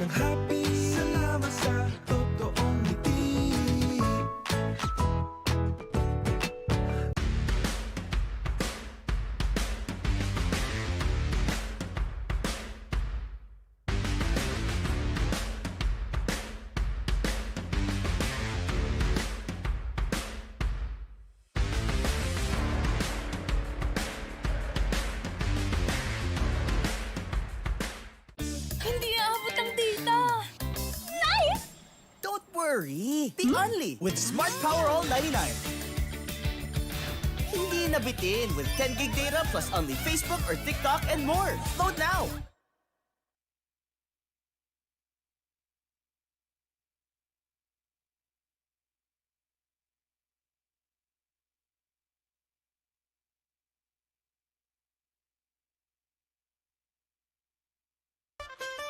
Alagang happy, salamat sa totoong ngiti. Hindi aabot ang data. Nice! Don't worry, the only with Smart Power All 99. Hindi nabitin with 10 gig data plus only Facebook or TikTok and more. Load now!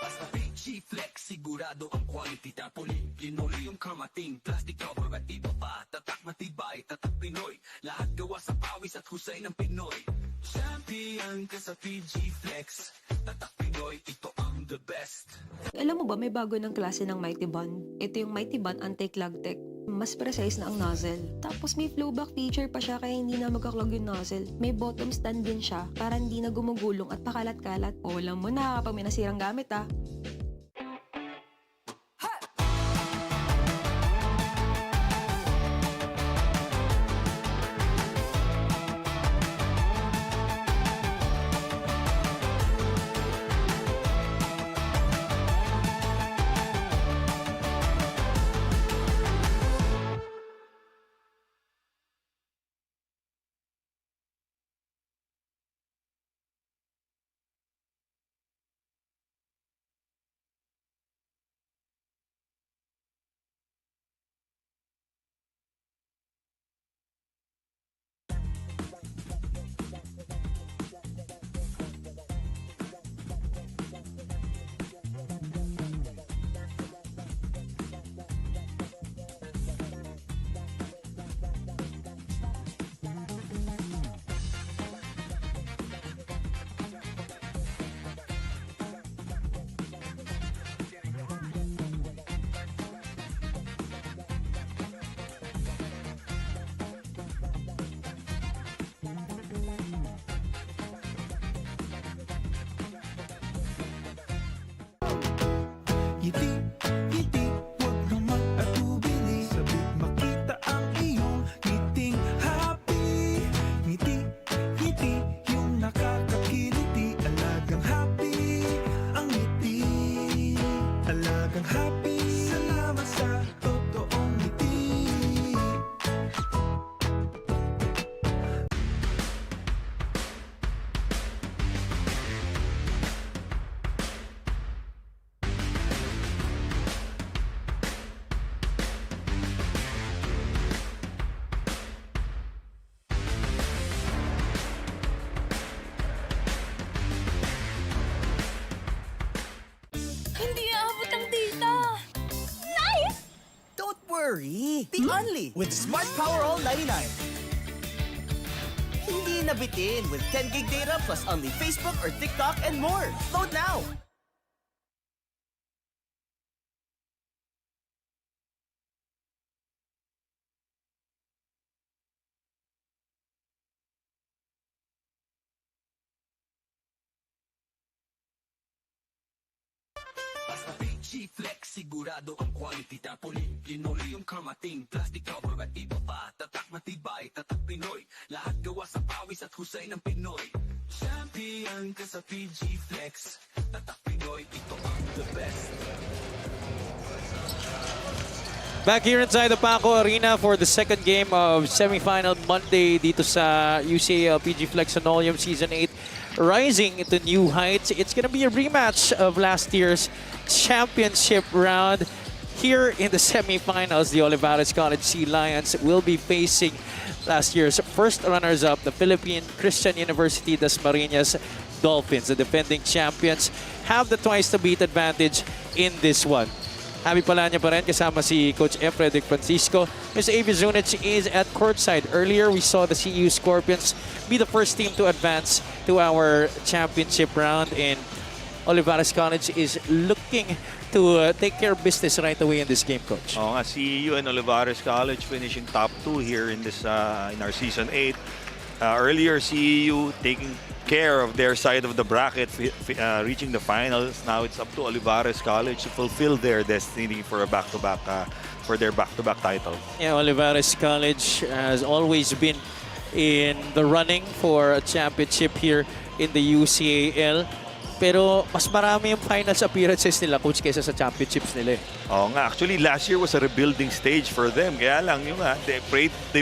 Basta PG-Flex, sigurado ang quality. Tapoli, linoleum, kamating, plastic cover at iba pa. Tatak matibay, tatak Pinoy. Lahat gawa sa pawis at husay ng Pinoy. Champion ka sa PG-Flex. Tatak Pinoy, ito ang the best. Alam mo ba, may bago ng klase ng Mighty Bond. Ito yung Mighty Bond Anti-Clog Tech. Mas precise na ang nozzle. Tapos may flowback feature pa siya kaya hindi na magkaklog yung nozzle. May bottom stand din siya para hindi na gumugulong at pakalat-kalat. O alam mo na kapag may nasirang gamit ah. Ngiti, ngiti, huwag kang mag-atubili. Sabik makita ang iyong ngiting happy. Ngiti, ngiti, yung nakakakiliti. Alagang happy, ang ngiti. Alagang happy, salamat sa totoong ngiti. Hindi aabot ang data. Nice! Don't worry, the only with Smart Power All 99. Hindi nabitin with 10 gig data plus only Facebook or TikTok and more. Load now! Basta PG-Flex, sigurado ang quality. Tapoli, linoleum, kamating, plastic cover at iba pa. Tatak matibay, tatak Pinoy. Lahat gawa sa pawis at husay ng Pinoy. Champion ka sa PG-Flex. Tatak Pinoy, ito ang the best. Back here inside the Paco Arena for the second game of semifinal Monday dito sa UCAL PG Flex Linoleum Season 8 rising into new heights. It's gonna be a rematch of last year's championship round. Here in the semifinals, the Olivarez College Sea Lions will be facing last year's first runners-up, the Philippine Christian University Dasmariñas Dolphins. The defending champions have the twice-to-beat advantage in this one. Happy Palanya pa rin kasama si Coach F. Frederick Francisco. Ms. Avi Zunic is at courtside. Earlier, we saw the CU Scorpions be the first team to advance to our championship round. And Olivarez College is looking to take care of business right away in this game, Coach. Oo nga, CEU and Olivarez College finishing top 2 here in this in our Season 8. Earlier, CEU taking care of their side of the bracket, reaching the finals. Now it's up to Olivarez College to fulfill their destiny for a back-to-back for their back-to-back title. Yeah, Olivarez College has always been in the running for a championship here in the UCAL. Pero mas marami yung finals appearances nila, Coach, kaysa sa championships nila. Oo nga, actually last year was a rebuilding stage for them. Kaya lang yung they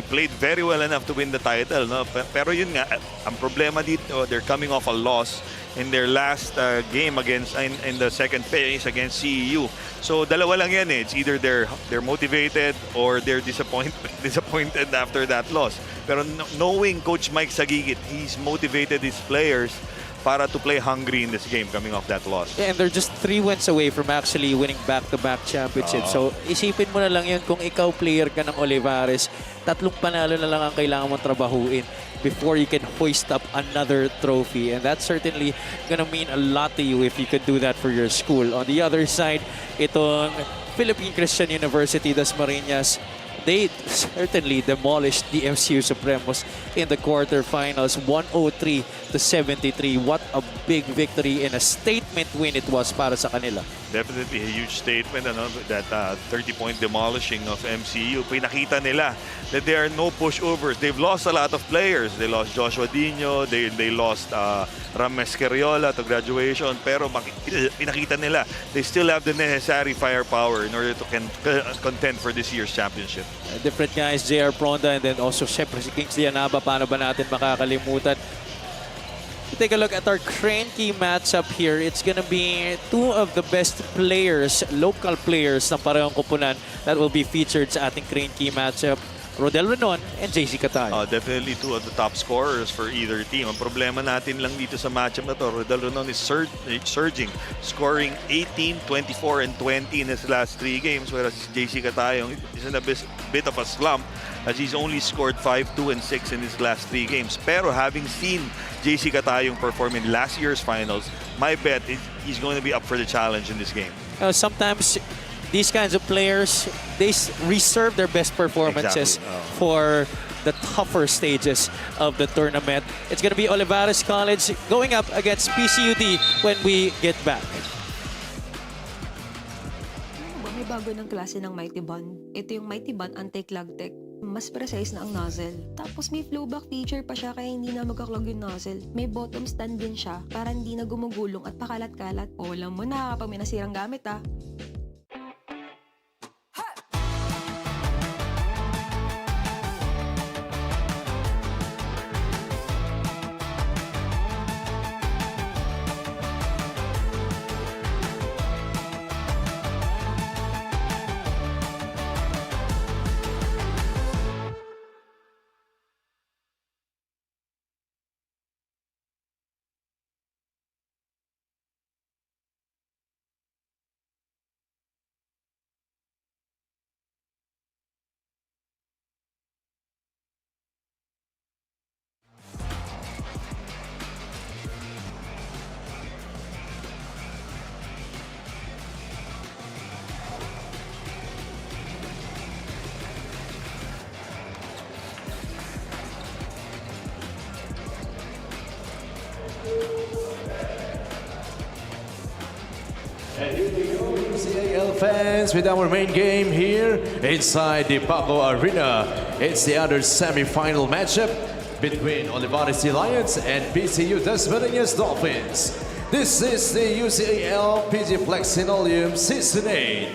played very well enough to win the title, no? Pero yun nga, ang problema dito, they're coming off a loss in their last game against in the second phase against CEU. So dalawa lang yan eh. It's either they're motivated or they're disappointed after that loss. Pero knowing Coach Mike Sagigit, he's motivated his players para to play hungry in this game coming off that loss. Yeah, and they're just 3 wins away from actually winning back-to-back championships. So isipin mo na lang yun, kung ikaw player ka ng Olivarez, 3 panalo na lang ang kailangan mong trabahuin before you can hoist up another trophy. And that's certainly gonna mean a lot to you if you could do that for your school. On the other side, itong Philippine Christian University, Dasmariñas, they certainly demolished the MCU Supremos in the quarterfinals, 103-73. What a big victory and a statement win it was para sa kanila. Definitely a huge statement, that 30-point demolishing of MCU. Pinakita nila that there are no pushovers. They've lost a lot of players. They lost Joshua Dino, they lost Rames Carriola to graduation, pero pinakita nila they still have the necessary firepower in order to contend for this year's championship. Different guys, JR Pronda, and then also syempre si Kingsley Anaba. Paano ba natin makakalimutan? Take a look at our Crane Key matchup here. It's gonna be 2 of the best players, local players ng parehong kupunan that will be featured sa ating Crane Key matchup. Rodel Renon and JC Catayo. Definitely 2 of the top scorers for either team. Ang problema natin lang dito sa matchup na to, Rodel Renon is surging, scoring 18, 24, and 20 in his last 3 games, whereas JC Catayo is in a bit of a slump as he's only scored 5, 2, and 6 in his last 3 games. Pero having seen JC Catayo perform in last year's finals, my bet is he's going to be up for the challenge in this game. Sometimes these kinds of players, they reserve their best performances for the tougher stages of the tournament. It's going to be Olivarez College going up against PCU-D when we get back. May bago ng klase ng Mighty Bond. Ito yung Mighty Bond Anti-Clog Tech. Mas precise na ang nozzle. Tapos may flowback feature pa siya kaya hindi na magkaklog yung nozzle. May bottom stand din siya para hindi na gumugulong at pakalat-kalat. O alam mo na kapag may nasirang gamit ah. And here we go, UCAL fans, with our main game here inside the Paco Arena. It's the other semi-final matchup between Olivarez Lions and PCU-Dasma Dolphins. This is the UCAL PG Flexinolium Season 8.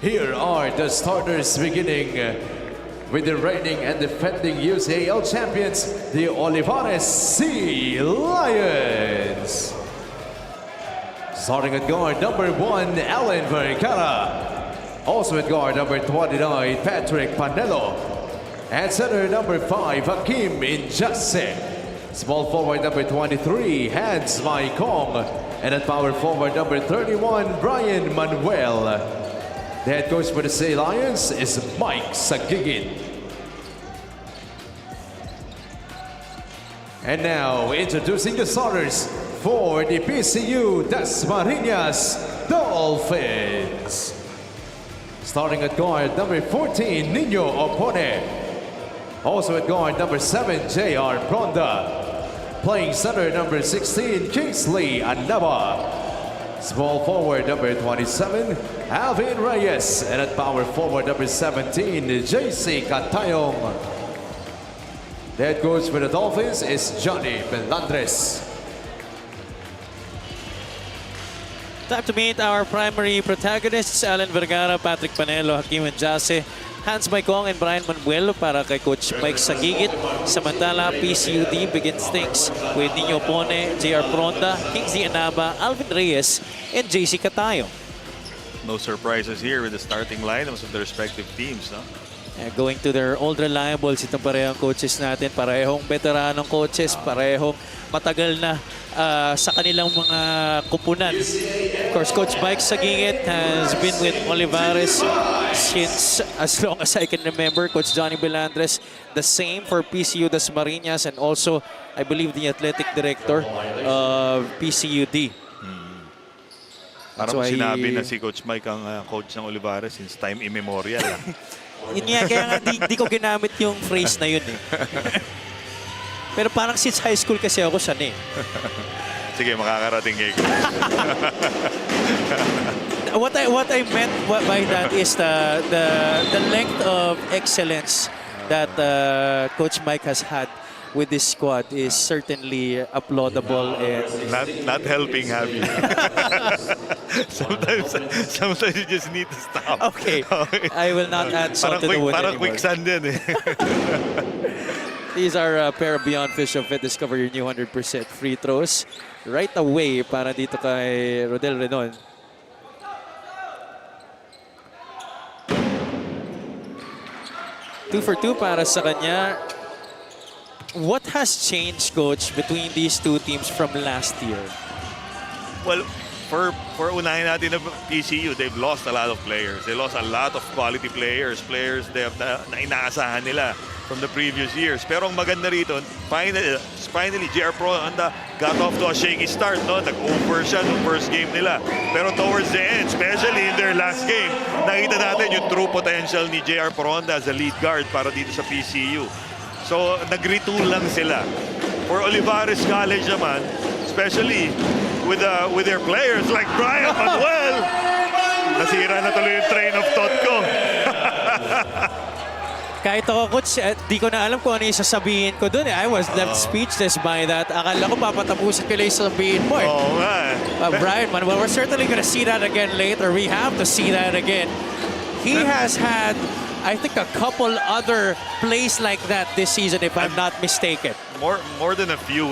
Here are the starters beginning with the reigning and defending UCAL champions, the Olivarez Lions. Starting at guard number 1, Alan Vergara. Also at guard number 29, Patrick Panelo. At center number 5, Hakim Injase. Small forward number 23, Hans Maikong. And at power forward number 31, Brian Manuel. The head coach for the CA Lions is Mike Sagigit. And now, introducing the starters for the PCU-Dasma Dolphins. Starting at guard number 14, Nino Opone. Also at guard number 7, J.R. Bronda. Playing center number 16, Kingsley Anaba. Small forward number 27, Alvin Reyes. And at power forward number 17, JC Catayong. The head coach for the Dolphins is Johnny Belandres. Time to meet our primary protagonists, Alan Vergara, Patrick Panelo, Hakim Njase, Hans Maikong, and Brian Manuel para kay Coach Mike Sagigit. Samantala, PCU-D begins things with Nino Pone, JR Pronda, Kingsley Anaba, Alvin Reyes, and JC Catayo. No surprises here with the starting lineups of the respective teams, no? Going to their old reliables, itong parehong coaches natin, parehong veteranong coaches, parehong matagal na sa kanilang mga kupunan. Of course, Coach Mike Sagigit has been with Olivarez since as long as I can remember. Coach Johnny Belandres, the same for PCU-Dasma, and also, I believe, the athletic director of PCU-D. Parang sinabi na si Coach Mike ang coach ng Olivarez since time immemorial. Yun nga, kaya nga di ko ginamit yung phrase na yun eh. Pero parang since high school kasi ako siya eh. Sige, makakarating kayo. What I meant by that is the length of excellence that Coach Mike has had with this squad is certainly applaudable and Not helping, Javi. sometimes you just need to stop. okay. I will not add salt to the wound Parang anymore. quicksand din eh. These are a pair of Beyond Fish of Fit. Discover your new 100% free throws right away para dito kay Rodel Renon. Two for two para sa kanya. What has changed, Coach, between these two teams from last year? Well, for unahin natin na PCU, they've lost a lot of players. They lost a lot of quality players. Players they have na inaasahan nila from the previous years. Pero ang maganda rito, finally JR Pro got off to a shaky start. No? Nag-over siya no first game nila. Pero towards the end, especially in their last game, nakita natin yung true potential ni JR Proonda as a lead guard para dito sa PCU. So, nag-retool lang sila. For Olivarez College naman, especially with their players like Brian Manuel, nasira na tuloy yung train of thought ko. Kahit ako, Coach, di ko na alam kung ano yung sasabihin ko dun. I was left speechless by that. Akala ko papatapusin ko lang yung sasabihin mo eh. Oo nga. Brian Manuel, we're certainly gonna see that again later. We have to see that again. He has had, I think, a couple other plays like that this season, if I'm not mistaken. More than a few,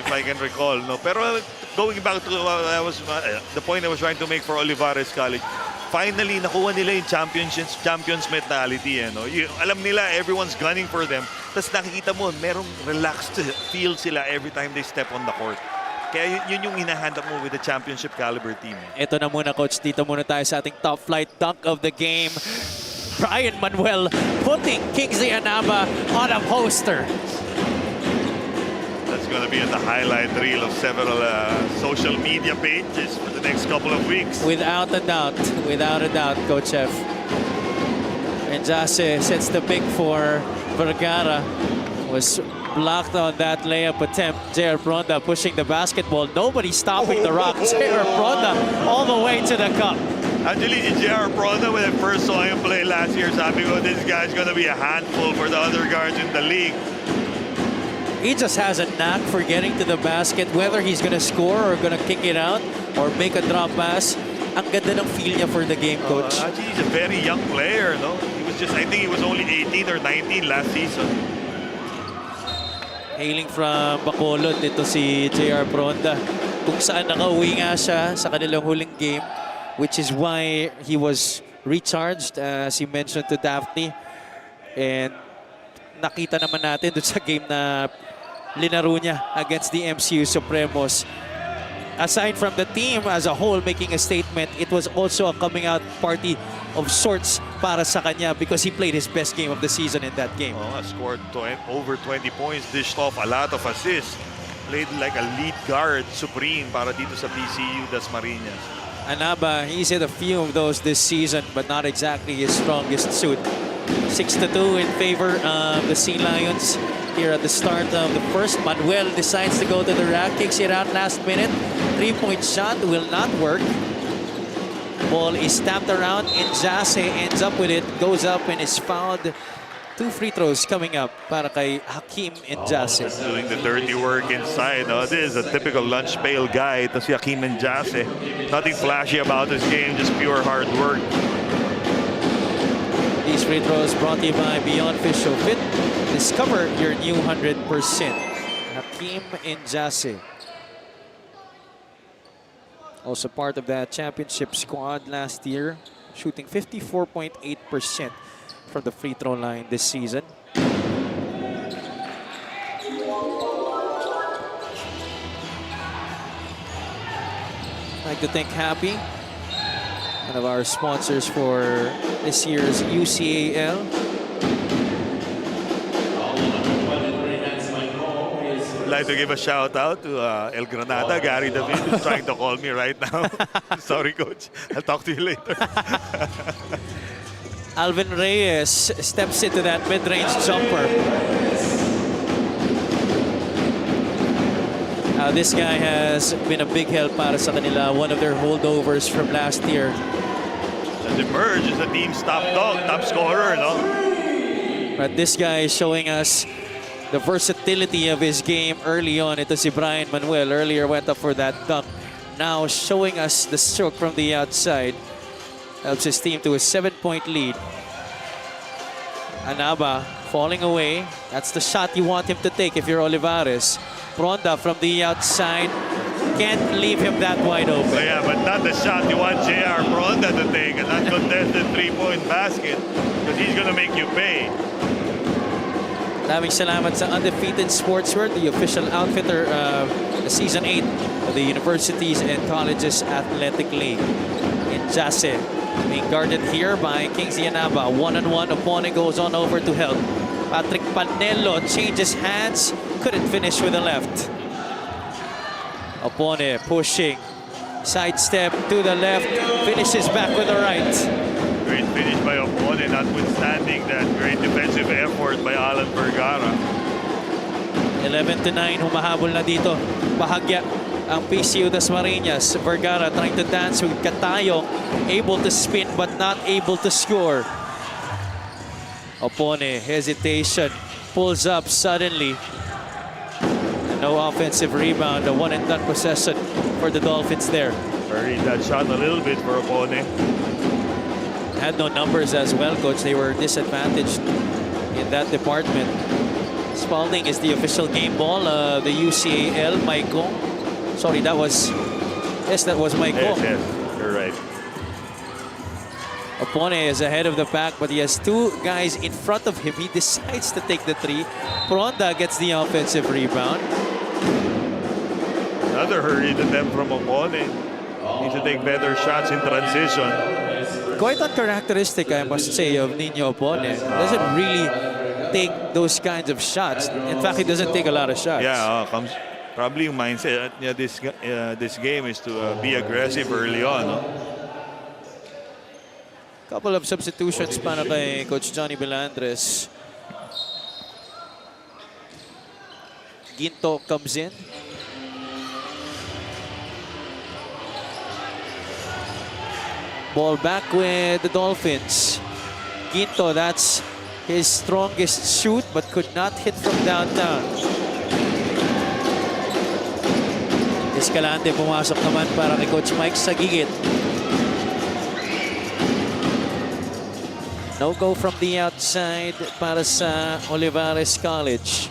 if I can recall. No, pero going back to the point I was trying to make for Olivarez College, finally nakuha nila yung champions mentality. No? Alam nila everyone's gunning for them. Tapos nakikita mo, merong relaxed feel sila every time they step on the court. Kaya yun yung hinahandap mo with the championship caliber team. Ito na muna, Coach. Dito muna tayo sa ating top flight dunk of the game. Brian Manuel putting Kingsley Anaba on a poster. That's going to be in the highlight reel of several social media pages for the next couple of weeks. Without a doubt, Coach F. And Jase sets the pick for Vergara. Was blocked on that layup attempt. J.R. Pronda pushing the basketball. Nobody stopping the rock. J.R. Pronda all the way to the cup. Actually, J.R. Pronda, when I first saw him play last year, sabi ko, this guy's going to be a handful for the other guards in the league. He just has a knack for getting to the basket, whether he's going to score or going to kick it out or make a drop pass. Ang ganda ng feel niya for the game, Coach. Actually, he's a very young player, no? I think he was only 18 or 19 last season. Hailing from Bacolod, ito si J.R. Pronda. Kung saan nakauwi nga siya sa kanilang huling game, which is why he was recharged, as he mentioned to Daphne. And nakita naman natin doon sa game na linaro niya against the MCU Supremos. Aside from the team as a whole making a statement, it was also a coming out party of sorts para sa kanya because he played his best game of the season in that game. Scored over 20 points, dished off a lot of assists. played like a lead guard supreme para dito sa PCU-Dasma. Anaba, he's hit a few of those this season, but not exactly his strongest suit. 6-2 in favor of the Sea Lions here at the start of the first. Manuel decides to go to the rack, kicks it out last minute. 3-point shot will not work. Ball is tapped around, and Jase ends up with it, goes up and is fouled. 2 free throws coming up para kay Hakeem Njase. Doing the dirty work inside. This is a typical lunch pail guy. Ito si Hakeem Njase. Nothing flashy about his game, just pure hard work. These free throws brought to you by Beyond Fish Show Fit. Discover your new 100%. Hakeem Njase. Also part of that championship squad last year, shooting 54.8% from the free throw line this season. I'd like to thank Happy, one of our sponsors for this year's UCAL. I'd like to give a shout out to El Granada, Gary David, who's trying to call me right now. Sorry, coach. I'll talk to you later. Alvin Reyes steps into that mid-range jumper. This guy has been a big help para sa kanila, one of their holdovers from last year. Has emerged as the team's top dog, top scorer, no? But this guy is showing us the versatility of his game early on. Ito si Brian Manuel. Earlier went up for that dunk. Now showing us the stroke from the outside. Helps his team to a 7-point lead. Anaba falling away. That's the shot you want him to take if you're Olivarez. Pronda from the outside. Can't leave him that wide open. Yeah, but not the shot you want J.R. Pronda to take. An uncontested 3-point basket. Because he's going to make you pay. Maraming salamat sa Undefeated Sportswear, the official outfitter of the Season 8 of the Universities and Colleges Athletic League. Njase being guarded here by Kingsley Anaba. One-on-one, opponent goes on over to help. Patrick Panelo changes hands, couldn't finish with the left. Opponent pushing, sidestep to the left, finishes back with the right. Great finish by opponent, notwithstanding that great defensive effort by Alan Vergara. 11-9, humahabol na dito. Bahagya ang PCU-Dasma. Vergara trying to dance with Catayo, able to spin but not able to score. Opone, hesitation, pulls up suddenly. No offensive rebound, a one-and-done possession for the Dolphins there. Buried that shot a little bit for opponent. Had no numbers as well, coach. They were disadvantaged in that department. Spalding is the official game ball of the UCAL. Maiko. Sorry, that was Maiko. Yes, you're right. Opone is ahead of the pack, but he has 2 guys in front of him. He decides to take the 3. Pronda gets the offensive rebound. Another hurried attempt from opponent. Needs to take better shots in transition. Quite uncharacteristic, I must say, of Nino Opone. Doesn't really take those kinds of shots. In fact, he doesn't take a lot of shots. Yeah, probably yung mindset niya this game is to be aggressive early on. No? Couple of substitutions para kay Coach Johnny Belandres. Ginto comes in. Ball back with the Dolphins. Ginto, that's his strongest shoot but could not hit from downtown. Escalante pumasok naman para kay Coach Mike sa gigit. No go from the outside para sa Olivarez College.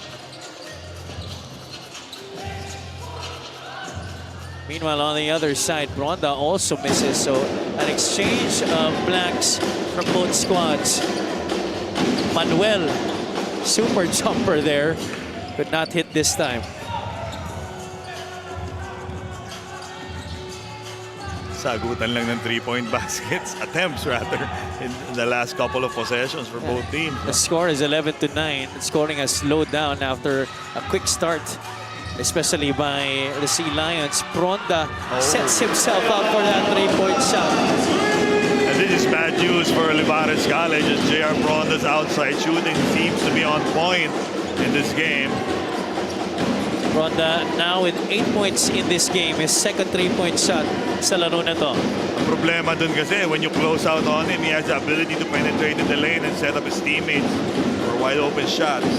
Meanwhile, on the other side, Pronda also misses. So an exchange of blanks from both squads. Manuel, super jumper there, could not hit this time. Sagutan lang ng 3-point baskets, attempts rather, in the last couple of possessions for both teams. The score is 11-9. Scoring has slowed down after a quick start especially by the Sea Lions. Pronda sets himself up for that 3-point shot. And this is bad news for Olivarez College as J.R. Pronda's outside shooting seems to be on point in this game. Pronda now with 8 points in this game. His second 3-point shot sa laro na to. Ang problema dun kasi when you close out on him, he has the ability to penetrate in the lane and set up his teammates for wide open shots.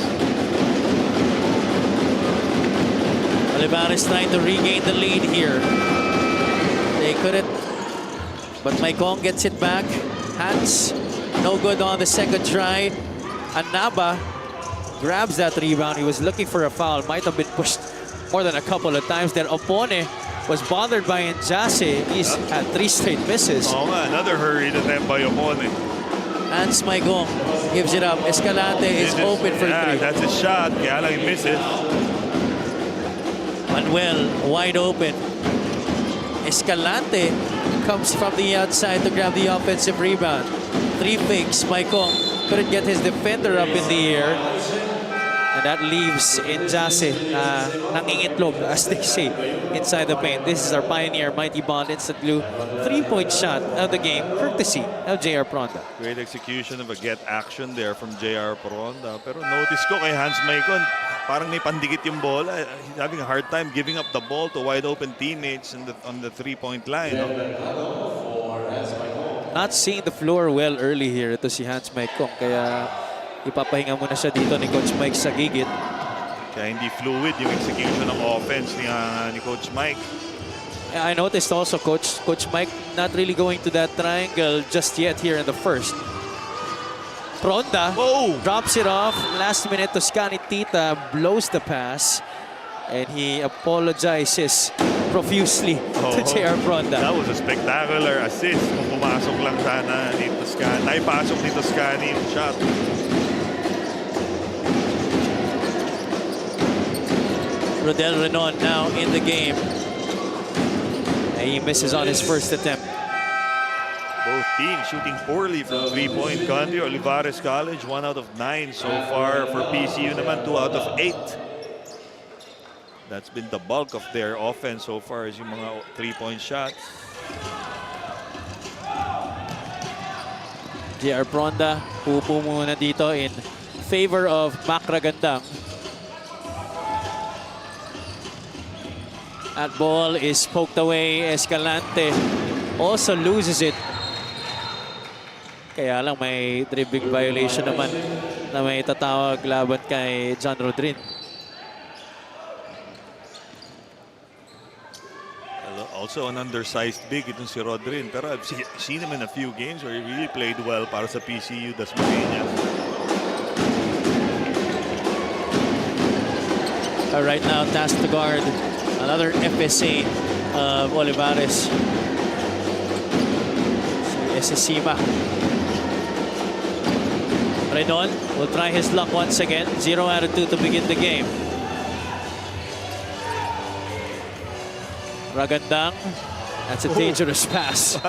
Olivarez trying to regain the lead here. They couldn't, but Maikong gets it back. Hands no good on the second try. Anaba grabs that rebound. He was looking for a foul. Might have been pushed more than a couple of times there. Opone was bothered by Njase. He's had 3 straight misses. Oh man, another hurried attempt by Opone. Hans Maikong gives it up. Escalante is open for 3. That's a shot. Kaya lang he misses. Manuel wide open. Escalante comes from the outside to grab the offensive rebound. 3 fakes. Maikong couldn't get his defender up in the air. And that leaves Njase nangingitlog, as they say, inside the paint. This is our pioneer, Mighty Bond Instant Glue 3-point shot of the game, courtesy of J.R. Pronda. Great execution of a get action there from J.R. Pronda. Pero notice ko kay Hans Maikon, parang may pandikit yung bola. He's having a hard time giving up the ball to wide open teammates on the 3-point line. No? Not seeing the floor well early here. Ito si Hans Maikong. Kaya ipapahinga muna siya dito ni Coach Mike sa gigit. Kaya hindi fluid yung execution ng offense ni Coach Mike. I noticed also Coach Mike not really going to that triangle just yet here in the first. Pronda drops it off. Last minute, Toscani Tita blows the pass. And he apologizes profusely to J.R. Pronda. That was a spectacular assist. Kung pumasok lang sana ni Toscani. Naipasok ni Toscani yung shot. Rodel Renon now in the game. And he misses on his first attempt. Both teams shooting poorly from 3-point country. Olivarez College, 1 out of 9 so far. For PCU naman, 2 out of 8. That's been the bulk of their offense so far is yung mga 3-point shots. J.R. Pronda, upo muna dito in favor of Mac Ragandang. That ball is poked away. Escalante also loses it. Kaya lang may dribbling violation naman na may tatawag laban kay John Rodrin. Also an undersized big itong si Rodrin. Pero I've seen him in a few games where he really played well para sa PCU-Dasma. Right now, tasked to guard another FSA of Olivarez. Si Esesima. Renon will try his luck once again. 0 out of 2 to begin the game. Ragandang. That's a dangerous pass.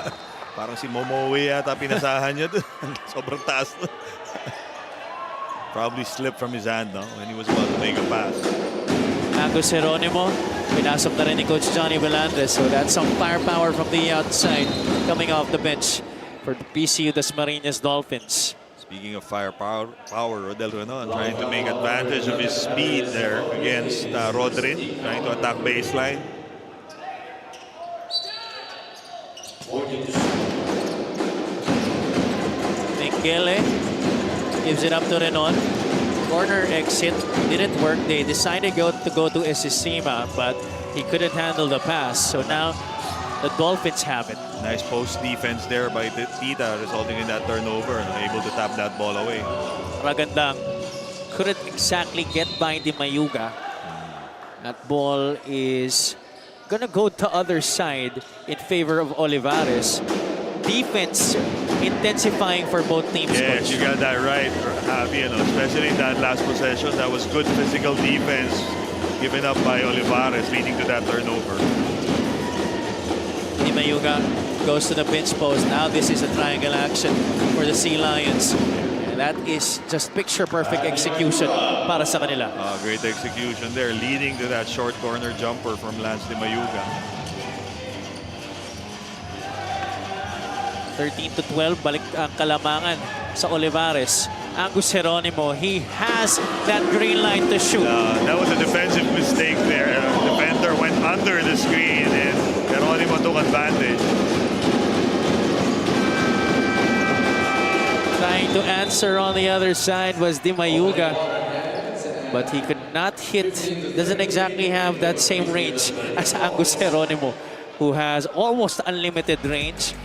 Parang si Momoe yata pinasahan niya doon. Sobrang taas. Probably slipped from his hand when he was about to make a pass. Agus Jeronimo, pinasok na rin ni Coach Johnny Velandez. So that's some firepower from the outside coming off the bench for the PCU-Dasma Dolphins. Speaking of firepower, Rodel Renon trying to make advantage of his speed there against Rodrin, trying to attack baseline. Mengele gives it up to Renon. Corner exit didn't work. They decided to go to Esesima, but he couldn't handle the pass. So now the Dolphins have it. Nice post defense there by Tita, resulting in that turnover and able to tap that ball away. Ragandang couldn't exactly get by Di Mayuga. That ball is gonna go to other side in favor of Olivarez. Defense intensifying for both teams. Yes, you got that right, Javi. Especially in that last possession, that was good physical defense given up by Olivarez, leading to that turnover. Di Mayuga goes to the pinch post. Now this is a triangle action for the Sea Lions. And That is just picture-perfect execution para sa kanila. Great execution there, leading to that short corner jumper from Lance Di Mayuga. 13-12, balik ang kalamangan sa Olivarez. Angus Geronimo, he has that green light to shoot. That was a defensive mistake there. Defender went under the screen and Geronimo took advantage. Trying to answer on the other side was Di Mayuga, but he could not hit. Doesn't exactly have that same range as Angus Geronimo, who has almost unlimited range.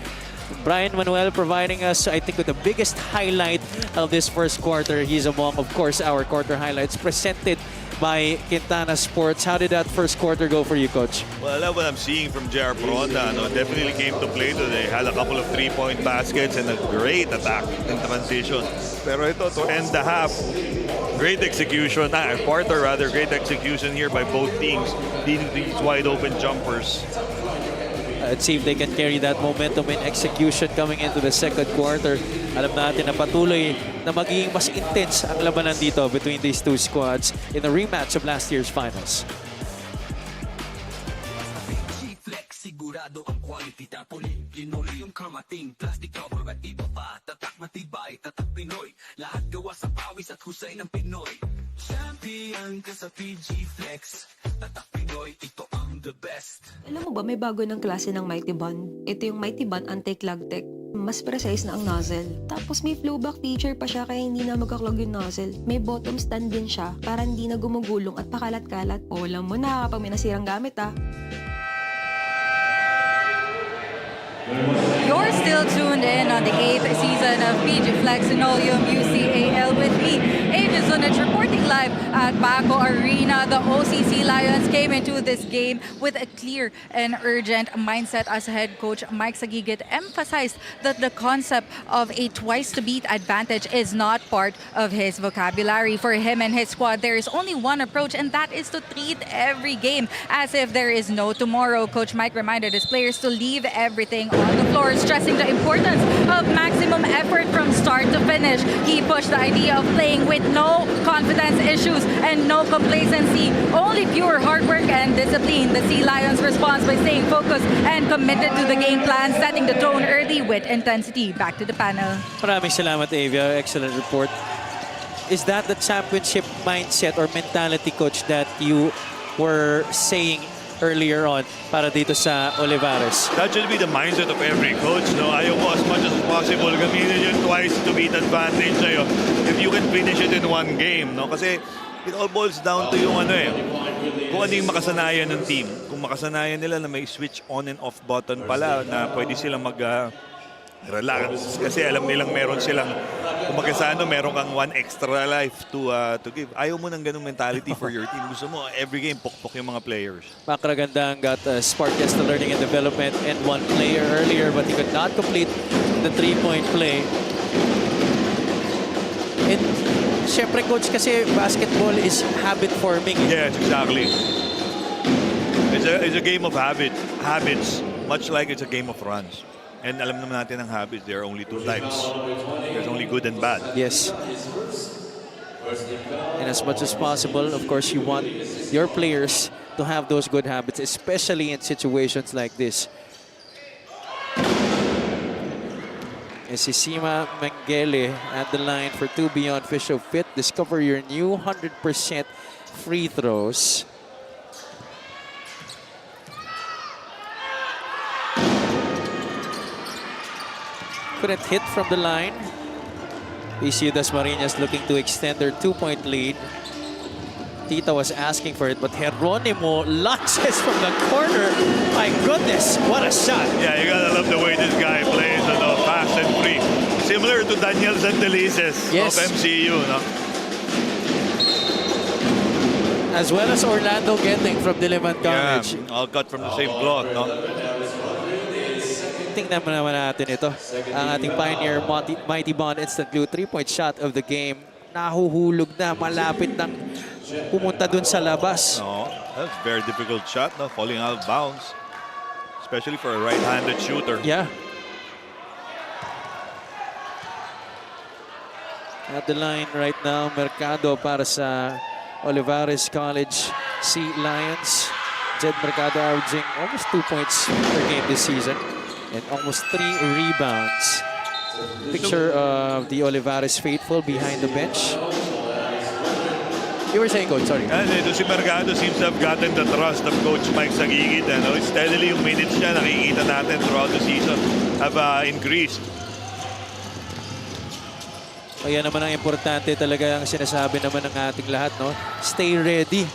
Brian Manuel providing us, I think, with the biggest highlight of this first quarter. He's among, of course, our quarter highlights presented by Quintana Sports. How did that first quarter go for you, Coach? Well, I love what I'm seeing from JR Peronda. Definitely came to play today. Had a couple of three-point baskets and a great attack in transition. Pero ito, to end the half, great execution. Quarter rather, great execution here by both teams, leading to these wide-open jumpers. Let's see if they can carry that momentum in execution coming into the second quarter. Alam natin na patuloy na magiging mas intense ang labanan dito between these two squads in the rematch of last year's finals. G-Flex, sigurado ang quality tapoli. Pinoy yung kamating, plastic cover at iba pa. Tatak matibay, tatak Pinoy. Lahat gawa sa pawis at husay ng Pinoy. Champion ka sa PG-Flex. Tatak Pinoy, ito ang the best. Alam mo ba, may bago ng klase ng Mighty Bond. Ito yung Mighty Bond Anti-Clog Tech. Mas precise na ang nozzle. Tapos may flowback feature pa siya kaya hindi na magkaklog yung nozzle. May bottom stand din siya para hindi na gumugulong at pakalat-kalat. O alam mo na kapag may nasirang gamit You're still tuned in on the 8th season of PG Flex Linoleum UCAL with me, Avis Zunich, reporting live at Paco Arena. The OCC Lions came into this game with a clear and urgent mindset as head coach Mike Sagigit emphasized that the concept of a twice-to-beat advantage is not part of his vocabulary. For him and his squad, there is only one approach, and that is to treat every game as if there is no tomorrow. Coach Mike reminded his players to leave everything on the floor, stressing the importance of maximum effort from start to finish. He pushed the idea of playing with no confidence issues and no complacency, only pure hard work and discipline. The Sea Lions responds by staying focused and committed to the game plan, setting the tone early with intensity. Back to the panel. Maraming salamat, Avia. Excellent report. Is that the championship mindset or mentality, Coach, that you were saying earlier on para dito sa Olivarez? That should be the mindset of every coach. Ayaw mo as much as possible gamitin yung twice to beat advantage sa'yo if you can finish it in one game. Kasi it all boils down to yung kung ano yung makasanayan ng team. Kung makasanayan nila na may switch on and off button pala na pwede silang relax kasi alam nilang meron silang meron kang one extra life to give. Ayaw mo ng ganung mentality for your team. Gusto mo every game pukpok yung mga players. Makaragandang got spark yes to learning and development and one player earlier but he could not complete the three-point play. And syempre, Coach, kasi basketball is habit forming. Yes, exactly. It's a game of habits, much like it's a game of runs. And alam naman natin ang habits, there are only two types. There's only good and bad. Yes. And as much as possible, of course, you want your players to have those good habits, especially in situations like this. Sima Mengele at the line for two beyond official fit. Discover your new 100% free throws. Couldn't hit from the line. PCU-Dasma looking to extend their two-point lead. Tita was asking for it, but Geronimo launches from the corner. My goodness, what a shot. Yeah, you gotta love the way this guy plays, fast and free. Similar to Daniel Santelices Yes. of MCU. As well as Orlando Getting from Diliman College. Yeah, all cut from the same cloth. Tingnan mo naman natin ito. Ang ating Pioneer Mighty Bond instant glue 3-point shot of the game. Nahuhulog na, malapit nang pumunta dun sa labas. That's a very difficult shot, falling out of bounds. Especially for a right-handed shooter. Yeah. At the line right now, Mercado para sa Olivarez College Sea Lions. Jed Mercado averaging almost 2 points per game this season and almost 3 rebounds. Picture of the Olivarez faithful behind the bench. You were saying, Coach, sorry. And ito si Mercado seems to have gotten the trust of Coach Mike Sagigit. Ano? Steadily yung minutes niya, nakikita natin throughout the season, have increased. Kaya naman ang importante talaga ang sinasabi naman ng ating lahat, no? Stay ready.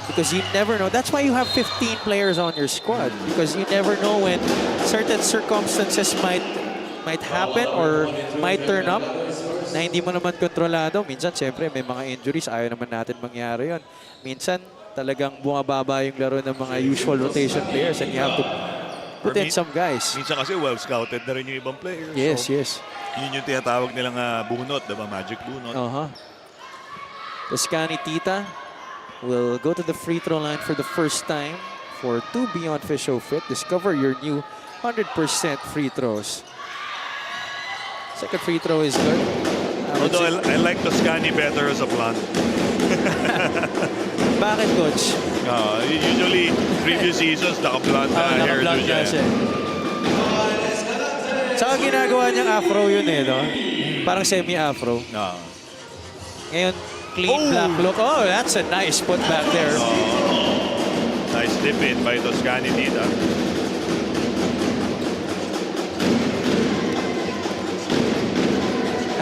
Because you never know. That's why you have 15 players on your squad. Because you never know when certain circumstances might happen or might turn up na hindi mo naman kontrolado. Minsan, siyempre, may mga injuries. Ayaw naman natin mangyari yon. Minsan, talagang bumababa yung laro ng mga usual rotation players and you have to put in some guys. Minsan kasi well-scouted na rin yung ibang players. Yes, so, yes. Yun yung tinatawag nilang bunot, diba? Magic bunot. Toscani Tita will go to the free throw line for the first time for 2 Beyond Fish Show Fit. Discover your new 100% free throws. Second free throw is good. Although I like Toscani better as a blonde. Bakit, Coach? Usually, previous seasons, naka-blonde hairdo siya. Saka ginagawa niyang afro yun eh, no? Parang semi-afro. Ngayon, clean black look. Oh, that's a nice put back there. Nice dip in by Toscani Tita.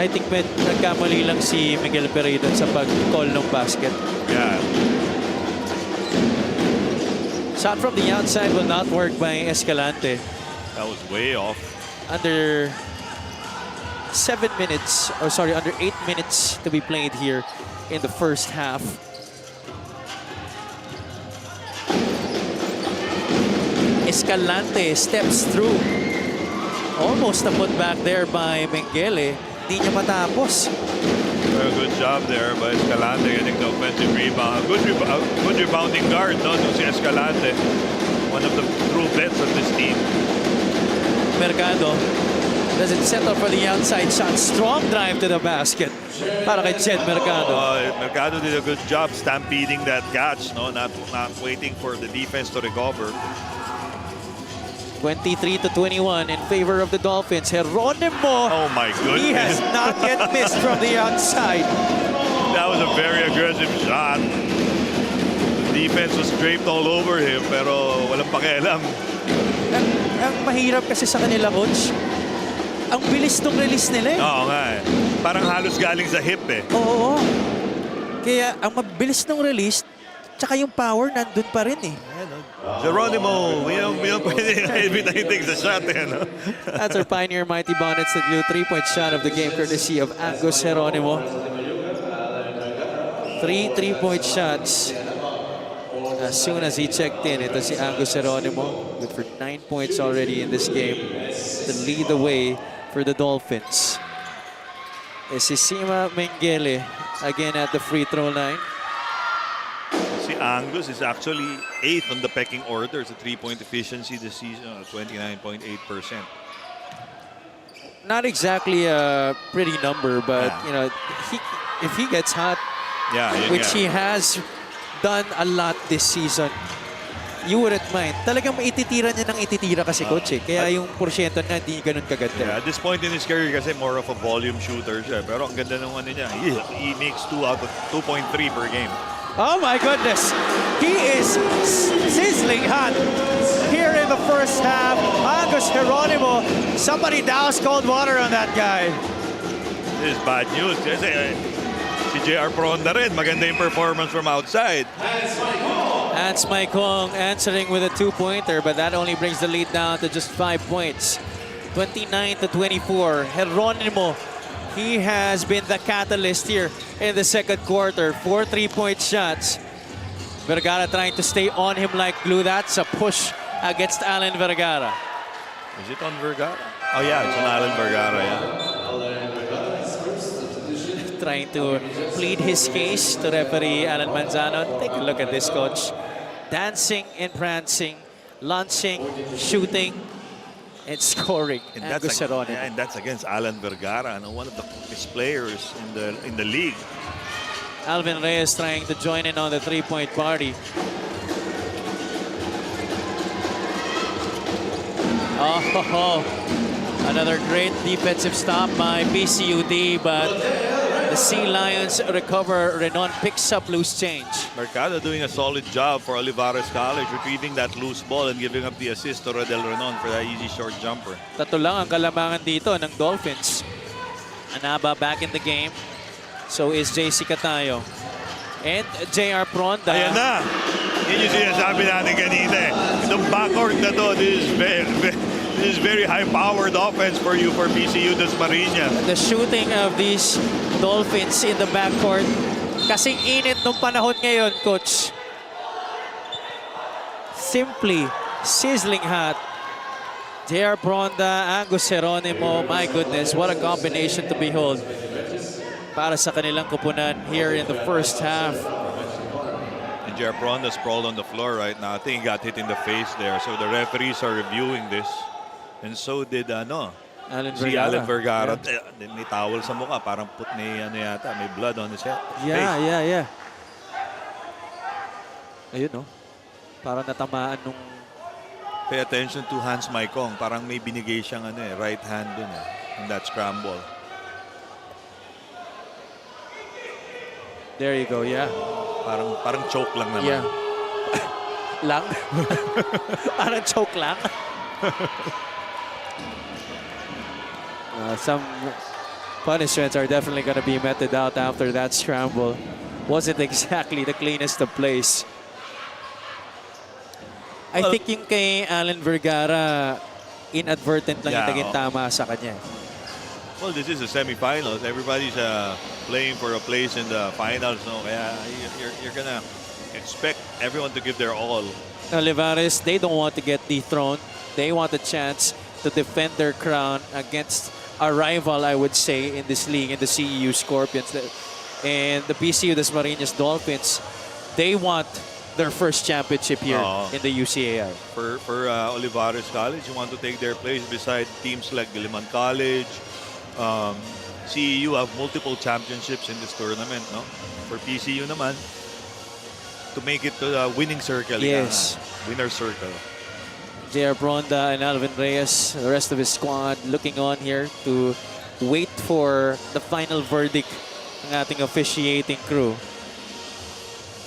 I think nagkamali lang si Miguel Pereira sa pag-call ng basket. Yeah. Shot from the outside will not work by Escalante. That was way off. Under 7 minutes, or sorry, under 8 minutes to be played here in the first half. Escalante steps through. Almost a putback there by Mengele. Hindi niya matapos. Well, good job there by Escalante getting the offensive rebound. Good rebounding guard, no? Si Escalante. One of the true vets of this team. Mercado doesn't settle for the outside shot. Strong drive to the basket para kay Jed Mercado. Mercado did a good job stampeding that catch, no? Not waiting for the defense to recover. 23-21 in favor of the Dolphins. Geronimo. Oh my goodness. He has not yet missed from the outside. That was a very aggressive shot. The defense was draped all over him, pero walang pakialam. Ang mahirap kasi sa kanila, Coach, ang bilis ng release nila eh. Oo nga eh. Parang halos galing sa hip eh. Oo. Kaya ang mabilis ng release, tsaka yung power nandun pa rin eh. Geronimo, we don't pwede every time he takes a shot. No? That's our Pioneer Mighty Bonnets that blew 3-point shot of the game courtesy of Angus Geronimo. 3 3-point shots as soon as he checked in. Ito si Angus Geronimo, good for 9 points already in this game to lead the way for the Dolphins. Si Sima Mengele again at the free throw line. Si Angus is actually 8th on the pecking order sa 3-point efficiency this season, 29.8%. Not exactly a pretty number, but you know, if he gets hot, which he has done a lot this season, you wouldn't mind. Talagang maititira niya ng ititira kasi, Coach eh. Kaya yung porsyento na hindi ganun kaganda. Yeah, at this point in his career kasi more of a volume shooter siya. Pero ang ganda ng ano niya, he makes 2 out of 2.3 per game. Oh my goodness, he is sizzling hot here in the first half. Angus Geronimo, somebody douse cold water on that guy. This is bad news kasi si JR Pronda rin, maganda yung performance from outside. That's Mike Hong answering with a 2-pointer, but that only brings the lead down to just 5 points. 29-24, Geronimo. He has been the catalyst here in the second quarter. 4 3-point shots. Vergara trying to stay on him like glue. That's a push against Alan Vergara. Is it on Vergara? Oh yeah, it's on Alan Vergara, yeah. Trying to plead his case to referee Alan Manzano. Take a look at this, Coach. Dancing and prancing, launching, shooting, and scoring. And that's against Alan Vergara, one of the sharpest players in the league. Alvin Reyes trying to join in on the three-point party. Oh, another great defensive stop by PCU-D, but the Sea Lions recover. Renon picks up loose change. Mercado doing a solid job for Olivarez College, retrieving that loose ball and giving up the assist to Rodel Renon for that easy short jumper. Tatlo lang ang kalamangan dito ng Dolphins. Anaba back in the game. So is JC Catayo. And JR Pronda. Ayan na! Yun yung sinasabi natin kanina eh. Itong backcourt na to, this is very high-powered offense for you for PCU-Dasma. The shooting of these Dolphins in the backcourt. Kasing init nung panahon ngayon, Coach. Simply sizzling hot. JR Pronda, Angus Geronimo, my goodness, what a combination to behold para sa kanilang kupunan here in the first half. And Jer Pronda sprawled on the floor right now. I think he got hit in the face there. So the referees are reviewing this. And so did si Alan Vergara. Yeah. May towel sa mukha. Parang may yata. May blood on his head. Yeah. Ayun, no? Parang natamaan nung... Pay attention to Hans Maikong. Parang may binigay siyang right hand dun in that scramble. There you go, yeah. Parang choke lang naman. Yeah. Lang? Parang choke lang? Some punishments are definitely going to be meted out after that scramble. Wasn't exactly the cleanest of plays. I think yung kay Alan Vergara, inadvertent lang yung naging tama sa kanya. Well, this is the semifinals. Everybody's playing for a place in the finals. No? Kaya you're gonna expect everyone to give their all. Olivarez, they don't want to get dethroned. They want a chance to defend their crown against a rival, I would say, in this league, in the CEU Scorpions. And the PCU-Dasma Dolphins, they want their first championship here in the UCAL. For Olivarez College, you want to take their place beside teams like Giliman College. CEU have multiple championships in this tournament, no? For PCU naman, to make it to the winning circle. Yes. Winner circle. JR Pronda and Alvin Reyes, the rest of his squad, looking on here to wait for the final verdict ng ating officiating crew.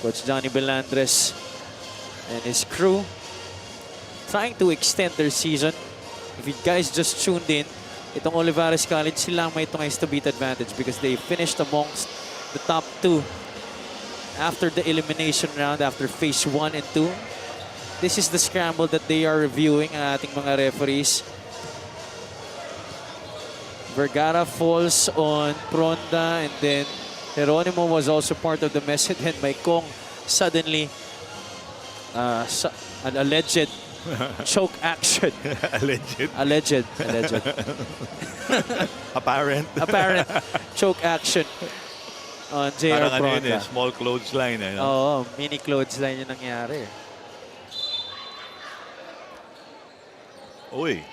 Coach Johnny Belandres and his crew trying to extend their season. If you guys just tuned in, itong Olivarez College, sila may tungais to beat advantage because they finished amongst the top 2 after the elimination round, after phase 1 and 2. This is the scramble that they are reviewing ang ating mga referees. Vergara falls on Pronda and then Geronimo was also part of the mess and then Maikong suddenly an alleged choke action. Alleged. Apparent choke action on JR Parang Pronda. small clothesline. Oo, mini clothesline yung nangyari. Uy.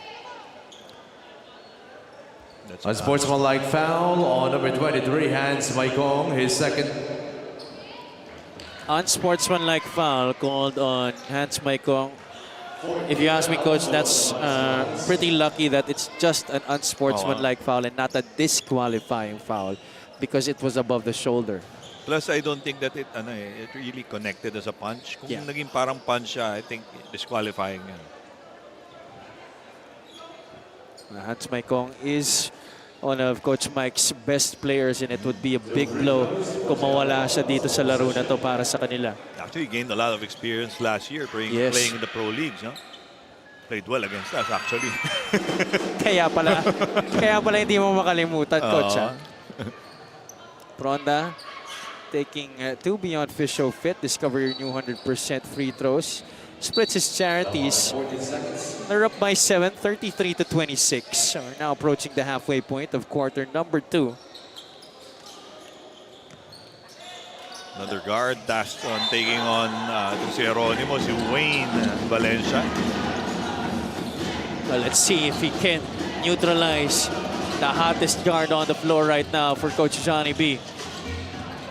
Unsportsmanlike foul on number 23, Hans Maikong, his second. Unsportsmanlike foul called on Hans Maikong. If you ask me, Coach, that's pretty lucky that it's just an unsportsmanlike foul and not a disqualifying foul because it was above the shoulder. Plus, I don't think that it really connected as a punch. Kung naging parang punch siya, I think disqualifying yan. Hans Maikong is one of Coach Mike's best players and it would be a big blow kung mawala siya dito sa laro na to para sa kanila. Actually, he gained a lot of experience last year playing in the pro leagues. Huh? Played well against us, actually. kaya pala hindi mo makalimutan, Coach. Pronda taking 2 beyond fish show fit. Discover your new 100% free throws. Splits his charities. They're up by 7, 33 to 26. We're now approaching the halfway point of quarter number 2. Another guard tasked on taking on si Geronimo, si Wayne Valencia. Well, let's see if he can neutralize the hottest guard on the floor right now for Coach Johnny B.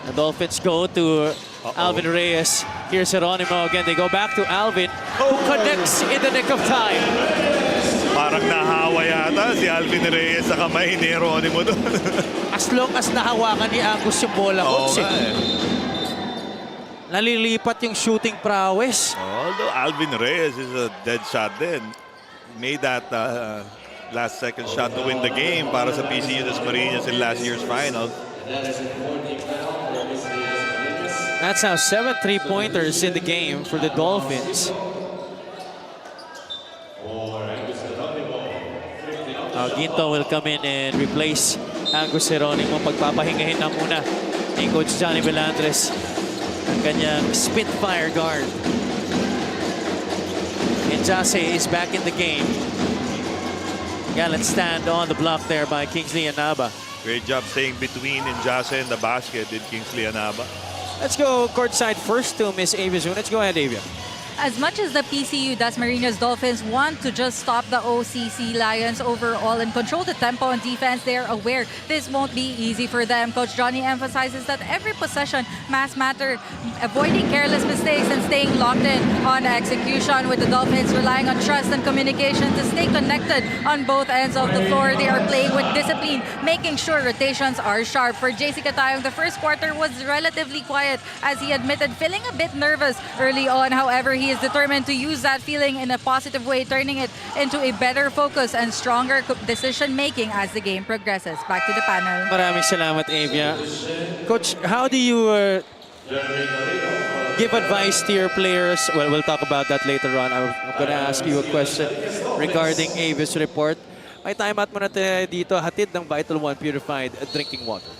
The Dolphins go to Alvin Reyes. Here's Geronimo again. They go back to Alvin, who connects in the nick of time. Parang nahawa yata si Alvin Reyes sa kamay ni Geronimo doon. As long as nahawakan ni Angus yung bola, Oo Coach, nga eh. nalilipat yung shooting prowess. Although Alvin Reyes is a dead shot din. Made that last second shot to win the game para sa PCU-Dasma in last year's final. That's now 7 3-pointers in the game for the Dolphins. Ginto will come in and replace Angus Geronimo. Pagpapahingahin na muna ni Coach Johnny Belandres ang kanyang Spitfire guard. And Jase is back in the game. Gallant stand on the block there by Kingsley Anaba. Great job staying between Njase and the basket, did Kingsley Anaba. Let's go courtside first to Miss Avia Zun. Let's go ahead, Avia. As much as the PCU-Dasma Dolphins want to just stop the OCC Lions overall and control the tempo on defense, they are aware this won't be easy for them. Coach Johnny emphasizes that every possession must matter, avoiding careless mistakes and staying locked in on execution, with the Dolphins relying on trust and communication to stay connected on both ends of the floor. They are playing with discipline, making sure rotations are sharp. For JC Katayong, the first quarter was relatively quiet as he admitted feeling a bit nervous early on. However, he is determined to use that feeling in a positive way, turning it into a better focus and stronger decision-making as the game progresses. Back to the panel. Maraming salamat, Avia. Coach, how do you give advice to your players? Well, we'll talk about that later on. I'm gonna ask you a question regarding Avia's report. May timeout muna tayo dito. Hatid ng Vital One Purified Drinking Water.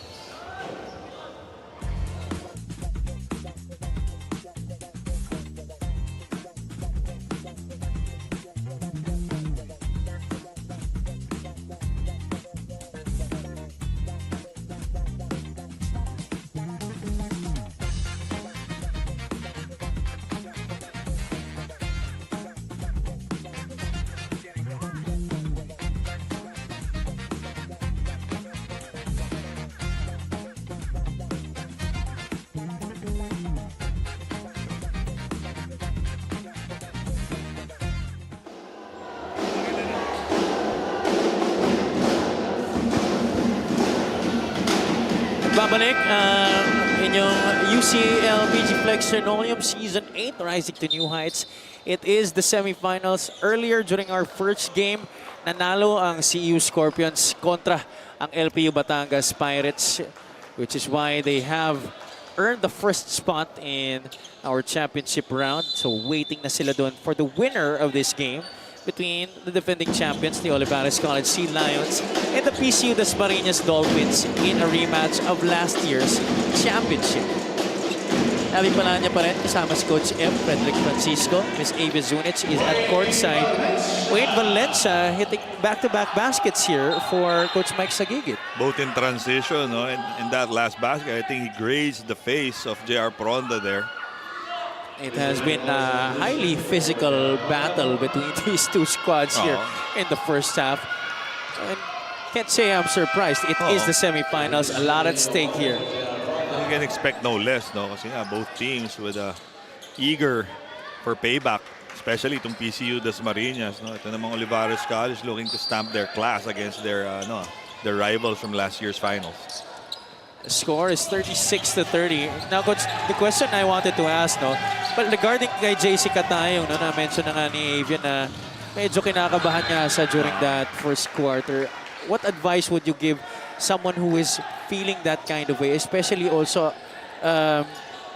Babalik ang inyong UCAL PG Flex Linoleum Season 8 rising to new heights. It is the semifinals. Earlier during our first game, nanalo ang CU Scorpions kontra ang LPU Batangas Pirates, which is why they have earned the first spot in our championship round. So waiting na sila doon for the winner of this game between the defending champions, the Olivarez College Sea Lions, and the PCU-Dasma Dolphins in a rematch of last year's championship. Abby Palanya pa rin, kasama si Coach M. Frederick Francisco. Miss Avia Zunich is at courtside. Wade Valencia hitting back-to-back baskets here for Coach Mike Sagigit. Both in transition, no? And in that last basket, I think he grazed the face of J.R. Pronda there. It has been a highly physical battle between these two squads here in the first half. And can't say I'm surprised. It is the semifinals. A lot at stake here. You can expect no less, no? Kasi nga, both teams with eager for payback, especially itong PCU-Dasma. No? Ito namang Olivarez College looking to stamp their class against their rivals from last year's finals. The score is 36-30. Now, Coach, the question I wanted to ask, no, but regarding kay JC Katayong, no, na-mention na nga ni Avia na medyo kinakabahan nga sa during that first quarter. What advice would you give someone who is feeling that kind of way, especially also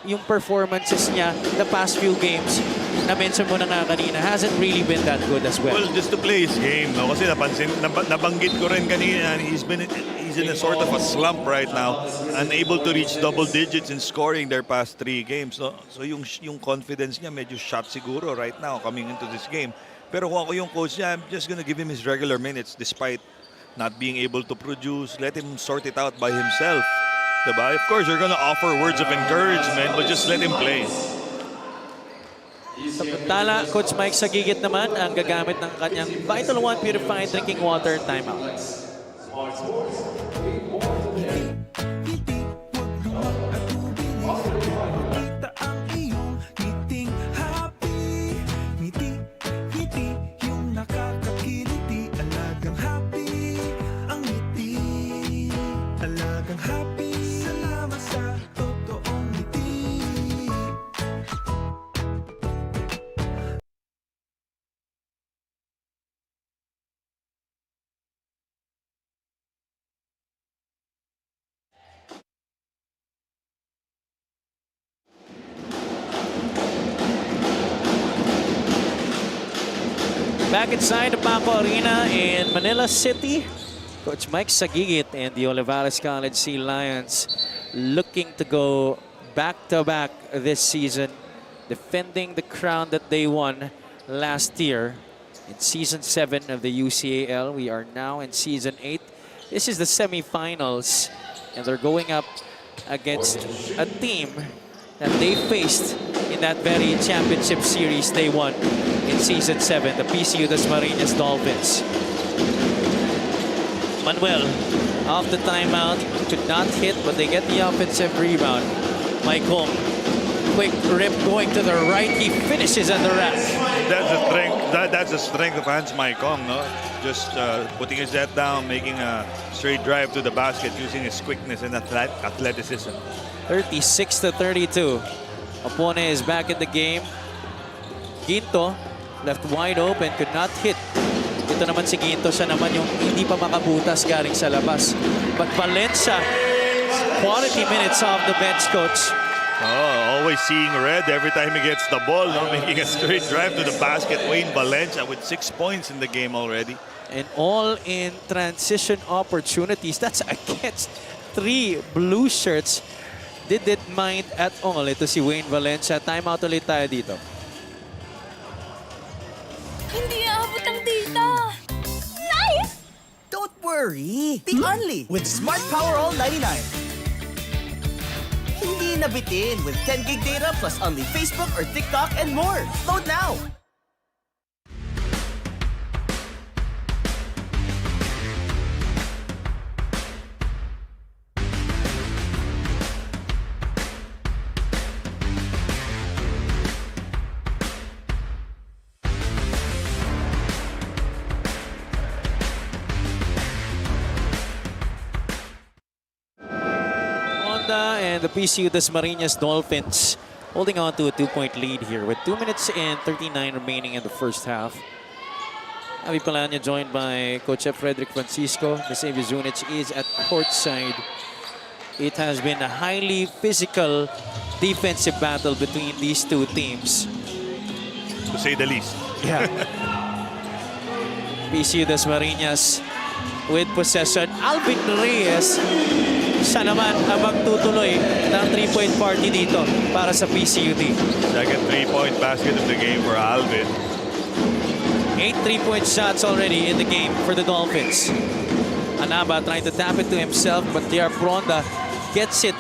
yung performances niya the past few games, na-mention mo na nga kanina, hasn't really been that good as well? Well, just to play his game, no? Kasi nabanggit ko rin kanina, he's in a sort of a slump right now, unable to reach double digits in scoring their past 3 games. No? So yung confidence niya medyo shot siguro right now coming into this game. Pero kung ako yung coach niya, I'm just gonna give him his regular minutes despite not being able to produce. Let him sort it out by himself. Diba? Of course, you're gonna offer words of encouragement, but just let him play. Samantala, Coach Mike Sagigit naman ang gagamit ng kanyang Vital One Purified Drinking Water timeout. Ngiti, huwag lumak at tubilis. Makita ang iyong ngiting happy. Ngiti, ngiti, yung nakakakiliti. Alagang happy, ang ngiti. Alagang happy, salamat sa totoong ngiti. Back inside the Paco Arena in Manila City, Coach Mike Sagigit and the Olivarez College Sea Lions looking to go back-to-back this season, defending the crown that they won last year in Season 7 of the UCAL. We are now in Season 8. This is the semifinals, and they're going up against a team that they faced in that very championship series they won in Season 7, the PCU-Dasma Dolphins. Manuel, off the timeout, could not hit, but they get the offensive rebound. Mike Home, quick rip going to the right. He finishes at the rack. That's the strength. That's the strength of Hans Maikong, no? Just putting his head down, making a straight drive to the basket, using his quickness and athleticism. 36-32. Opone is back in the game. Ginto left wide open, could not hit. Ito naman si Ginto, siya naman yung hindi pa makabutas galing sa labas. But Valencia, quality minutes off the bench, coach. Oh, always seeing red every time he gets the ball, no? Making a straight drive to the basket. Wayne Valencia with 6 points in the game already. And all in transition opportunities. That's against 3 blue shirts. Didn't mind at all. Ito si Wayne Valencia. Timeout ulit tayo dito. Hindi aabot ang data. Nice! Don't worry. Be only with Smart Power All 99. Hindi nabitin with 10 gig data plus only Facebook or TikTok and more. Load now. And the PCU-Dasma Dolphins holding on to a 2-point lead here with 2 minutes and 39 remaining in the first half. Avi Palanya joined by Coach Frederick Francisco. The Xavier Zunich is at courtside. It has been a highly physical defensive battle between these two teams. To say the least. Yeah. PCU-Dasma with possession. Alvin Reyes, siya naman ang magtutuloy ng 3-point party dito para sa PCU-D. Second 3-point basket of the game for Alvin. 8 3-point shots already in the game for the Dolphins. Anaba trying to tap it to himself, but J.R. Pronda gets it.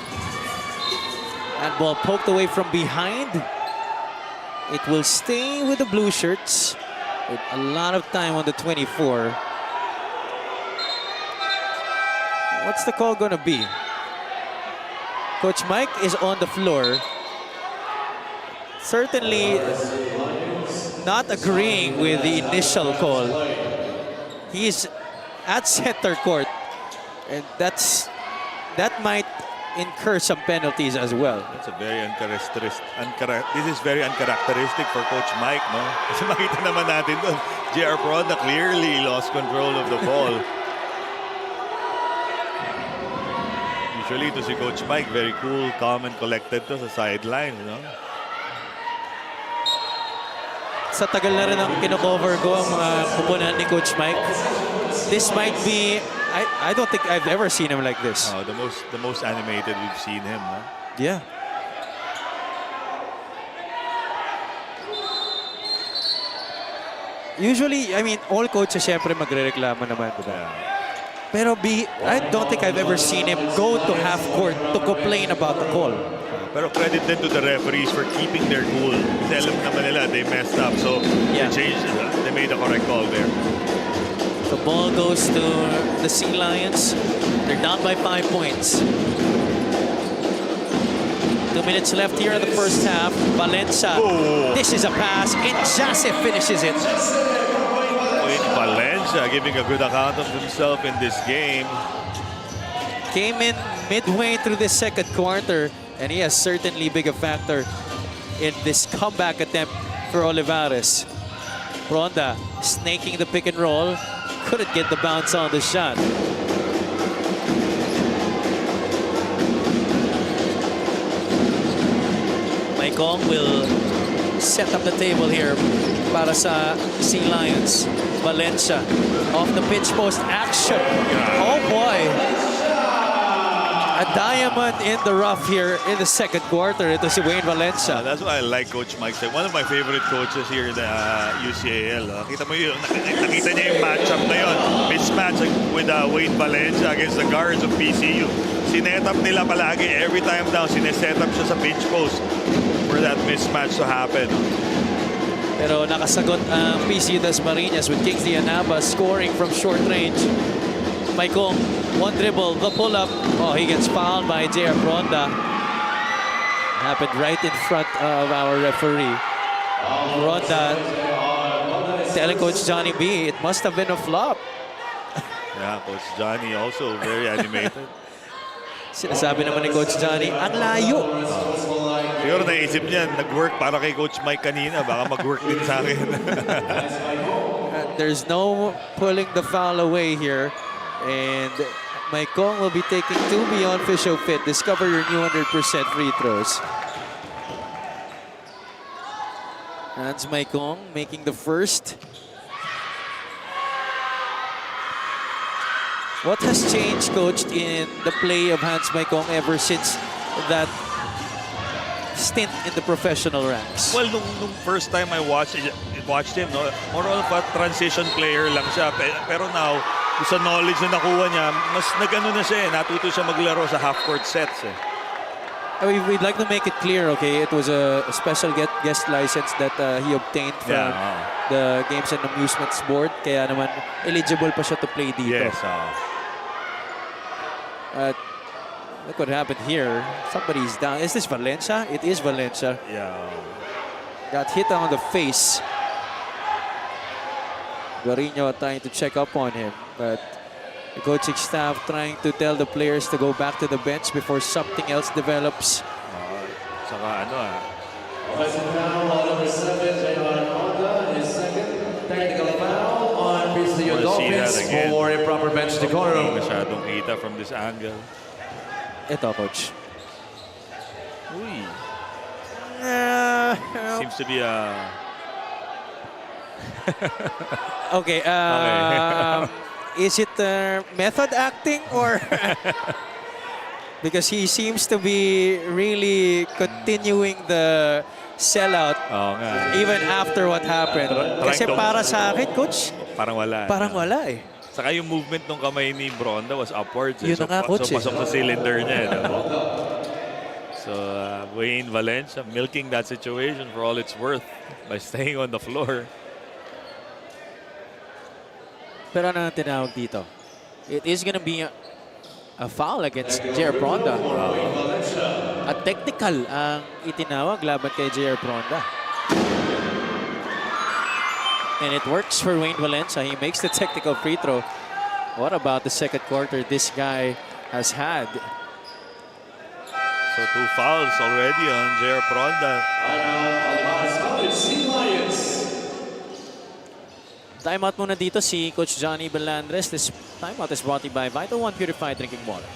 And ball poked away from behind. It will stay with the blue shirts with a lot of time on the 24. What's the call gonna be? Coach Mike is on the floor. Certainly not agreeing with the initial call. He's at center court, and that might incur some penalties as well. That's a very this is very uncharacteristic for Coach Mike, no? Kasi makita naman natin doon, J.R. Pronda clearly lost control of the ball. Usually to si Coach Mike, very cool, calm, and collected to sa sideline, you know? Sa tagal na rin ang kino-cover ko ang mga kupunan ni Coach Mike. This might be, I don't think I've ever seen him like this. Oh, the most animated we've seen him, no? Yeah. Usually, I mean, all coaches syempre magre-reklamo naman, diba? Yeah. Pero I don't think I've ever seen him go to half court to complain about the call. Pero credit din to the referees for keeping their cool. Kasi alam naman nila, they messed up. So Yeah. they changed, they made the correct call there. The ball goes to the Sea Lions. They're down by 5 points. 2 minutes left here in the first half. Valencia. This is a pass. And Joseph finishes it. Valencia giving a good account of himself in this game. Came in midway through the second quarter, and he has certainly been a factor in this comeback attempt for Olivarez. Ronda snaking the pick and roll. Couldn't get the bounce on the shot. Maikong will set up the table here para sa Sea Lions. Valencia off the pitch post action. Oh boy. A diamond in the rough here in the second quarter. Ito si Wayne Valencia. That's why I like Coach Mike. One of my favorite coaches here in the UCAL. Nakita mo yun, nakita niya yung matchup na yun. Mismatch with Wayne Valencia against the guards of PCU. Sinet up nila palagi. Every time down, sineset up siya sa pinch post for that mismatch to happen. Pero nakasagot ang PCU-Dasma with Kingsley Anaba scoring from short range. Maikong, one dribble, the pull-up. Oh, he gets fouled by J.R. Ronda. Happened right in front of our referee. Ronda telling Coach Johnny B, it must have been a flop. Yeah, Coach Johnny also very animated. Sinasabi naman ni Coach Johnny, ang layo. Siguro naisip niya, nag-work para kay Coach Mike kanina. Baka mag-work din sa akin. There's no pulling the foul away here. And Maikong will be taking 2 beyond official fit. Discover your new 100% free throws. Hans Maikong making the first. What has changed, Coach, in the play of Hans Maikong ever since that stint in the professional ranks? Well, nung first time I watched him, no, more of a transition player lang siya. Pero now, sa knowledge na nakuha niya, mas nag-ano na siya eh. Natuto siya maglaro sa half-court sets eh. We'd like to make it clear, okay? It was a special guest license that he obtained from the Games and Amusements Board. Kaya naman, eligible pa siya to play dito. Yes. Look what happened here. Somebody's down. Is this Valencia? It is Valencia. Yeah. Got hit on the face. Guarino trying to check up on him, but the coaching staff trying to tell the players to go back to the bench before something else develops. Saka ano Offensive foul on number 7, J.R. Honda, his second technical foul on PCU Dolphins for improper bench decorum. Masyadong kita from this angle. Ito, Coach. Uy. Seems to be a... Okay. Is it method acting or... Because he seems to be really continuing the sellout even after what happened. Kasi para sa akin, Coach, parang wala. Parang wala eh. Saka yung movement ng kamay ni Bronda was upwards. Yun na nga, Coach. So pasok sa cylinder niya. So Wayne Valencia milking that situation for all it's worth by staying on the floor. Pero ano ang tinawag dito? It is gonna be a foul against J.R. Ronda. A technical ang itinawag laban kay J.R. Ronda. And it works for Wayne Valencia. He makes the technical free throw. What about the second quarter this guy has had? So 2 fouls already on J.R. Ronda. Timeout muna dito si Coach Johnny Belandres. This timeout is brought to you by Vital One Purified Drinking Water.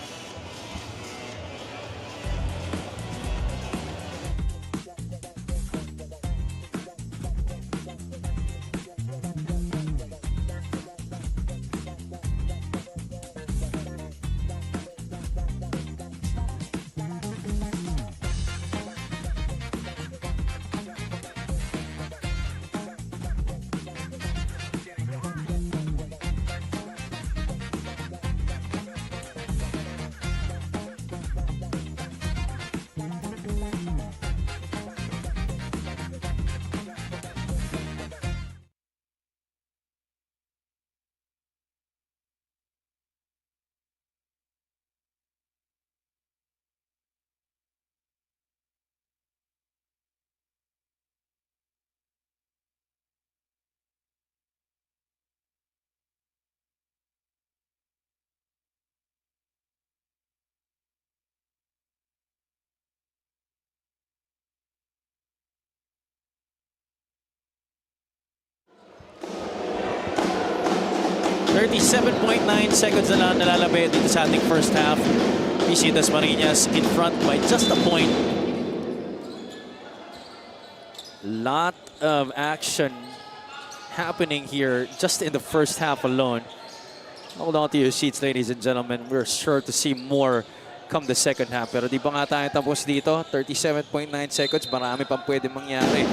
37.9 seconds na lang nalalabi dito sa ating first half. PCU-Dasma in front by just a point. Lot of action happening here just in the first half alone. Hold on to your seats, ladies and gentlemen. We're sure to see more come the second half. Pero di ba nga tayo tapos dito? 37.9 seconds. Marami pang pwede mangyari.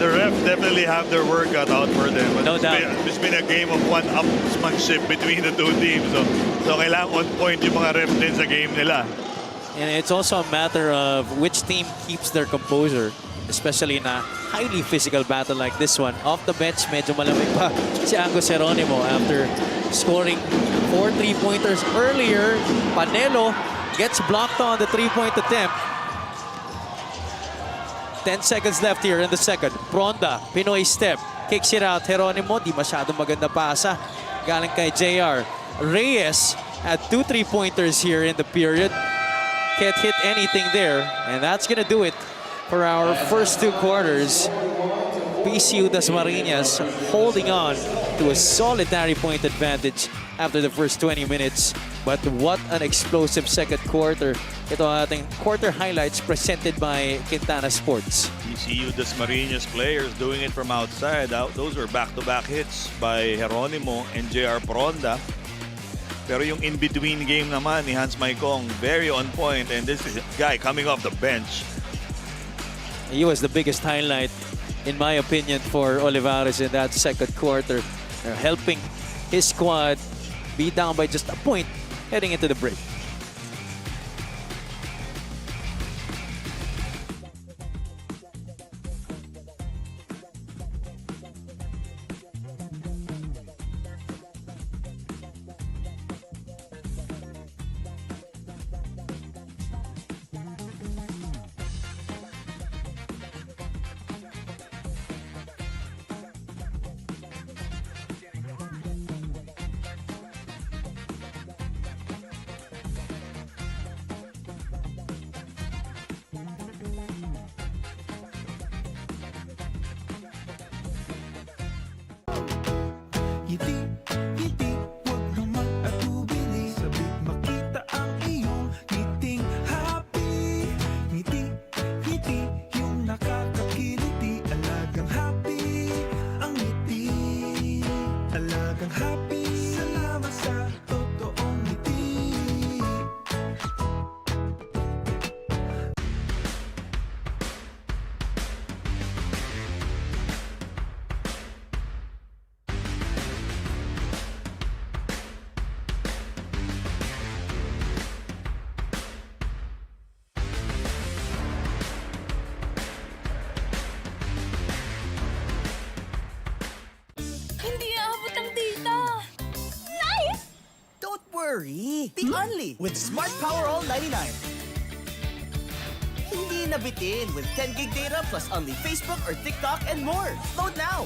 The ref definitely have their work cut out for them. No doubt. It's been a game of one-upsmanship between the two teams. So kailangan on point yung mga ref din sa game nila. And it's also a matter of which team keeps their composure, especially in a highly physical battle like this one. Off the bench, medyo malamig pa si Angus Geronimo after scoring 4 3-pointers earlier. Panelo gets blocked on the 3-point attempt. 10 seconds left here in the second. Pronda, Pinoy step, kicks it out. Geronimo, di masyadong maganda pasa. Galing kay JR. Reyes had 2 3-pointers here in the period. Can't hit anything there. And that's gonna do it for our first 2 quarters. PCU-Dasma holding on to a solitary point advantage after the first 20 minutes. But what an explosive second quarter. Ito ang ating quarter highlights presented by Quintana Sports. PCU-Dasma players doing it from outside. Those were back-to-back hits by Geronimo and JR Pronda. Pero yung in-between game naman ni Hans Maikong, very on point. And this is a guy coming off the bench. He was the biggest highlight, in my opinion, for Olivarez in that second quarter. Helping his squad be down by just a point heading into the break. Ngiti, ngiti, huwag na mag-atubili. Sabik makita ang iyong ngiting happy. Ngiti, ngiti, yung nakakakiliti. Alagang happy, ang ngiti. Alagang happy, salamat sa totoong ngiti. Hindi aabot ang data. Nice! Don't worry. The only with Smart Power All 99. Hindi nabitin with 10 gig data plus only Facebook or TikTok and more. Load now.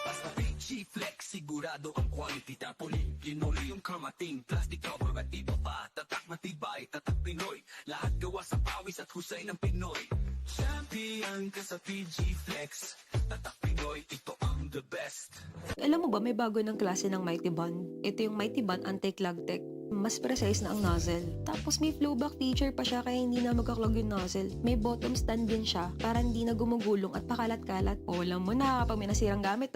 Basta PG-Flex, sigurado ang quality. Tapoli, linole yung kamating. Plastic cover at iba pa. Tatak matibay, tatak Pinoy. Lahat gawa sa pawis at husay ng Pinoy. Champion ka sa PG-Flex. Tatak Pinoy, ito ang the best. Alam mo ba, may bago ng klase ng Mighty Bond. Ito yung Mighty Bond Anti-Clog Tech. Mas precise na ang nozzle. Tapos may flowback feature pa siya kaya hindi na magkaklog yung nozzle. May bottom stand din siya para hindi na gumugulong at pakalat-kalat. O alam mo na kapag may nasirang gamit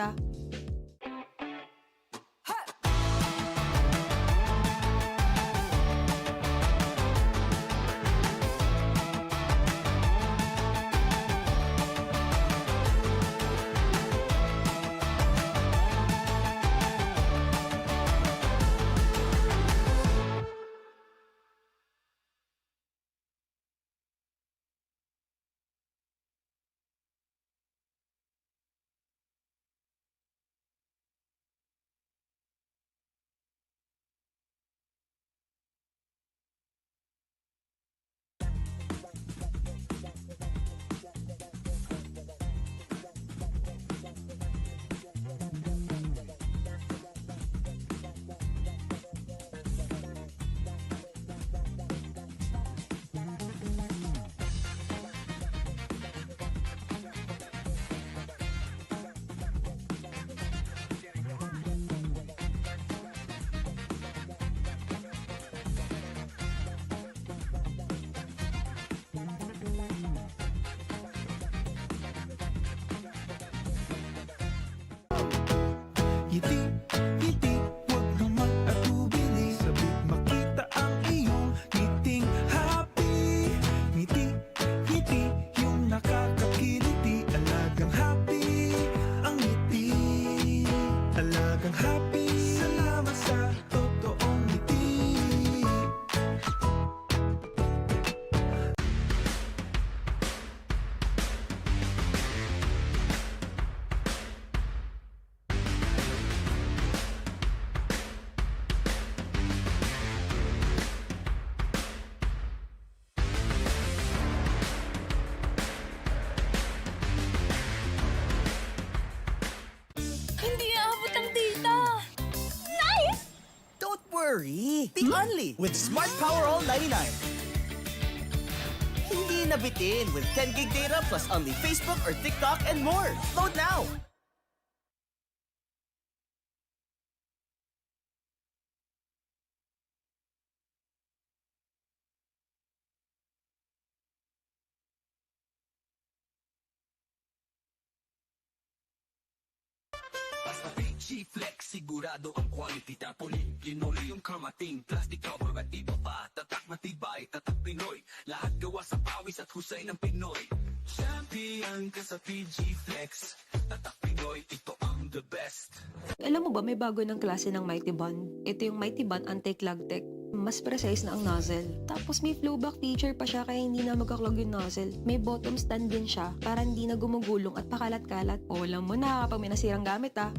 worry. Be only with Smart Power All 99. Hindi nabitin with 10 gig data plus only Facebook or TikTok and more. Load now! Basta PG-Flex, sigurado ang quality. Tapoli, linoleum, kamating, plastic cover at iba pa. Tatak matibay, tatak Pinoy. Lahat gawa sa pawis at husay ng Pinoy. Champion ka sa PG-Flex. Tatak Pinoy, ito ang the best. Alam mo ba, may bago ng klase ng Mighty Bond. Ito yung Mighty Bond Anti-Clog Tech. Mas precise na ang nozzle. Tapos may flowback feature pa siya kaya hindi na magkaklog yung nozzle. May bottom stand din siya para hindi na gumugulong at pakalat-kalat. O alam mo na kapag may nasirang gamit ah.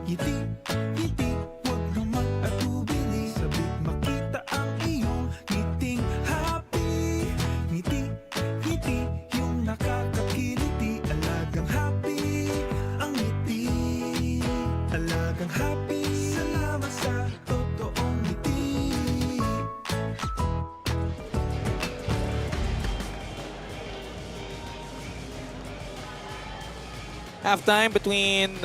Ngiti, ngiti, huwag kang mag-atubili. Sabik makita ang iyong ngiting happy. Ngiti, ngiti, yung nakakakiliti. Alagang happy, ang ngiti. Alagang happy, salamat sa totoong ngiti. Halftime between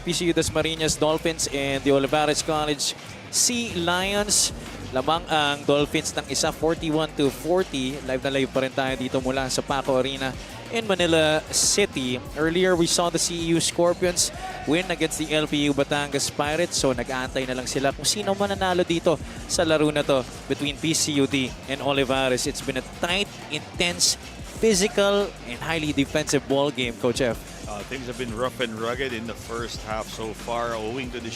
PCU-Dasma Dolphins and the Olivarez College Sea Lions. Lamang ang Dolphins ng isa, 41-40. Live na live pa rin tayo dito mula sa Paco Arena in Manila City. Earlier, we saw the CEU Scorpions win against the LPU Batangas Pirates. So nag-aantay na lang sila kung sino mananalo dito sa laro na to between PCU-D and Olivarez. It's been a tight, intense, physical, and highly defensive ball game, Coach F. Things have been rough and rugged in the first half so far, owing to the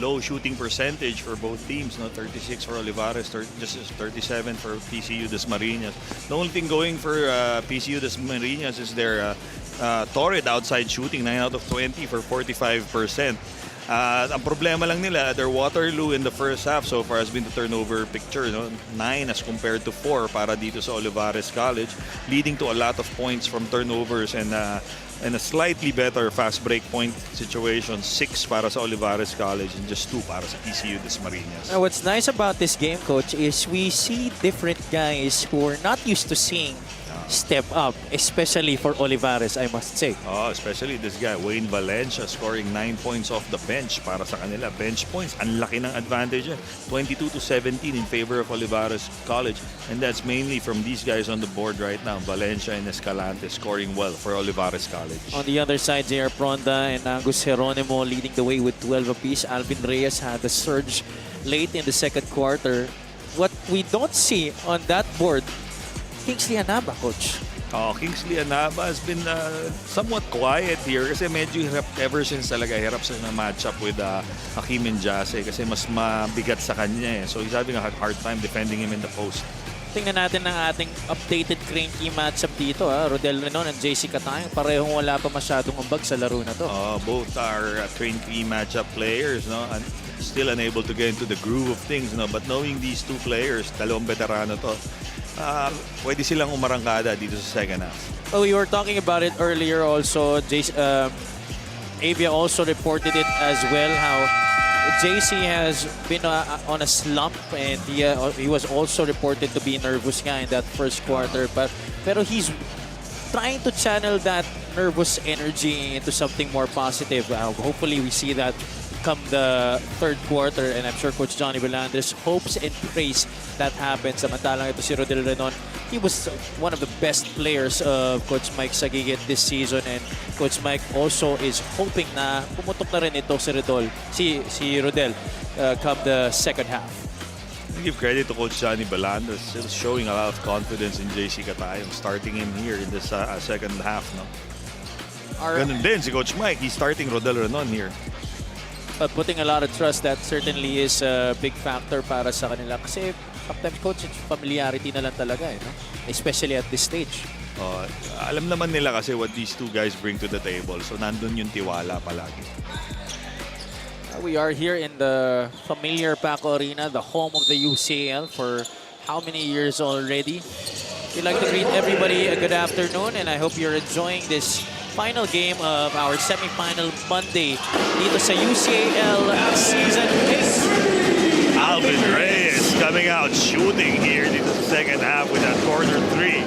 low shooting percentage for both teams. No, 36 for Olivarez, just 37 for PCU-Dasma. The only thing going for PCU-Dasma is their torrid outside shooting, 9 out of 20 for 45%. Ang problema lang nila, their Waterloo in the first half so far has been the turnover picture. No? 9 as compared to 4 para dito sa Olivarez College, leading to a lot of points from turnovers and a slightly better fast break point situation. 6 para sa Olivarez College and just 2 para sa PCU-Dasma. What's nice about this game, Coach, is we see different guys who are not used to seeing step up, especially for Olivarez, I must say. Oh, especially this guy, Wayne Valencia, scoring 9 points off the bench para sa kanila. Bench points, ang laki ng advantage. 22-17 in favor of Olivarez College. And that's mainly from these guys on the board right now. Valencia and Escalante scoring well for Olivarez College. On the other side, J.R. Pronda and Angus Geronimo leading the way with 12 apiece. Alvin Reyes had the surge late in the second quarter. What we don't see on that board, Kingsley Anaba, Coach. Kingsley Anaba has been somewhat quiet here kasi medyo hirap ever since talaga hirap sa matchup with Hakim Njase kasi mas mabigat sa kanya eh. So he's having a hard time defending him in the post. Tingnan natin ang ating updated Crane Key matchup dito. Rodel Renon and JC Katayang. Parehong wala pa masyadong ambag sa laro na to. Both are Crane Key matchup players, no? And still unable to get into the groove of things, no? But knowing these two players, dalawang veterano to, pwede silang umarangkada dito sa second half. Oh, we were talking about it earlier also. Avia also reported it as well, how JC has been on a slump, and he was also reported to be nervous nga in that first quarter. Pero he's trying to channel that nervous energy into something more positive. Hopefully, we see that come the third quarter, and I'm sure Coach Johnny Belandres hopes and prays that happens. Samantalang ito si Rodel Renon, he was one of the best players of Coach Mike Sagigit this season, and Coach Mike also is hoping na pumutok na rin ito si Rodel come the second half. I give credit to Coach Johnny Belandres, still showing a lot of confidence in JC Catayong, starting him here in this second half. No? Ganun din si Coach Mike, he's starting Rodel Renon here. But putting a lot of trust, that certainly is a big factor para sa kanila. Kasi sometimes, coach, familiarity na lang talaga, no? Especially at this stage. Alam naman nila kasi what these two guys bring to the table. So nandun yung tiwala palagi. We are here in the familiar Paco Arena, the home of the UCAL for how many years already. We'd like to greet everybody a good afternoon, and I hope you're enjoying this final game of our semifinal Monday dito sa UCAL Season 8. Alvin Reyes coming out shooting here in the second half with that corner three.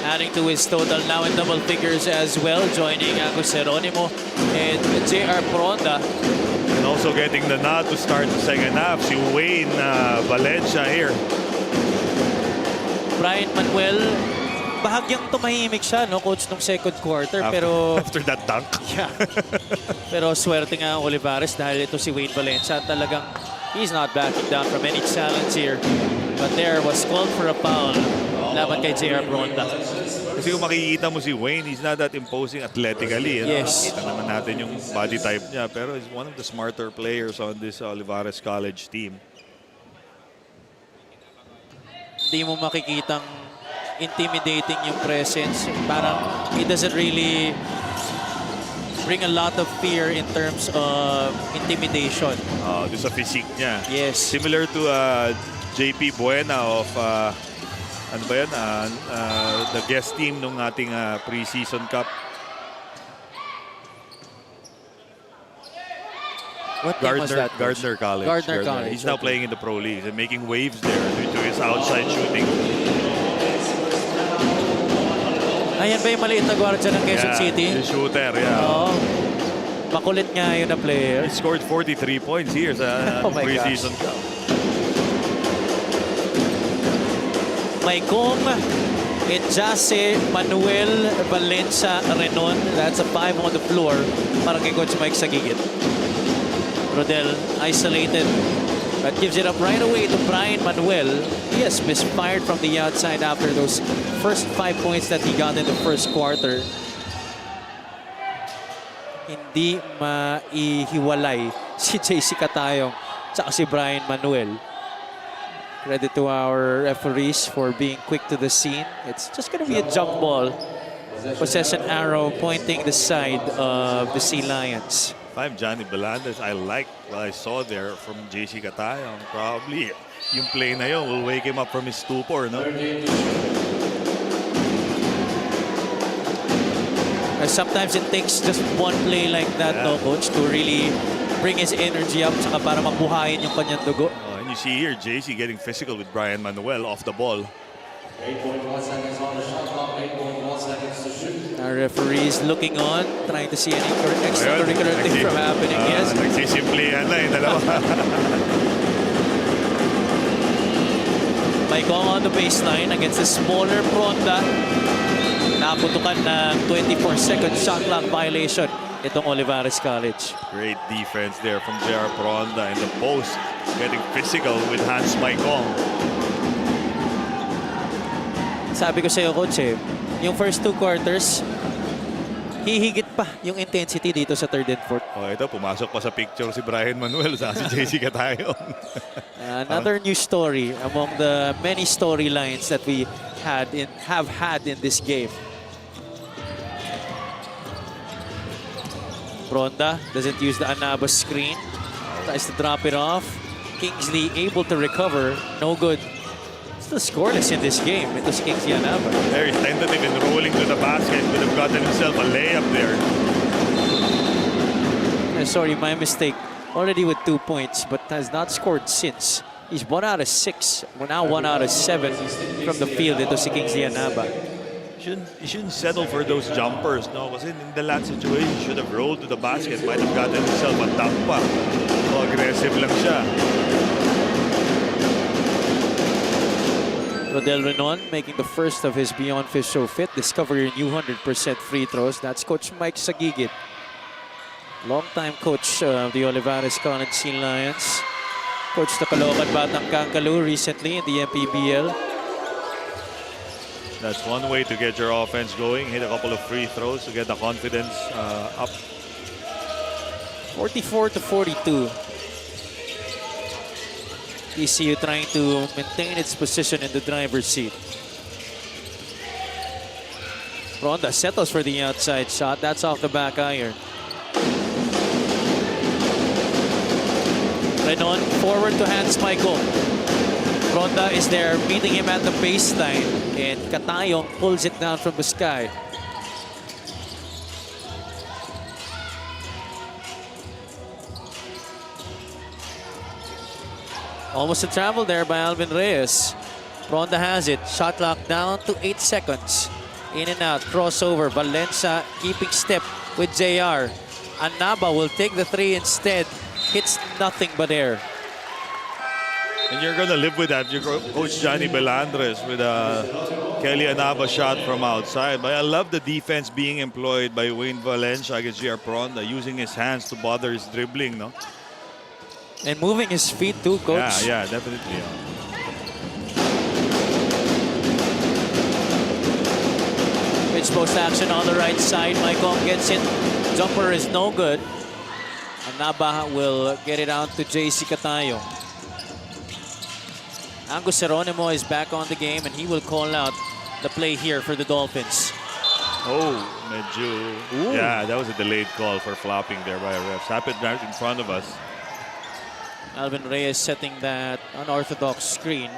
Adding to his total now in double figures as well, joining Agus Geronimo and JR Pronda. And also getting the nod to start the second half, si Wayne Valencia here. Brian Manuel, bahagyang tumahimik siya, no, coach, nung second quarter. After that dunk. Yeah. Pero swerte nga ang Olivarez dahil ito si Wayne Valencia. Talagang he's not backing down from any challenge here. But there was called for a foul laban kay JR Bronda. Kasi kung makikita mo si Wayne, he's not that imposing athletically. Yes. Kita naman natin yung body type niya. Pero he's one of the smarter players on this Olivarez College team. Hindi mo makikitang intimidating yung presence. Parang it doesn't really bring a lot of fear in terms of intimidation. Doon sa physique niya. Yes. Similar to JP Buena of ano ba yan? The guest team nung ating preseason cup. What team was that? Gardner College. Gardner College. He's now playing in the pro league and making waves there due to his outside shooting. Ayan ba yung maliit na gwardiya ng Quezon City? The shooter, yeah. Oo. Makulit nga yun na player. He scored 43 points here sa Oh my preseason gosh. cup. Maicong Jose Manuel Valencia Renon. That's a 5 on the floor para kay Coach Mike Sagigit. Rodel isolated. That gives it up right away to Brian Manuel. He has misfired from the outside after those first 5 points that he got in the first quarter. Hindi maihiwalay si JC Catayong at si Brian Manuel. Credit to our referees for being quick to the scene. It's just going to be a jump ball. Possession arrow pointing the side of the Sea Lions. If I'm Johnny Belandres, I like what I saw there from JC Catayong. Probably yung play na yun will wake him up from his stupor, no? Sometimes it takes just one play like that, no, coach, to really bring his energy up saka para mabuhayin yung kanyang dugo. And you see here, JC getting physical with Brian Manuel off the ball. 8.1 seconds on the shot clock, 8.1 seconds to shoot. Our referees looking on, trying to see any extracurricular thing from happening. Yes. Nagsisimpli yan na yung dalawa. Maicong on the baseline against the smaller Pronda. Naputukan ng 24-second shot clock violation itong Olivarez College. Great defense there from JR Pronda in the post. Getting physical with Hans Maicong. Sabi ko sa iyo, coach, yung first 2 quarters, hihigit pa yung intensity dito sa third and fourth. Ito, pumasok pa sa picture si Brian Manuel sa si JC Catayong. Another new story among the many storylines that we have had in this game. Pronda doesn't use the Anabas screen. Tries to drop it off. Kingsley able to recover. No good. Still scoreless in this game. Ito si Kingsley Anabas. Very tentative and rolling to the basket. Could have gotten himself a layup there. Sorry, my mistake. already with 2 points, but has not scored since. He's 1 out of 6. We're now 1 out of 7 from the field. Ito si Kingsley Anaba. You shouldn't settle for those jumpers, no? Because in the last situation, he should have rolled to the basket. Might have gotten himself a dunk pa. So aggressive lang siya. Rodel Renon making the first of his Beyond Fish Show Fit. Discover your new 100% free throws. That's Coach Mike Sagigit. Longtime coach of the Olivarez College Sea Lions. Coach the Caloocan Batang Kankalu recently in the MPBL. That's one way to get your offense going. Hit a couple of free throws to get the confidence up. 44-42. PCU trying to maintain its position in the driver's seat. Ronda settles for the outside shot. That's off the back iron. Renon forward to Hans Michael. Ronda is there meeting him at the baseline. And Katayong pulls it down from the sky. Almost a travel there by Alvin Reyes. Ronda has it. Shot clock down to 8 seconds. In and out. Crossover. Valencia keeping step with JR. Anaba will take the 3 instead. Hits nothing but air. And you're going to live with that. Your coach Johnny Belandres with a Kelly Anaba shot from outside. But I love the defense being employed by Wayne Valencia against JR Pronda, using his hands to bother his dribbling, no? And moving his feet too, coach. Yeah, definitely. Pitch post action on the right side. Michael gets it. Jumper is no good. Anaba will get it out to JC Katayong. Angus Geronimo is back on the game and he will call out the play here for the Dolphins. Oh, medyo. Ooh. Yeah, that was a delayed call for flopping there by a ref. Happened right in front of us. Alvin Reyes setting that unorthodox screen.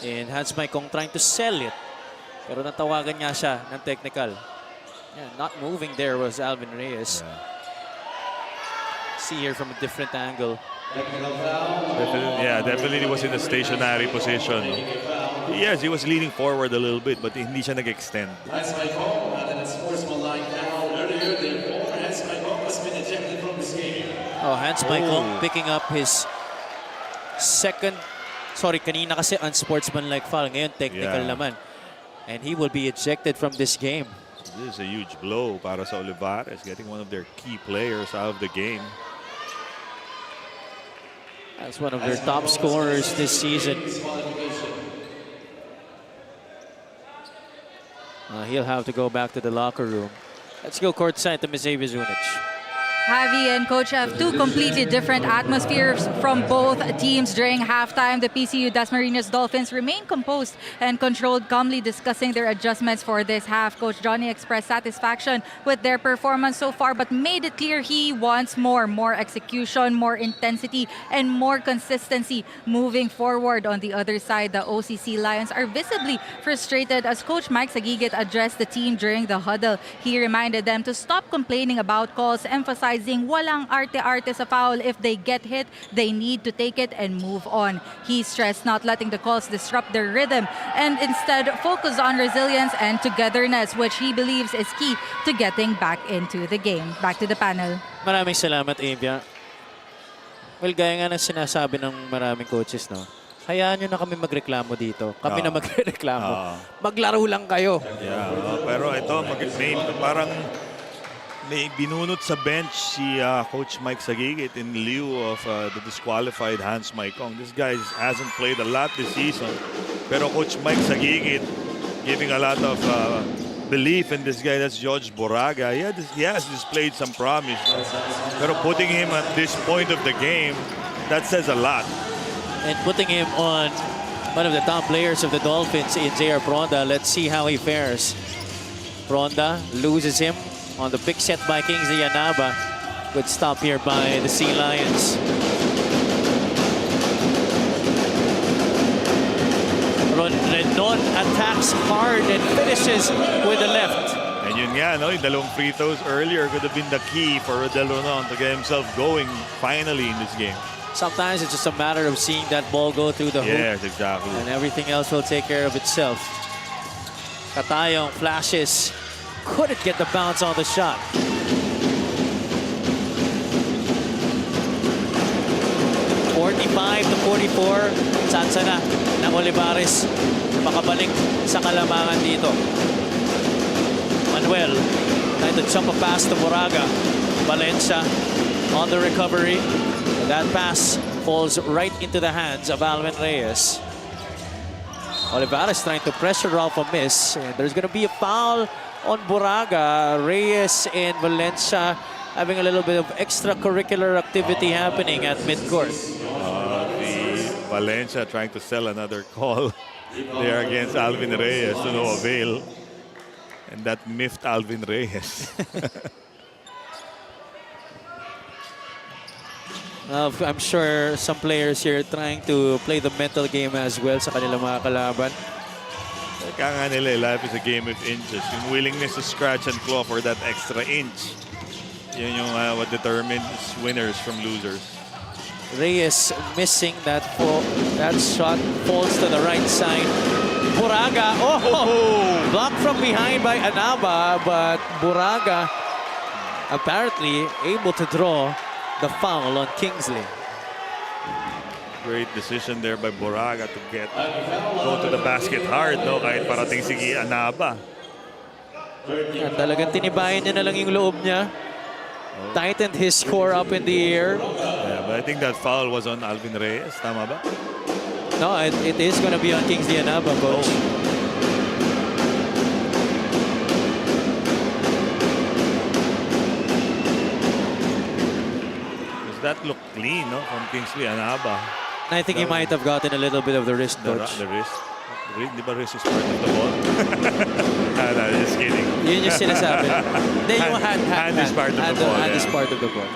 And Hans Maikong trying to sell it. Pero natawagan niya siya ng technical. Yeah, not moving there was Alvin Reyes. Yeah. See here from a different angle. Definitely he was in a stationary position. Yes, he was leaning forward a little bit, but hindi siya nag-extend. Oh, Hans Michael picking up his second. Sorry, kanina kasi unsportsmanlike foul. Ngayon, technical naman. And he will be ejected from this game. This is a huge blow para sa Olivarez, getting one of their key players out of the game. That's one of their top scorers this season. He'll have to go back to the locker room. Let's go courtside to Ms. Avis Zunic. Javi and Coach have two completely different atmospheres from both teams during halftime. The PCU-Dasma Dolphins remain composed and controlled, calmly discussing their adjustments for this half. Coach Johnny expressed satisfaction with their performance so far, but made it clear he wants more execution, more intensity, and more consistency moving forward. On the other side, the OCC Lions are visibly frustrated as Coach Mike Sagigit addressed the team during the huddle. He reminded them to stop complaining about calls, emphasizing walang arte-arte sa foul. If they get hit, they need to take it and move on. He stressed not letting the calls disrupt their rhythm and instead focus on resilience and togetherness, which he believes is key to getting back into the game. Back to the panel. Maraming salamat, Avia. Well, gaya nga ng sinasabi ng maraming coaches, no? Hayaan nyo na kami magreklamo dito. Kami na magreklamo. Maglaro lang kayo. Yeah, pero ito, parang may binunot sa bench si Coach Mike Sagigit in lieu of the disqualified Hans Maikong. This guy hasn't played a lot this season. Pero Coach Mike Sagigit giving a lot of belief in this guy. That's George Boraga. He has displayed some promise. Pero putting him at this point of the game, that says a lot. And putting him on one of the top players of the Dolphins in JR Pronda. Let's see how he fares. Pronda loses him on the big set by Kingsley Anaba. Good stop here by the Sea Lions. Renon attacks hard and finishes with the left. And yun nga, no? Yung dalawang free throws earlier could have been the key for Rodel Ronon to get himself going finally in this game. Sometimes it's just a matter of seeing that ball go through the hoop. Yes, exactly. And everything else will take care of itself. Katayong flashes. Couldn't get the bounce on the shot. (45 to 44). Sansa na ng Olivarez. Makabalik sa kalamangan dito. Manuel trying to jump a pass to Moraga. Valencia on the recovery. That pass falls right into the hands of Alvin Reyes. Olivarez trying to pressure off a miss. And there's going to be a foul on Moraga. Reyes and Valencia having a little bit of extracurricular activity happening at midcourt. The Valencia trying to sell another call there against Alvin Reyes to no avail. And that miffed Alvin Reyes. I'm sure some players here trying to play the mental game as well sa kanilang mga kalaban. Kaya nga nila, life is a game of inches. Yung willingness to scratch and claw for that extra inch. Yun yung what determines winners from losers. Reyes missing that shot, falls to the right side. Buraga, blocked from behind by Anaba, but Buraga apparently able to draw the foul on Kingsley. Great decision there by Buraga to go to the basket hard, no? Kahit parating si Anaba. Yan, talagang tinibayan niya na lang yung loob niya. Tightened his score up in the air. Yeah, but I think that foul was on Alvin Reyes. Tama ba? No, it is going to be on Kingsley Anaba, coach. Does that look clean, no? From Kingsley Anaba. I think he might have gotten a little bit of the wrist, coach. The wrist. Di ba wrist is part of the ball? No, just kidding. Yun yung sinasabi. Then yung hand is part of the ball. Hand is part of the ball.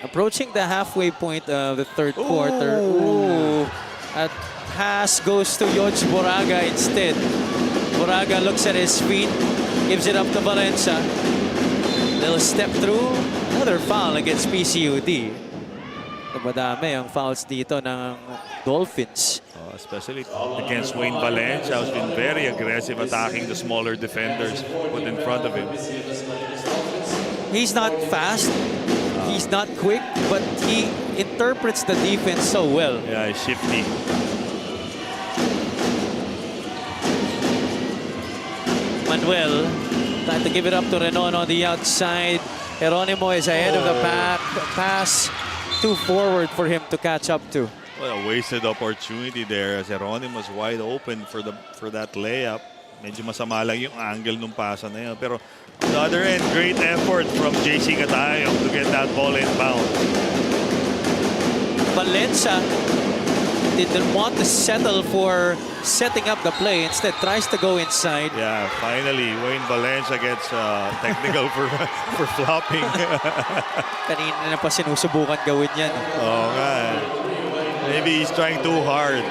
Approaching the halfway point of the third quarter. Ooh. A pass goes to Yoch Buraga instead. Buraga looks at his feet, gives it up to Valencia. They'll step through. Another foul against PCU-D. Madami ang fouls dito ng Dolphins. Especially against Wayne Valencia, who's been very aggressive attacking the smaller defenders put in front of him. He's not fast. He's not quick, but he interprets the defense so well. Yeah, he's shifty. Manuel trying to give it up to Renon on the outside. Geronimo is ahead of the pack. Pass too forward for him to catch up to. Well, a wasted opportunity there as Geronimo's wide open for that layup. Medyo masama lang yung angle nung pasa na yun. Pero on the other end, great effort from JC Katayong to get that ball inbound. Valencia didn't want to settle for setting up the play. Instead, tries to go inside. Yeah, finally, Wayne Valencia gets technical for flopping. Kanina na pa sinusubukan gawin yan. Oo nga. Maybe he's trying too hard.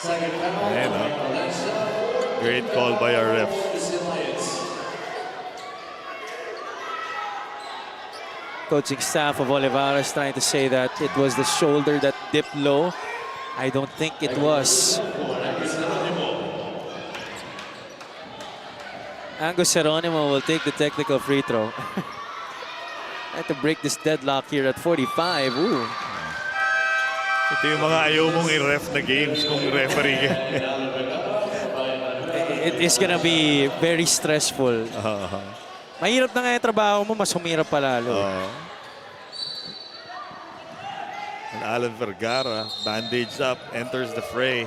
Ayan, great call by our refs. Coaching staff of Olivarez trying to say that it was the shoulder that dipped low. I don't think it was. Angus Geronimo will take the technical free throw. Had to break this deadlock here at 45. Ooh. Ito yung mga ayaw mong i-ref na games kung referee ka. It is gonna be very stressful. Mahirap na nga yung trabaho mo, mas humirap palalo. And Alan Vergara, bandaged up, enters the fray.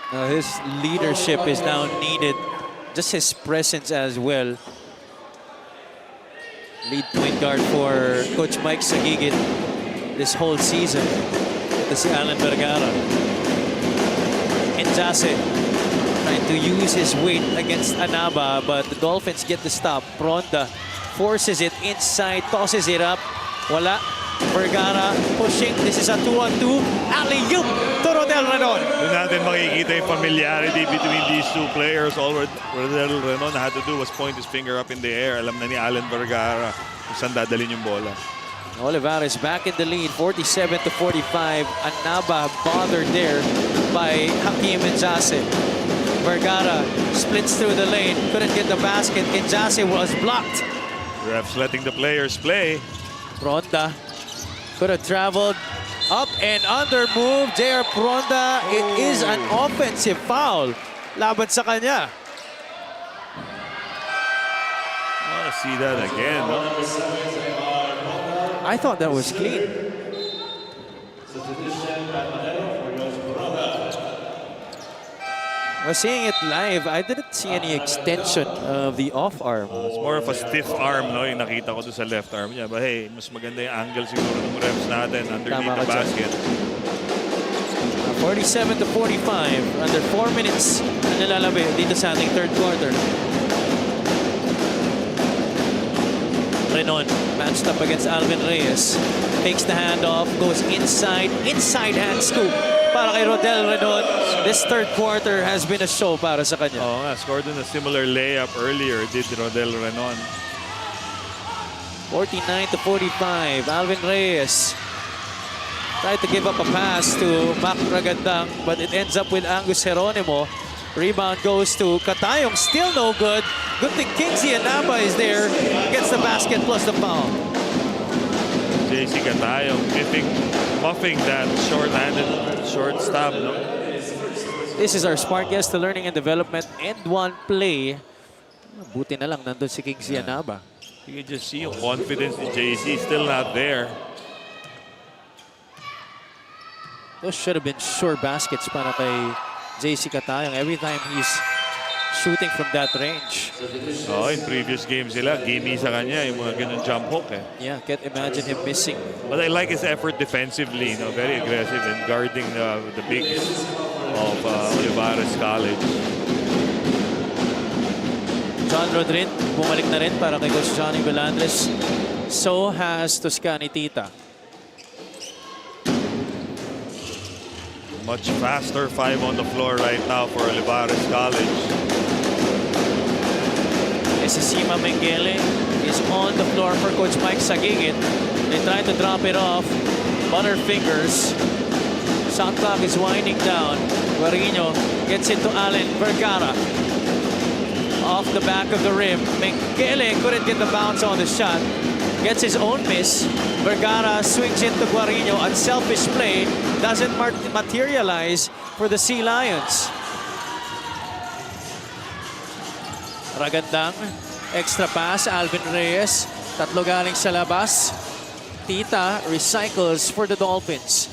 Now his leadership is now needed. Just his presence as well. Lead point guard for Coach Mike Sagigit this whole season. Ito si Alan Vergara. And Jase trying to use his weight against Anaba, but the Dolphins get the stop. Pronda forces it inside, tosses it up. Wala. Vergara pushing. This is a 2-on-2. Alley-oop to Rodel Renon. Doon natin makikita yung familiarity between these two players. All Rodel Renon had to do was point his finger up in the air. Alam na ni Allen Vergara kung saan dadalhin yung bola. Olivarez back in the lead, 47-45. Anaba bothered there by Hakim Njase. Vergara splits through the lane, couldn't get the basket. Njase was blocked. Refs letting the players play. Pronda could have traveled up and under move. JR Pronda, it is an offensive foul. Laban sa kanya. Oh, see that again. No? I thought that was clean. I was seeing it live. I didn't see any extension of the off arm. It's more of a stiff arm, no? Yung nakita ko doon sa left arm niya. But hey, mas maganda yung angle siguro ng refs natin underneath the basket. 47-45. Under 4 minutes na nilalabi dito sa ating third quarter. Renon matched up against Alvin Reyes. Takes the handoff, goes inside hand scoop para kay Rodel Renon. This third quarter has been a show para sa kanya. Oo nga, scored on a similar layup earlier, did Rodel Renon. 49-45. Alvin Reyes tried to give up a pass to Mac Ragandang, but it ends up with Angus Geronimo. Rebound goes to Katayong, still no good. Good thing Kingsley Anaba is there. Gets the basket plus the foul. JC Katayong muffing that short-handed short stop, no? This is our smart guest to learning and development end one play. Buti na lang nandun si Kingsley Anaba. You can just see yung confidence ni JC still not there. Those should have been sure baskets para kay JC Katayong every time he's shooting from that range. Oh, in previous games sila, gimme sa kanya yung mga ganun jump hook eh. Yeah, can't imagine him missing. But I like his effort defensively, you know, very aggressive in guarding the bigs of Olivarez College. John Rodrin, bumalik na rin para kay Coach Johnny Belandres. So has Toscani Tita. Much faster five on the floor right now for Olivarez College. Esesima Mengele is on the floor for Coach Mike Sagigit. They try to drop it off. Butterfingers. Shot clock is winding down. Guarino gets it to Allen Vergara. Off the back of the rim. Mengele couldn't get the bounce on the shot. Gets his own miss. Vergara swings into Guarino. Unselfish play. Doesn't materialize for the Sea Lions. Ragandang. Extra pass. Alvin Reyes. Tatlo galing sa labas. Tita recycles for the Dolphins.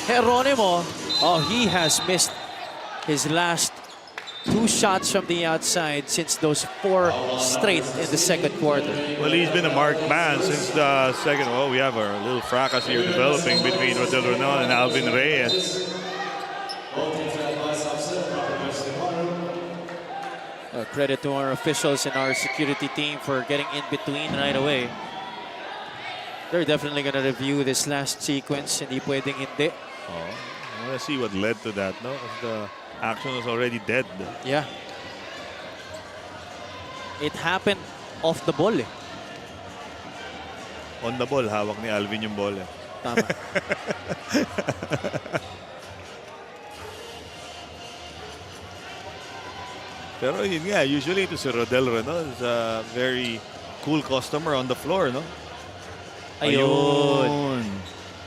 Geronimo. Oh, he has missed his last 2 shots from the outside since those 4 straight in the second quarter. Well, he's been a marked man since the second. Oh, we have a little fracas here developing between Rodel Renon and Alvin Reyes. Credit to our officials and our security team for getting in between right away. They're definitely going to review this last sequence. Hindi pwedeng hindi. Oh, I want to see what led to that, no? Because the action was already dead. Yeah. It happened off the ball eh. On the ball, hawak ni Alvin yung ball eh. Tama. Pero yun nga, usually ito si Rodel Renon is a very cool customer on the floor, no? Ayun.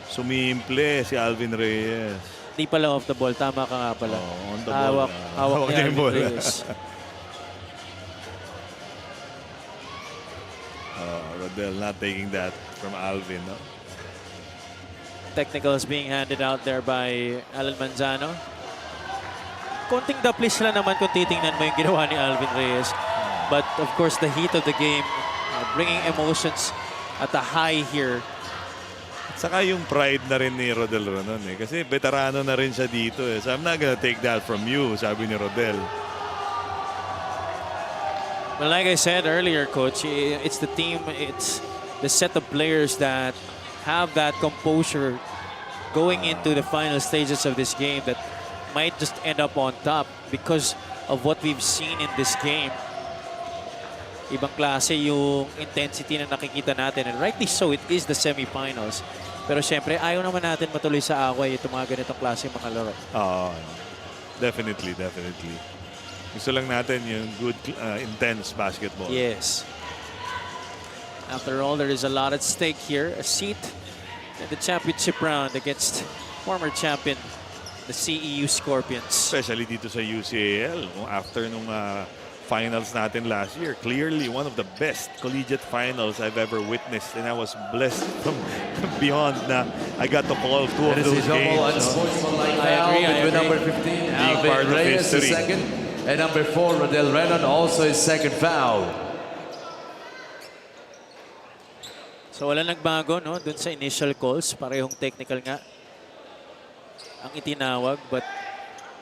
Sumimple si Alvin Reyes. Di pala off the ball. Tama ka nga pala. Oh, on the ball. Hawak ni niya yung Alvin bola. Reyes. Rodel not taking that from Alvin, no? Technicals being handed out there by Alan Manzano. Konting daplis lang naman kung titingnan mo yung ginawa ni Alvin Reyes. But of course, the heat of the game, bringing emotions at a high here. Saka yung pride na rin ni Rodel Renon eh. Kasi veterano na rin siya dito eh. So I'm not gonna take that from you, sabi ni Rodel. Well, like I said earlier, Coach, it's the team, it's the set of players that have that composure going into the final stages of this game that might just end up on top because of what we've seen in this game. Ibang klase yung intensity na nakikita natin, and rightly so, it is the semifinals. Pero syempre, ayaw naman natin matuloy sa away itong mga ganitong klase mga laro. Definitely. Gusto lang natin yung good, intense basketball. Yes. After all, there is a lot at stake here. A seat in the championship round against former champion, the CEU Scorpions. Especially dito sa UCAL. After nung finals natin last year, clearly one of the best collegiate finals I've ever witnessed, and I was blessed from beyond na I got to call two of those games. I agree. With number 15, part Alvin of Reyes is history. second, and number 4, Rodel Renan, also his second foul. So wala nagbago, no? Dun sa initial calls, parehong technical nga ang itinawag, but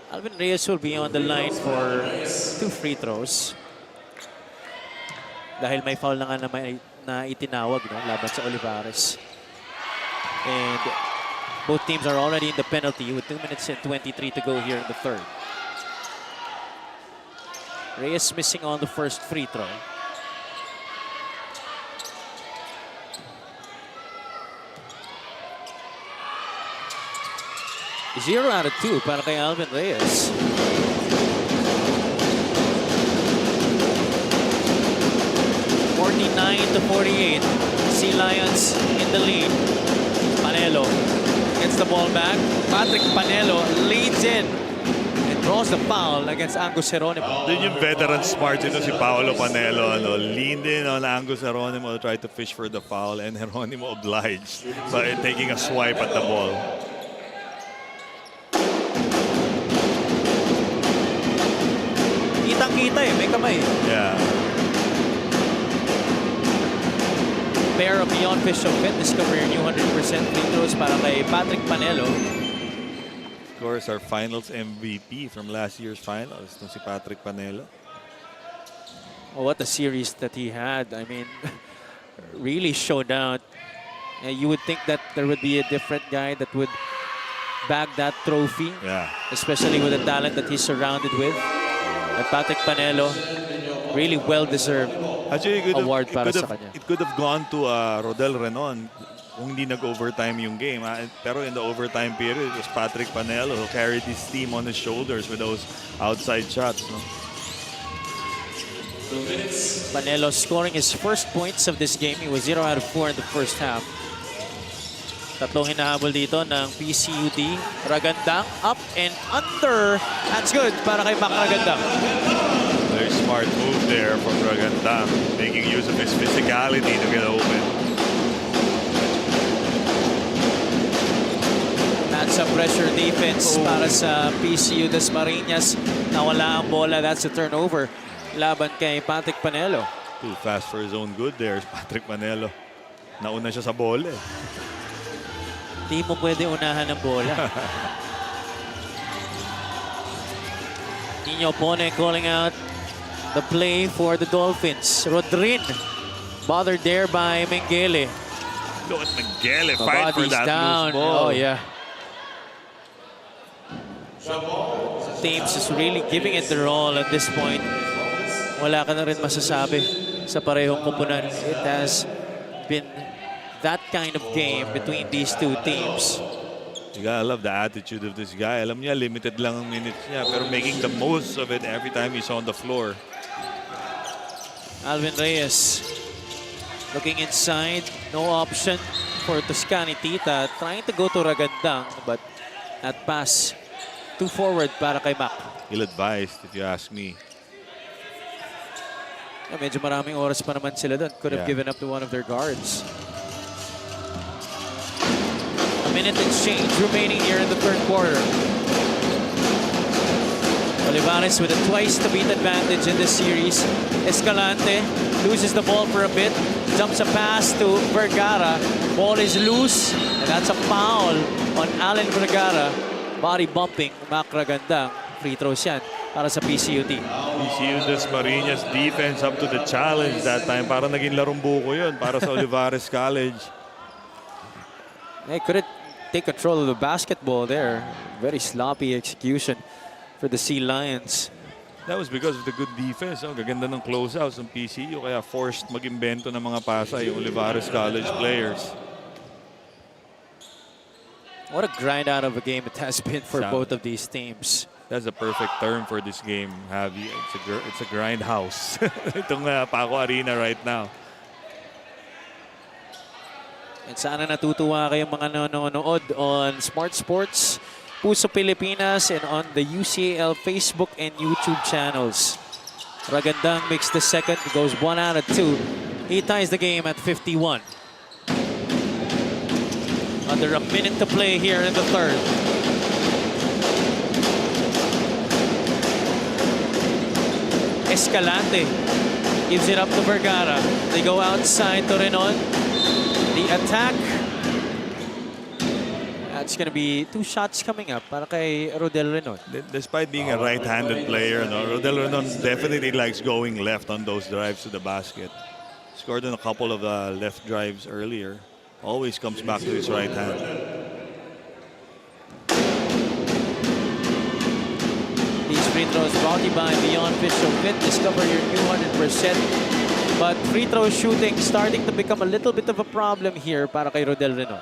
Alvin Reyes will be on the line for 2 free throws. Dahil may foul na nga na itinawag, no? Laban sa Olivarez. And both teams are already in the penalty with 2 minutes and 23 to go here in the third. Reyes missing on the first free throw. Zero out of 2 para kay Alvin Reyes. to 48. Sea Lions in the lead. Panelo gets the ball back. Patrick Panelo leads in and draws the foul against Angus Jeronimo. Doon yung veteran smart ito si Paolo Panelo. Leaned in on Angus Jeronimo to try to fish for the foul, and Jeronimo obliged by taking a swipe at the ball. Kitang-kita may kamay. Yeah. Pair of Beyond Official Fitness career new 100% free throws para kay Patrick Panelo. Of course, our finals MVP from last year's finals, si Patrick Panelo. Oh, what a series that he had. I mean, really showed out. You would think that there would be a different guy that would bag that trophy. Yeah. Especially with the talent that he's surrounded with. But Patrick Panelo, really well-deserved award para sa kanya. It could have gone to Rodel Renan kung hindi nag-overtime yung game. Pero in the overtime period, it was Patrick Panelo who carried his team on his shoulders with those outside shots. No? Panelo scoring his first points of this game. He was 0 out of 4 in the first half. Tatlong hinahabol dito ng PCU-D. Ragandang up and under. That's good para kay Mac Ragandang. Very smart move there from Ragandang, making use of his physicality to get open. That's a pressure defense para sa PCU-Dasma. Nawala ang bola. That's a turnover. Laban kay Patrick Panelo. Too fast for his own good there, Patrick Panelo. Nauna siya sa bola. Di mo pwede unahan ng bola. Nino Pone calling out the play for the Dolphins. Rodrin bothered there by Mengele. Look at Mengele fight for Body's that down. loose ball. Oh, yeah. Teams is really giving it their all at this point. Wala ka na rin masasabi sa parehong kumpunan. It has been that kind of game between these two teams. You gotta love the attitude of this guy. Alam niya, limited lang ang minutes niya, pero making the most of it every time he's on the floor. Alvin Reyes looking inside. No option for Toscani Tita. Trying to go to Ragandang, but that pass too forward para kay Mac. Ill-advised, if you ask me. Medyo maraming oras pa naman sila doon. Could have given up to one of their guards. A minute and change remaining here in the third quarter. Olivarez with a twice-to-beat advantage in this series. Escalante loses the ball for a bit. Jumps a pass to Vergara. Ball is loose. And that's a foul on Allen Vergara. Body bumping. Mac Ragandang. Free throws yan para sa PCU-D. PCU-Dasma defense up to the challenge that time. Parang naging larong buko yun para sa Olivarez College. They couldn't take control of the basketball there. Very sloppy execution for the Sea Lions. That was because of the good defense. Oh, gaganda ng closeouts ng PCU kaya forced mag-imbento ng mga pasa yung Olivarez College players. What a grind out of a game it has been for both of these teams. That's the perfect term for this game, Javi. It's a grind house. Itong Paco Arena right now. And sana natutuwa kayong mga nanonood on Smart Sports, Puso Pilipinas, and on the UCAL Facebook and YouTube channels. Ragandang makes the second, goes 1 out of 2. He ties the game at 51. Under a minute to play here in the third. Escalante gives it up to Vergara. They go outside to Renon. The attack. That's going to be 2 shots coming up para kay Rodel Renon. Despite being a right-handed player, Rodel Renon definitely likes going left on those drives to the basket. Scored on a couple of left drives earlier. Always comes back to his right hand. These free throws brought to you by Beyond Visual Fit. Discover your new 100%. But free throw shooting starting to become a little bit of a problem here para kay Rodel Renon.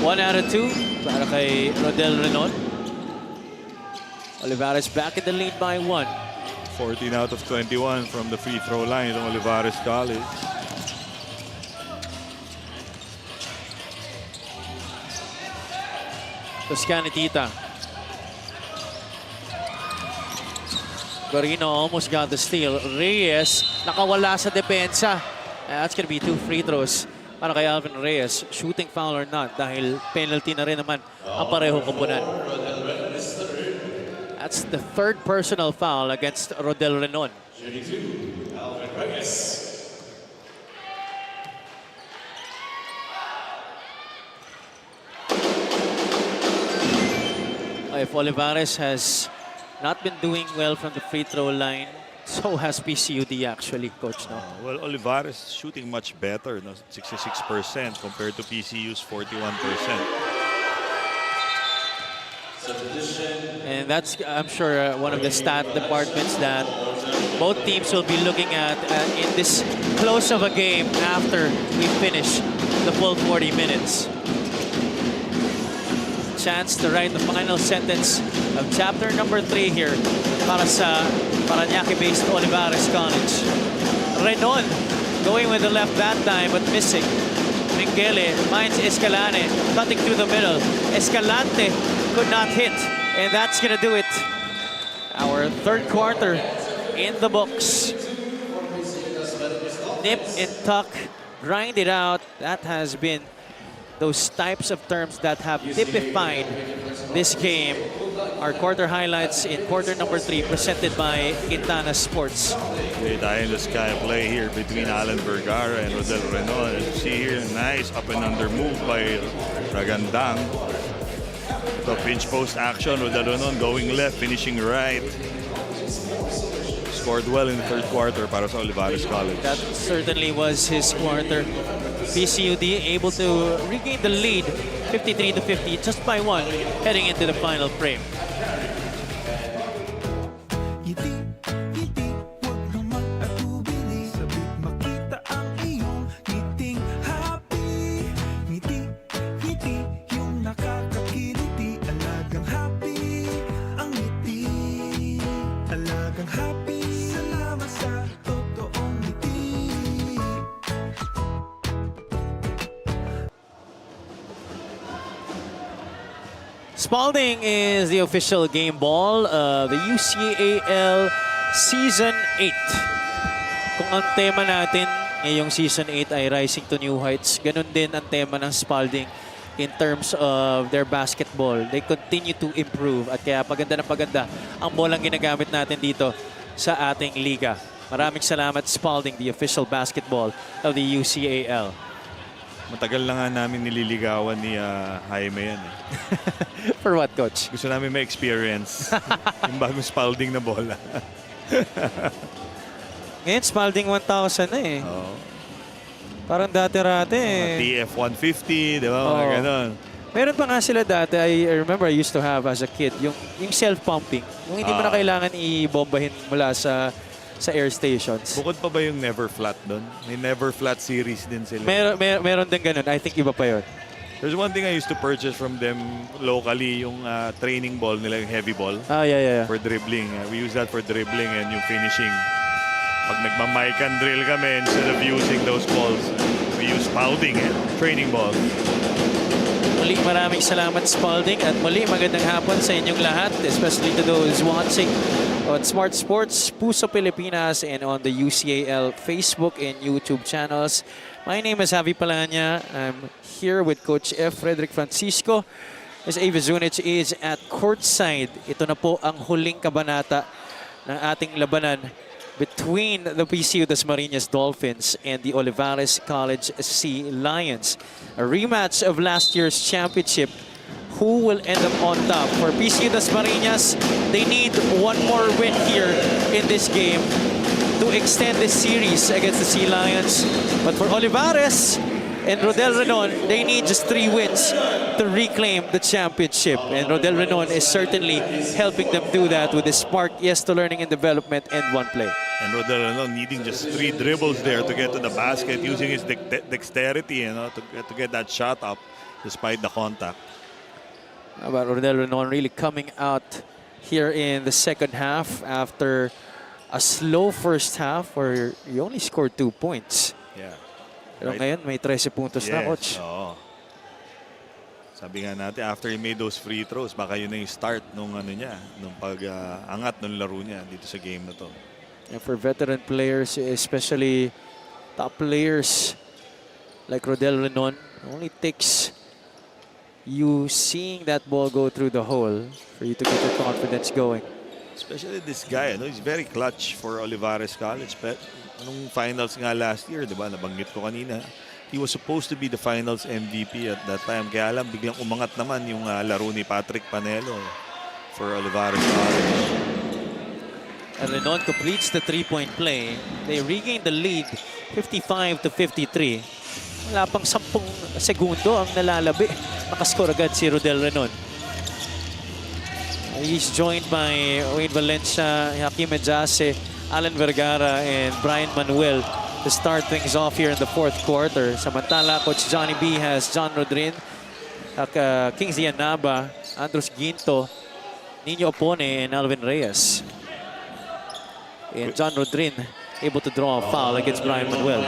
One out of 2 para kay Rodel Renon. Olivarez back in the lead by 1. 14 out of 21 from the free throw line ng Olivarez College. Toscanitita. Gorino almost got the steal. Reyes nakawala sa depensa. That's gonna be 2 free throws para kay Alvin Reyes. Shooting foul or not dahil penalty na rin naman ang parehong koponan. That's the 3rd personal foul against Rodel Renon. If Olivarez has not been doing well from the free throw line, so has PCU-D actually, Coach. No? Well, Olivarez shooting much better, 66% compared to PCU's 41%. And that's, I'm sure, one of the stat departments that both teams will be looking at in this close of a game after we finish the full 40 minutes. Chance to write the final sentence of chapter number 3 here para sa Parañaque-based Olivarez College. Renon going with the left that time but missing. Mingele finds Escalante cutting through the middle. Escalante could not hit, and that's gonna do it. Our 3rd quarter in the books. Nip and tuck, grind it out. That has been those types of terms that have typified this game. Our quarter highlights in quarter number 3 presented by Quintana Sports. Great eye in the sky play here between Alan Vergara and Rodel Renon. As you see here, nice up and under move by Ragandang. So pinch post action, Rodel Renon going left, finishing right. Scored well in the 3rd quarter para sa Olivarez College. That certainly was his quarter. PCU-D able to regain the lead 53-50 just by 1 heading into the final frame. Ngiti, ngiti, huwag naman atubili. Sabik makita ang iyong ngiting happy. Ngiti, ngiti, yung nakakakiliti. Alagang happy, ang ngiti. Alagang happy, salamat sa totoong ngiti. Spalding is the official game ball of the UCAL Season 8. Kung ang tema natin ngayong Season 8 ay Rising to New Heights, ganun din ang tema ng Spalding in terms of their basketball. They continue to improve at kaya paganda na paganda ang bolang ginagamit natin dito sa ating liga. Maraming salamat Spalding, the official basketball of the UCAL. Matagal na nga namin nililigawan ni Jaime yan. For what, coach? Gusto namin may experience. Yung bagong Spalding na bola. Ngayon, Spalding 1,000 na eh. Oo. Parang dati-rati eh. TF 150, di ba? Mga ganon. Meron pa nga sila dati. I remember I used to have as a kid yung self-pumping. Yung hindi mo na kailangan ibombahin mula sa air stations. Bukod pa ba yung Never Flat doon? May Never Flat series din sila. Meron din ganun. I think iba pa yun. There's one thing I used to purchase from them locally, yung training ball nila, yung heavy ball. Yeah. For dribbling. We use that for dribbling and yung finishing. Pag nagmamic and drill kami, instead of using those balls, we use Spalding training ball. Muli, maraming salamat, Spalding. At muli, magandang hapon sa inyong lahat, especially to those watching on Smart Sports, Puso Pilipinas, and on the UCAL Facebook and YouTube channels. My name is Javi Palanya. I'm here with Coach F. Frederick Francisco. As Ava Zunic is at courtside. Ito na po ang huling kabanata ng ating labanan between the PCU-Dasma Dolphins and the Olivarez College Sea Lions. A rematch of last year's championship. Who will end up on top? For PCU-Dasma, they need one more win here in this game to extend this series against the Sea Lions. But for Olivarez and Rodel Renon, they need just 3 wins to reclaim the championship. And Rodel Renon is certainly helping them do that with his spark, yes, to learning and development and 1 play. And Rodel Renon needing just 3 dribbles there to get to the basket, using his dexterity, to get that shot up despite the contact. How about Rodel Renon really coming out here in the second half after a slow first half where he only scored 2 points. Yeah. Pero ngayon may 13 puntos na, coach. Oo. Sabi nga natin, after he made those free throws, baka yun na yung start nung pag-angat ng laro niya dito sa game na to. And for veteran players, especially top players like Rodel Renon, only takes you seeing that ball go through the hole for you to get your confidence going. Especially this guy, he's very clutch for Olivarez College. But anong finals nga last year, di ba? Nabanggit ko kanina. He was supposed to be the finals MVP at that time. Kaya alam, biglang umangat naman yung laro ni Patrick Panelo for Olivarez College. And Renon completes the 3-point play. They regain the lead 55-53. Wala pang 10 segundo ang nalalabi. Nakascore agad si Rodel Renon. He's joined by Wayne Valencia, Hakim Ejase, Alan Vergara, and Brian Manuel to start things off here in the 4th quarter. Samantala, Coach Johnny B has John Rodrin, Kingsley Anaba, Andros Ginto, Nino Opone, and Alvin Reyes. And John Rodrin able to draw a foul against Brian Manuel.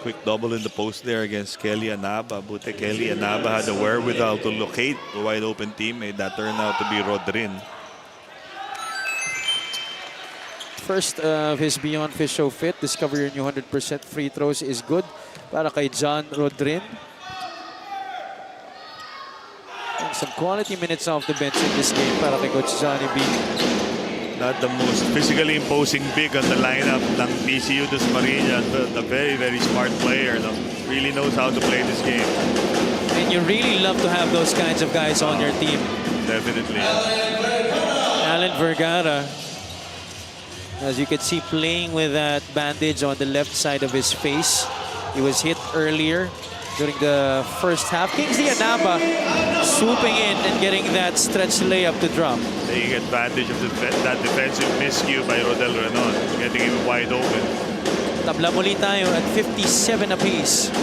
Quick double in the post there against Kelly Anaba. Buti Kelly Anaba had the wherewithal to locate a wide open teammate. That turned out to be Rodrin. First of his Beyond Fish Show Fit, discover your new 100% free throws is good para kay John Rodrin. And some quality minutes off the bench in this game para kay Coach Johnny B. Not the most physically imposing big on the lineup ng PCU-Dasma, but a very, very smart player. Really knows how to play this game. And you really love to have those kinds of guys on your team. Definitely. Alan Vergara, as you can see, playing with that bandage on the left side of his face. He was hit earlier during the first half. Kingsley Anaba swooping in and getting that stretch layup to drop. Taking advantage of that defensive miscue by Rodel Renon, getting him wide open. Tabla muli tayo at 57 apiece.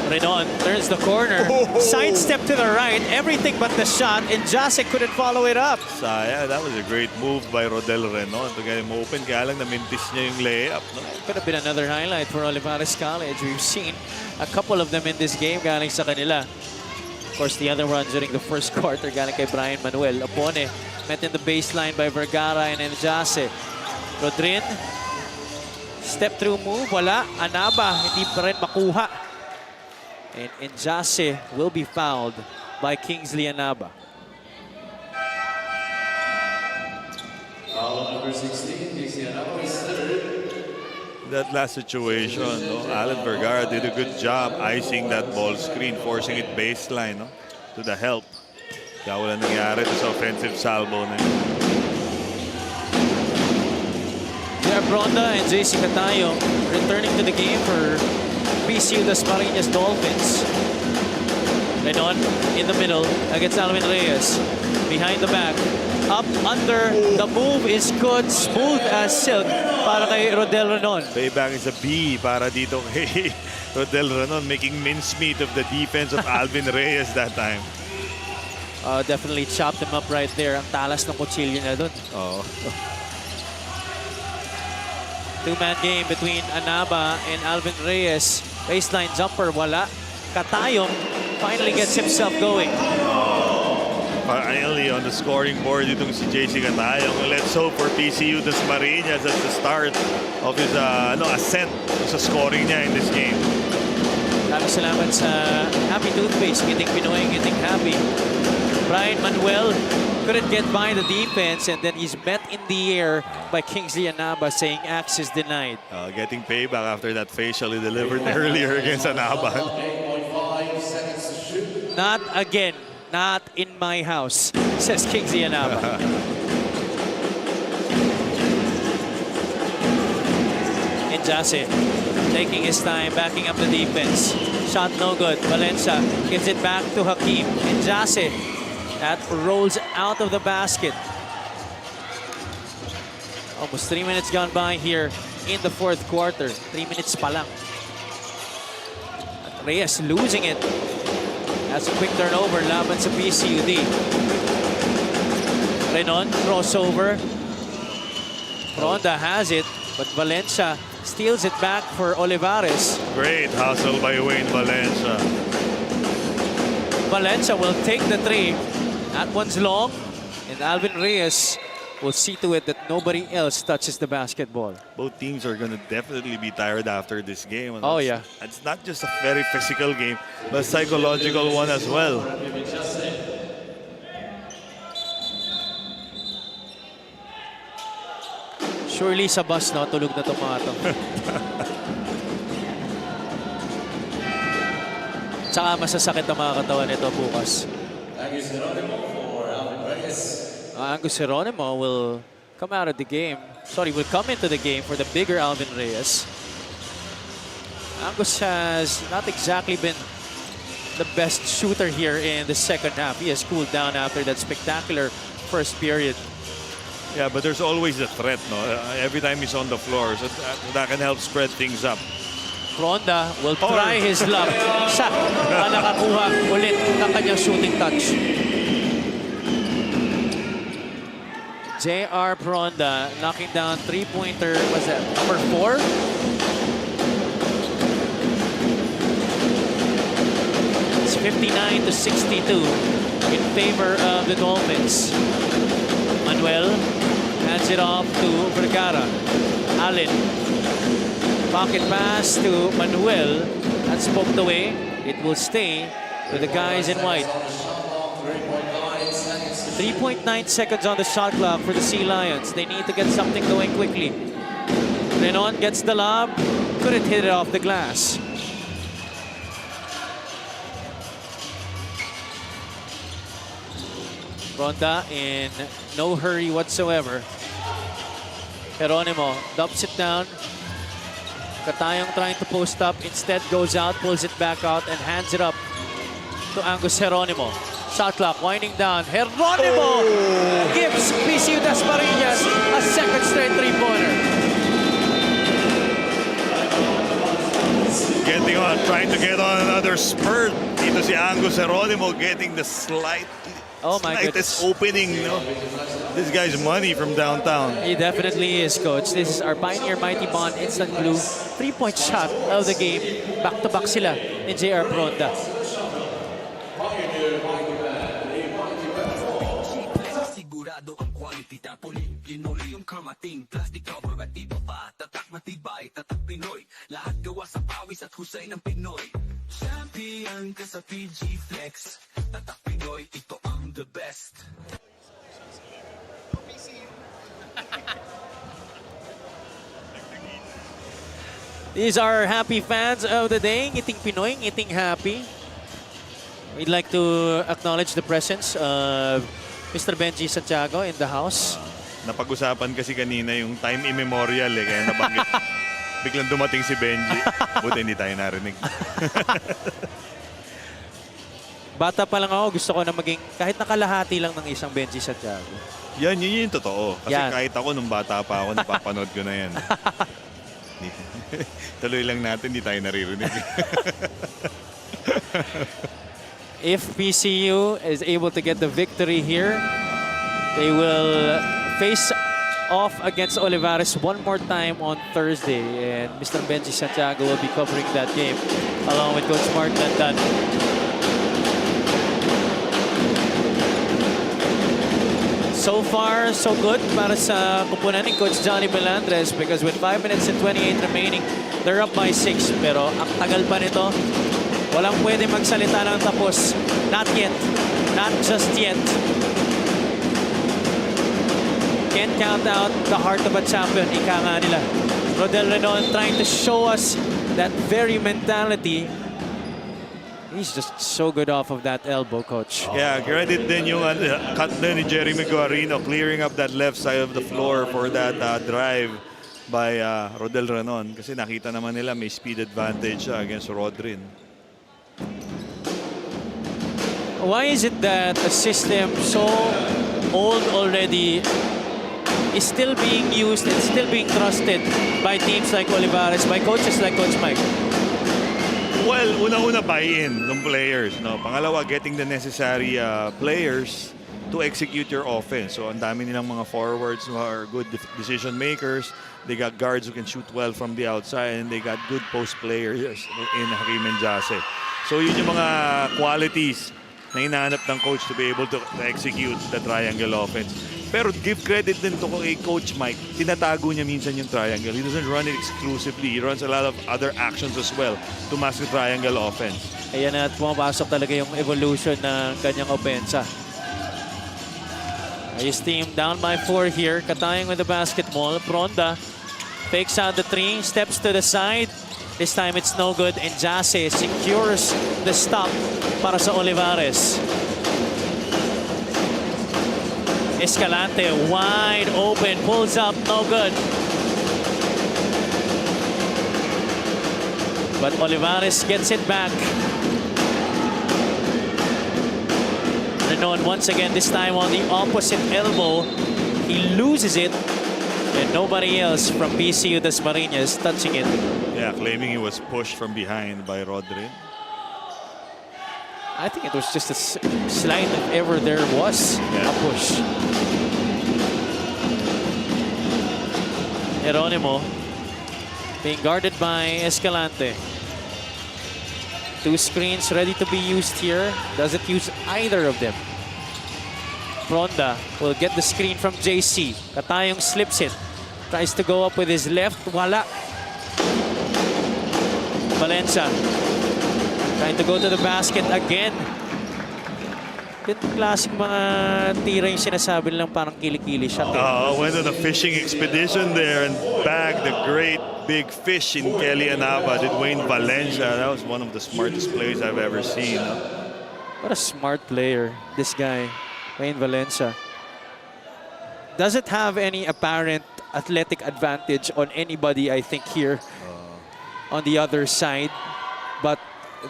Renon turns the corner, sidestep to the right, everything but the shot, and Jacek couldn't follow it up. Saya, that was a great move by Rodel Renon to get him open. Kaya lang namintis niya yung layup. No? Could have been another highlight for Olivarez College. We've seen a couple of them in this game galing sa kanila. Of course, the other one during the first quarter galing kay Brian Manuel. Opone met in the baseline by Vergara and Enjase. Rodrin, step through move, wala. Anaba, hindi pa rin makuha. And Enjase will be fouled by Kingsley Anaba. Foul number 16, Kingsley Anaba is third. That last situation, no? Alan Vergara did a good job icing that ball screen, forcing it baseline, no? To the help. Kaya wala nangyari sa offensive salvo na yun. Jeff Ronda and JC Catayo returning to the game for PCU-Dasma Dolphins. Renon in the middle against Alvin Reyes. Behind the back. Up, under. The move is good. Smooth as silk para kay Rodel Renon. Payback is a B para dito kay Rodel Renon, making mincemeat of the defense of Alvin Reyes that time. Definitely chopped him up right there. Ang talas ng kutsilyo na dun. Oh. Two-man game between Anaba and Alvin Reyes. Baseline jumper, wala. Katayong finally gets himself going. Finally on the scoring board itong si JC Katayong. Let's hope for PCU-Dasma at the start of his ascent sa scoring niya in this game. Maraming salamat sa Happy Toothpaste. Ngiting Pinoy, ngiting happy. Brian Manuel couldn't get by the defense, and then he's met in the air by Kingsley Anaba saying access denied. Getting payback after that facial he delivered earlier against Anaba. Not again. Not in my house, says Kingsley Anaba. Injase taking his time, backing up the defense. Shot no good. Valencia gives it back to Hakeem. Injase. That rolls out of the basket. Almost 3 minutes gone by here in the fourth quarter. 3 minutes pa lang. At Reyes losing it. That's a quick turnover laban sa PCU-D. Renon, crossover. Ronda has it, but Valencia steals it back for Olivarez. Great hustle by Wayne Valencia. Valencia will take the three. That one's long, and Alvin Reyes will see to it that nobody else touches the basketball. Both teams are going to definitely be tired after this game. And Oh, yeah. It's not just a very physical game, but a psychological one as well. Surely sa bus, no? Tulog na itong mga to. Tsaka masasakit ang mga katawan nito bukas. Angus Geronimo will come out of the game. Sorry, will come into the game for the bigger Alvin Reyes. Angus has not exactly been the best shooter here in the second half. He has cooled down after that spectacular first period. Yeah, but there's always a threat, no? Every time he's on the floor, so that can help spread things up. Ronda will try his luck. Sa nakakuha ulit ng kanyang shooting touch. J.R. Ronda knocking down three-pointer, was that number 4? It's 59-62 in favor of the Dolphins. Manuel hands it off to Vergara. Allen. Pocket pass to Manuel. That's poked away. It will stay with the guys in white. 3.9 seconds on the shot clock for the Sea Lions. They need to get something going quickly. Renon gets the lob. Couldn't hit it off the glass. Ronda in no hurry whatsoever. Geronimo dumps it down. Katayong trying to post up. Instead goes out, pulls it back out, and hands it up to Angus Geronimo. Shot clock winding down. Geronimo gives PCU-Dasma a second straight three-pointer. Getting on, trying to get on another spurt. Dito si Angus Geronimo getting the slightest opening. No? This guy's money from downtown. He definitely is, coach. This is our Pioneer Mighty Bond Instant Glue three-point shot of the game. Back-to-back sila ni J.R. Ronda. Sigurado ang quality tapoli linoleum kamating plastic cover at iba pa tatak matibay tatak Pinoy lahat gawa sa pawis at husay ng Pinoy. Champion ka sa PG Flex tatak Pinoy, ito ang the best. These are happy fans of the day. Ngiting Pinoy, ngiting happy. We'd like to acknowledge the presence of Mr. Benji Santiago in the house. Napag-usapan kasi kanina yung time immemorial eh, kaya nabanggit. Biglang dumating si Benji. Buti hindi tayo narinig. Bata pa lang ako, gusto ko na maging kahit nakalahati lang ng isang Benji Santiago. Yun yung totoo. Kasi Yan. kahit ako nung bata pa ako, napapanood ko na yan. Tuloy lang natin, di tayo naririnig. If PCU is able to get the victory here, they will face off against Olivarez one more time on Thursday. And Mr. Benji Santiago will be covering that game along with Coach Mark Landan. So far, so good para sa kupunan ni Coach Johnny Melandres because with 5 minutes and 28 remaining, they're up by 6. Pero ang tagal pa nito, walang pwede magsalita ng tapos. Not yet. Not just yet. Can't count out the heart of a champion. Ika nga nila. Rodel Renon trying to show us that very mentality. He's just so good off of that elbow, Coach. Yeah, credit din yung cut din ni Jeremy Guarino clearing up that left side of the floor for that drive by Rodel Renon. Kasi nakita naman nila may speed advantage siya against Rodrin. Why is it that a system so old already is still being used and still being trusted by teams like Olivarez, by coaches like Coach Mike? Well, una-una buy-in ng players. No? Pangalawa, getting the necessary players to execute your offense. So, ang dami nilang mga forwards who are good decision makers. They got guards who can shoot well from the outside, and they got good post players in Hakim and Jase. So, yun yung mga qualities na hinahanap ng coach to be able to execute the triangle offense. Pero give credit din to kay Coach Mike. Tinatago niya minsan yung triangle. He doesn't run it exclusively. He runs a lot of other actions as well to mask the triangle offense. Ayan at pumapasok talaga yung evolution ng kanyang opensa. His team down by 4 here. Katayang with the basketball. Pronda fakes out the 3. Steps to the side. This time it's no good. And Jase secures the stop para sa Olivarez. Escalante wide open, pulls up, no good. But Olivarez gets it back. Renon once again, this time on the opposite elbow. He loses it. And nobody else from PCU-Dasma is touching it. Yeah, claiming he was pushed from behind by Rodrin. I think it was just a slide if ever there was a push. Geronimo being guarded by Escalante. 2 screens ready to be used here. Doesn't use either of them. Pronda will get the screen from JC. Katayong slips it. Tries to go up with his left. Wala. Valencia trying to go to the basket again. Klaseng mga tira yung sinasabi nilang parang kilikili shot. Went on a fishing expedition there and bagged the great big fish in Kelly Anaba. Did Wayne Valencia. That was one of the smartest plays I've ever seen. What a smart player, this guy, Wayne Valencia. Doesn't have any apparent athletic advantage on anybody, I think, here on the other side. But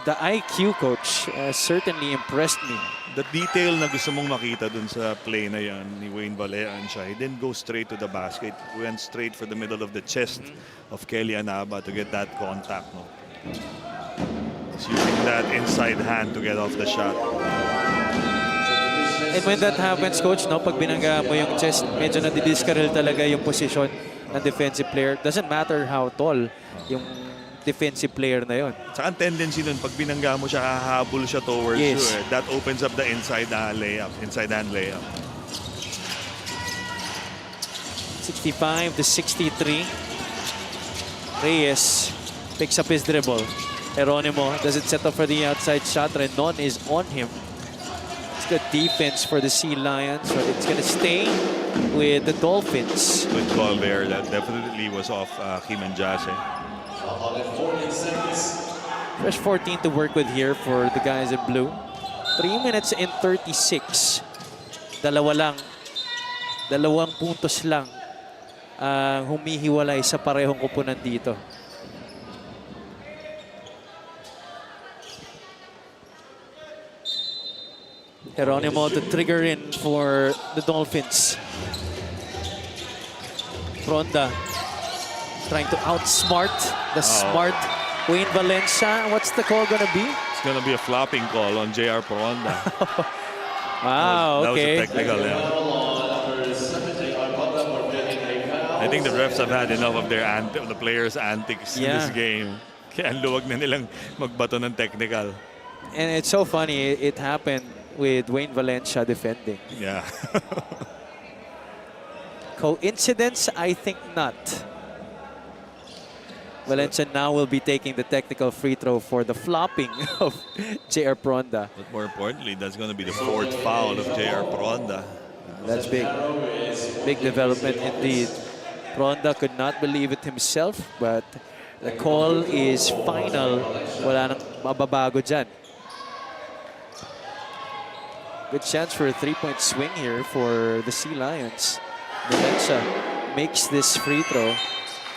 the IQ, coach, certainly impressed me. The detail na gusto mong makita dun sa play na yan ni Wayne Valencia, he didn't go straight to the basket. He went straight for the middle of the chest of Kelly Anaba to get that contact. No? He's using that inside hand to get off the shot. And when that happens, coach, no, pag binangga mo yung chest, medyo nadidiskaril talaga yung position ng defensive player. Doesn't matter how tall yung defensive player na yon. Saka ang tendency nun, pag binangga mo siya, hahabol siya towards you. That opens up the inside layup, inside hand layup. 65 to 63. Reyes picks up his dribble. Geronimo doesn't set up for the outside shot. Renon is on him. It's good defense for the Sea Lions, but it's going to stay with the Dolphins. Good call there. That definitely was off Kim and Jase. Fresh 14 to work with here for the guys in blue. 3 minutes and 36. Dalawa lang. 2 puntos lang ang humihiwalay sa parehong kupunan dito. Geronimo to trigger in for the Dolphins. Ronda trying to outsmart the smart Wayne Valencia. What's the call gonna be? It's gonna be a flopping call on JR Poronda. Wow, That was okay. a technical, yeah. I think the refs have had enough of the players' antics in this game. Kaya ang luwag na nilang magbato ng technical. And it's so funny, it happened with Wayne Valencia defending. Yeah. Coincidence? I think not. Valencia now will be taking the technical free throw for the flopping of JR Poronda. But more importantly, that's going to be the 4th foul of JR Poronda. That's big. Big development indeed. Poronda could not believe it himself, but the call is final. Wala nang mababago dyan. Good chance for a 3-point swing here for the Sea Lions. Valencia makes this free throw.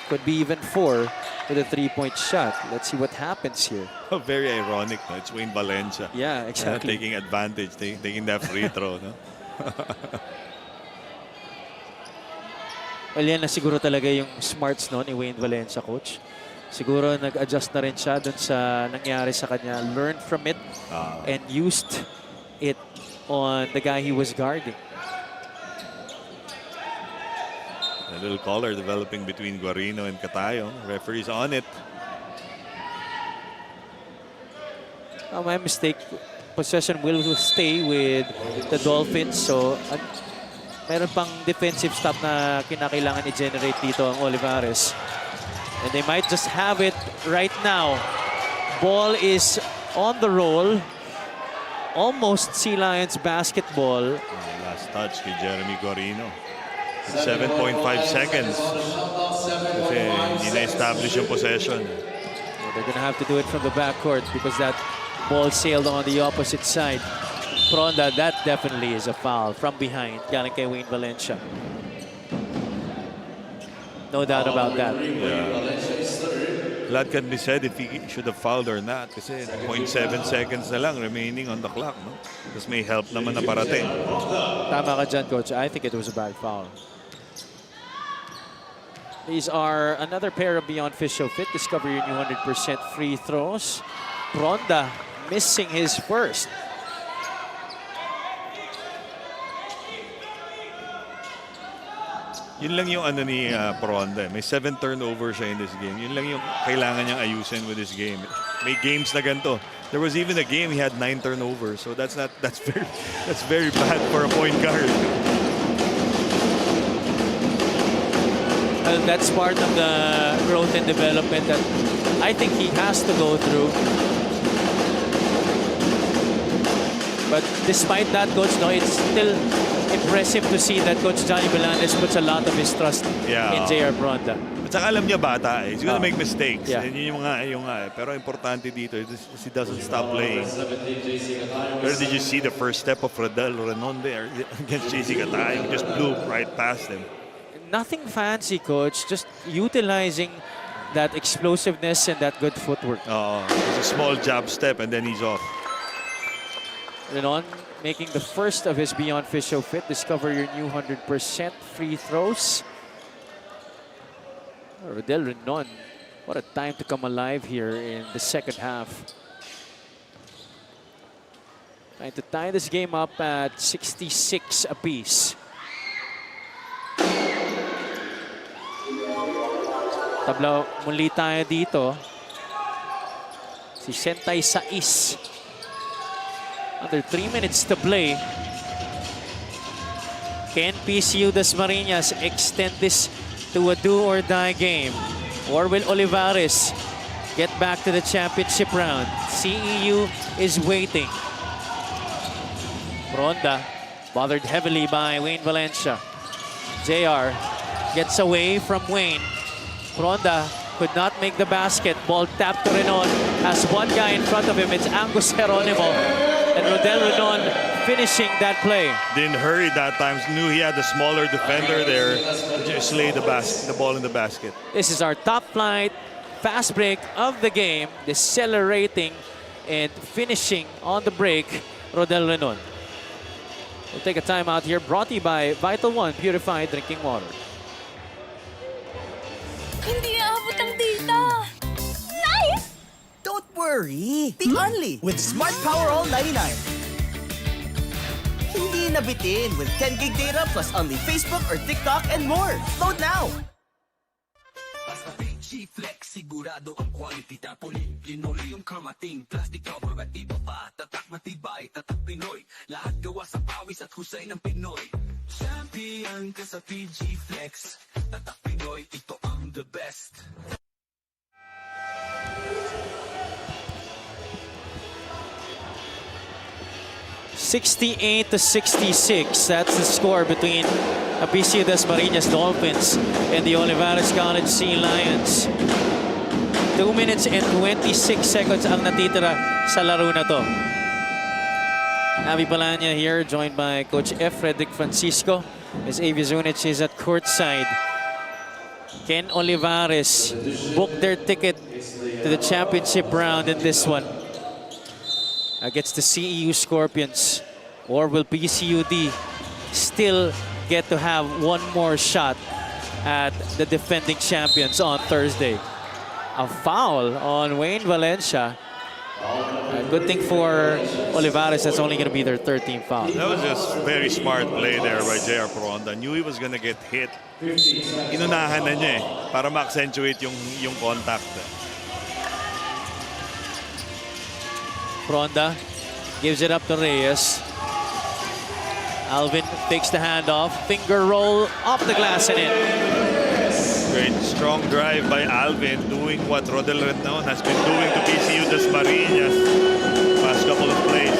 Could be even 4 with a 3-point shot. Let's see what happens here. Very ironic, no? It's Wayne Valencia. Yeah, exactly. Taking advantage, taking that free throw. No? Well, yan na siguro talaga yung smarts no, ni Wayne Valencia, coach. Siguro nag-adjust na rin siya dun sa nangyari sa kanya. Learned from it and used it on the guy he was guarding. A little collar developing between Guarino and Catayo. Referee's on it. My mistake. Possession will stay with the Dolphins. So, meron pang defensive stop na kinakailangan i-generate dito ang Olivarez. And they might just have it right now. Ball is on the roll. Almost Sea Lions basketball. Last touch kay Jeremy Guarino. 7.5 seconds. Kasi hindi na-establish yung possession. They're going to have to do it from the backcourt because that ball sailed on the opposite side. Poronda, that definitely is a foul from behind. Galing kay Wayne Valencia. No doubt about that. Yeah. A lot can be said if he should have fouled or not. Kasi 0.7 seconds na lang remaining on the clock. No? Tapos may help naman na parating. Tama ka dyan, Coach. I think it was a bad foul. These are another pair of Beyond Fish Show Fit. Discover your new 100% free throws. Poronda missing his first. Yun lang yung ano ni Poronda. May 7 turnovers siya in this game. Yun lang yung kailangan niyang ayusin with this game. May games na ganito. There was even a game he had 9 turnovers. So that's very bad for a point guard. Well, that's part of the growth and development that I think he has to go through. But despite that, Coach, no, it's still impressive to see that Coach Johnny Belandes puts a lot of his trust in JR Poronda. At saka alam niya bata eh. He's gonna make mistakes. Yeah. And yun yung pero importante dito is he doesn't stop playing. Where did you see the first step of Rodel Renon there against JC Catayo? He just blew right past him. Nothing fancy, Coach. Just utilizing that explosiveness and that good footwork. It's a small jab step and then he's off. Renon making the first of his Beyond Fish Show Fit. Discover your new 100% free throws. Rodel Renon, what a time to come alive here in the second half. Trying to tie this game up at 66 apiece. Tabla muli tayo dito. Si Sentay Sais. Under 3 minutes to play. Can PCU-Dasma extend this to a do-or-die game? Or will Olivarez get back to the championship round? CEU is waiting. Poronda bothered heavily by Wayne Valencia. JR gets away from Wayne. Poronda could not make the basket. Ball tapped to Renon. Has one guy in front of him. It's Angus Geronimo. And Rodel Renon finishing that play. Didn't hurry that time. Knew he had a smaller defender there to just lay the ball in the basket. This is our top flight fast break of the game. Decelerating and finishing on the break, Rodel Renon. We'll take a timeout here, brought to you by Vital One Purified Drinking Water. Hindi aabot ang data. Nice! Don't worry. Think only with Smart Power All 99. Hindi nabitin with 10 gig data plus only Facebook or TikTok and more. Load now. Basta PG-Flex, sigurado ang quality. Tapos linoleum kamating, plastic cover at iba pa. Tatak matibay, tatak Pinoy. Lahat gawa sa pawis at husay ng Pinoy. Champion ka sa PG-Flex. Tatak Pinoy, ito ang the best. $68-66. That's the score between the PCU-Dasma Dolphins and the Olivarez College Sea Lions. 2 minutes and 26 seconds ang natitira sa laro na to. Avi Palanya here, joined by Coach F. Frederick Francisco. As Avi Zunich is at courtside. Ken Olivarez booked their ticket to the championship round in this one against the CEU Scorpions. Or will PCU-D still get to have one more shot at the defending champions on Thursday? A foul on Wayne Valencia. A good thing for Olivarez, that's only going to be their 13th foul. That was just very smart play there by J.R. Peronda. Knew he was going to get hit. Inunahan na niya para ma-accentuate yung contact. Peronda gives it up to Reyes. Alvin takes the handoff. Finger roll off the glass and in. Great strong drive by Alvin, doing what Rodel Renon has been doing to PCU-Dasma past couple of plays.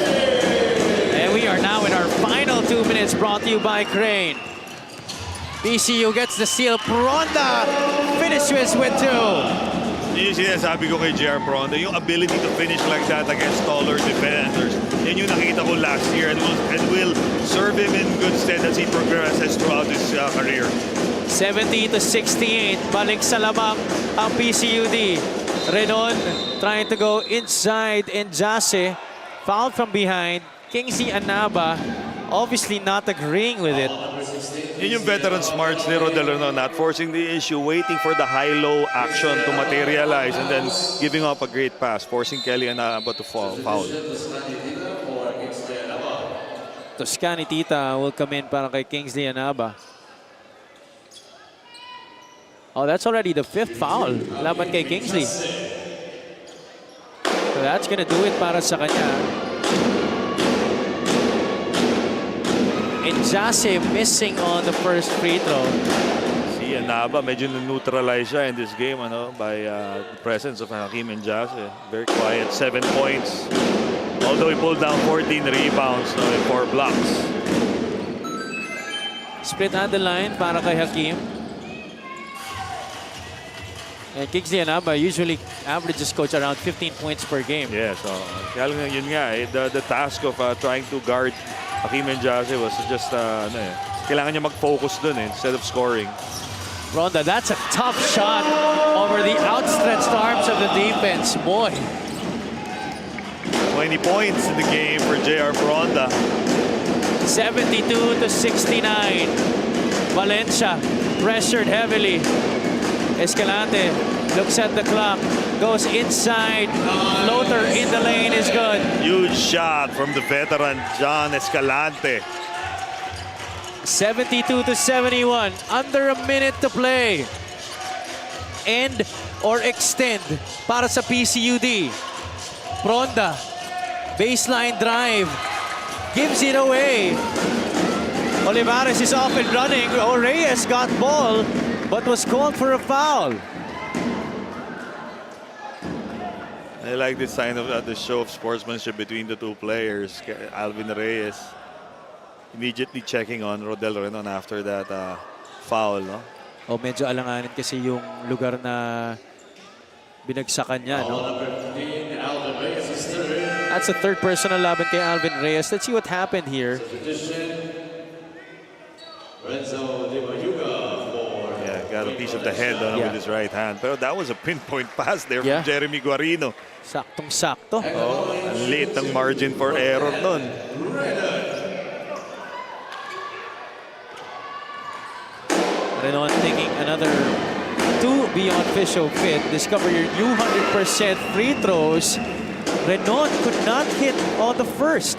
And we are now in our final 2 minutes, brought to you by Crane. PCU gets the steal. Peronda finishes with 2. Yung sinasabi ko kay J.R. Peronda, yung ability to finish like that against taller defenders, yan yung nakita ko last year and will serve him in good stead as he progresses throughout his career. 70-68. Balik sa labang ang PCU-D. Renon trying to go inside and Jase fouled from behind. Kingsley Anaba obviously not agreeing with it. Yun yung veteran smarts ni Rodel Renon, not forcing the issue, waiting for the high-low action to materialize and then giving up a great pass, forcing Kelly Anaba to foul. Toscani Tita will come in para kay Kingsley Anaba. Oh, that's already the 5th foul laban kay Kingsley. So that's gonna do it para sa kanya. And Jase missing on the first free throw. Si Anaba, medyo neutralize siya in this game by the presence of Hakim and Jase. Very quiet, 7 points. Although he pulled down 14 rebounds and 4 blocks. Split on the line para kay Hakim. And Kingsley Anaba usually averages, coach, around 15 points per game. Yeah, so yun nga, the task of trying to guard Hakim and Jase was just kailangan niya mag-focus dun instead of scoring. Ronda, that's a tough shot over the outstretched arms of the defense. Boy. 20 points in the game for J.R. Peronda. 72-69. Valencia pressured heavily. Escalante looks at the clock, goes inside. Floater in the lane is good. Huge shot from the veteran John Escalante. 72-71. Under a minute to play. End or extend para sa PCU-D. Peronda, baseline drive, gives it away. Olivarez is off and running. Reyes got ball, but was called for a foul. I like this sign of the show of sportsmanship between the two players. Alvin Reyes immediately checking on Rodel Renon after that foul. No? Medyo alanganin kasi yung lugar na binagsakan niya, no? That's a third personal laban kay Alvin Reyes. Let's see what happened here. Yeah, got a piece of the head with his right hand. Pero that was a pinpoint pass there from Jeremy Guarino. Saktong-sakto. Oh, ang late ng margin for error nun. Renon taking another 2 beyond Fisho fit. Discover your new 100% free throws. Renon could not hit on the first.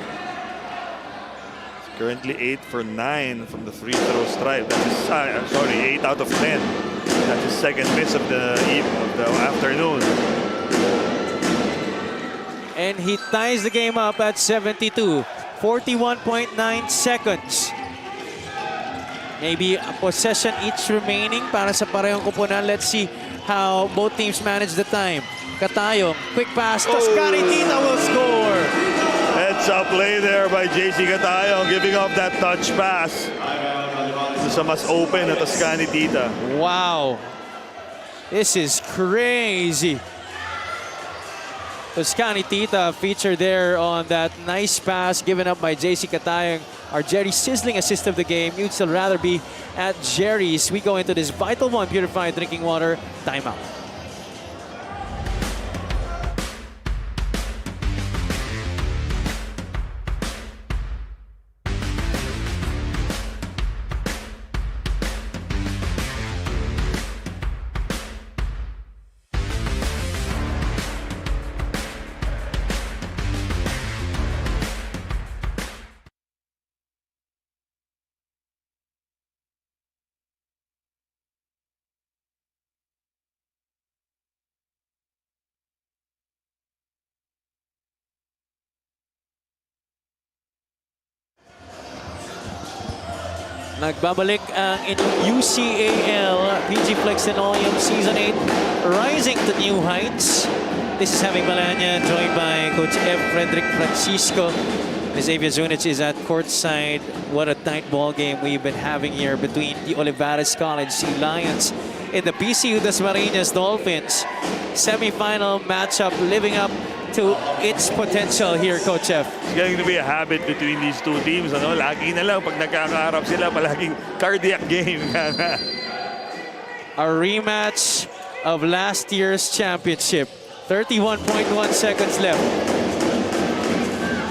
Currently 8 for 9 from the free throw stripe. That is, sorry, 8 out of 10. That's his second miss of the afternoon. And he ties the game up at 72. 41.9 seconds. Maybe a possession each remaining para sa parehong kupunan. Let's see how both teams manage the time. Katayong, quick pass. Toscani Tita will score. Heads up play there by JC Katayong, giving up that touch pass. Sa mas open na Toscani Tita. Wow. This is crazy. Toscani Tita featured there on that nice pass given up by JC Katayong. Our Jerry's sizzling assist of the game. You'd still rather be at Jerry's. We go into this Vital One purified drinking water timeout. Nagbabalik ang inyong UCAL PG Flex Linoleum Season 8, rising to new heights. This is Javi Malanya, joined by Coach F. Frederick Francisco. Xavier Zunich is at courtside. What a tight ball game we've been having here between the Olivarez College Sea Lions and the PCU-Dasma Dolphins. Semi-final matchup living up to its potential here, Coach F. It's going to be a habit between these two teams. Ano? Lagi na lang pag nagkakaharap sila, palaging cardiac game. A rematch of last year's championship. 31.1 seconds left.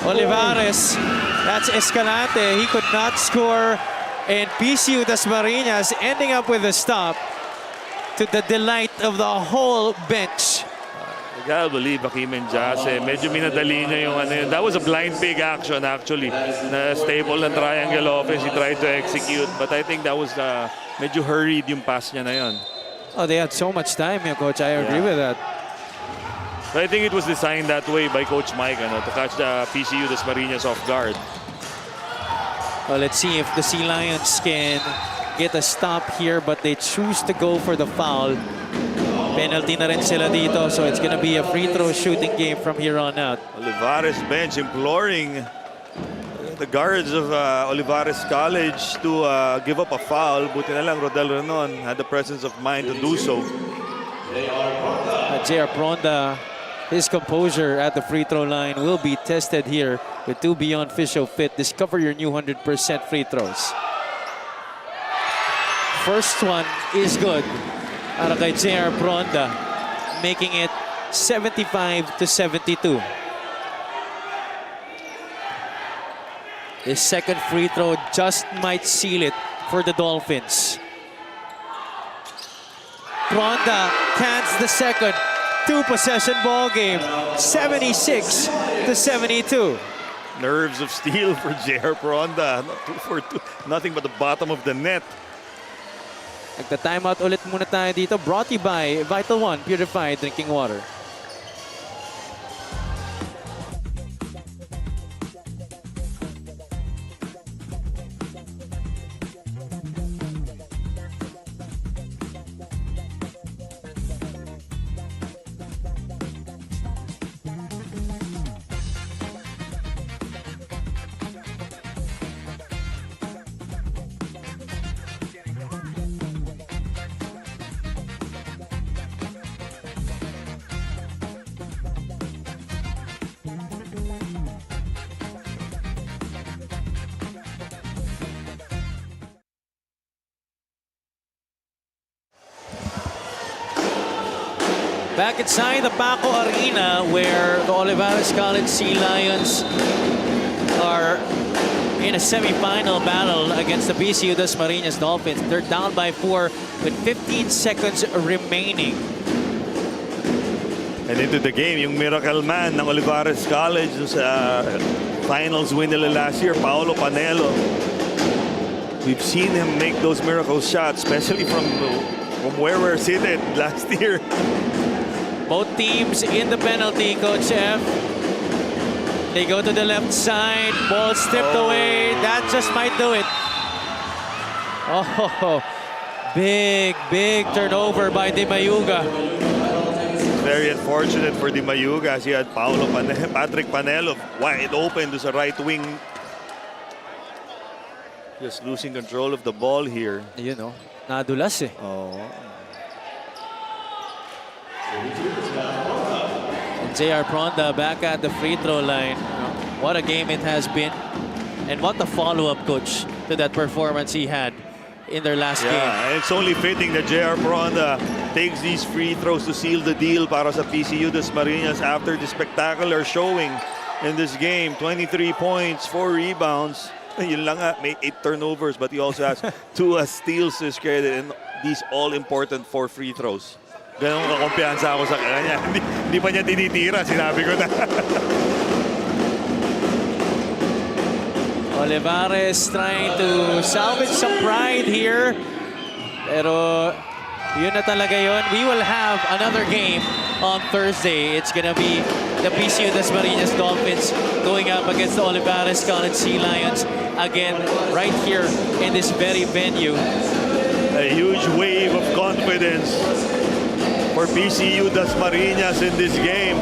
Olivarez, that's Escalante. He could not score. And PCU-Dasma ending up with a stop to the delight of the whole bench. I gotta believe Hakim and Jase. Medyo minadali niya yung ano yun. That was a blind pig action actually. Na stable ng triangle offense. He tried to execute. But I think that was medyo hurried yung pass niya na yun. Oh, they had so much time, Coach. I agree with that. But I think it was designed that way by Coach Mike to catch the PCU-Dasma off guard. Well, let's see if the Sea Lions can get a stop here, but they choose to go for the foul. Penalty na rin sila dito, so it's gonna be a free throw shooting game from here on out. Olivarez bench imploring the guards of Olivarez College to give up a foul. Buti na lang Rodel Renon had the presence of mind to do so. J.R. Pronda, his composure at the free throw line will be tested here with 2 beyond Fisho fit. Discover your new 100% free throws. First one is good. Para kay J.R. Pronda, making it 75-72. His second free throw just might seal it for the Dolphins. Pronda cans the second. 2-possession ball game, 76-72. Nerves of steel for J.R. Pronda. 2 for 2. Nothing but the bottom of the net. Nagta-timeout ulit muna tayo dito. Brought to you by Vital One Purified Drinking Water. Back inside the Paco Arena where the Olivarez College Sea Lions are in a semi-final battle against the PCU-Dasma Dolphins. They're down by 4 with 15 seconds remaining. And into the game, yung miracle man ng Olivarez College sa finals win nila last year, Paolo Panelo. We've seen him make those miracle shots, especially from where we're seated last year. Both teams in the penalty, Coach F. They go to the left side, ball stripped away. That just might do it. Oh, big turnover by Di Mayuga. Very unfortunate for Di Mayuga as he had Patrick Panelo wide open to the right wing. Just losing control of the ball here. You know, nadulas eh. Oh. JR Pronda back at the free throw line. What a game it has been. And what a follow-up, coach, to that performance he had in their last game. And it's only fitting that JR Pronda takes these free throws to seal the deal para sa PCU-Dasma after the spectacular showing in this game. 23 points, 4 rebounds. Yun lang nga, may 8 turnovers, but he also has 2 steals to his credit and these all-important 4 free throws. Ganun kakumpiyansa ako sa kanya. Hindi pa niya tinitira, sinabi ko na. Olivarez trying to salvage some pride here. Pero yun na talaga yun. We will have another game on Thursday. It's gonna be the PCU-Dasma Dolphins going up against the Olivarez College Sea Lions again right here in this very venue. A huge wave of confidence for PCU-Dasma in this game.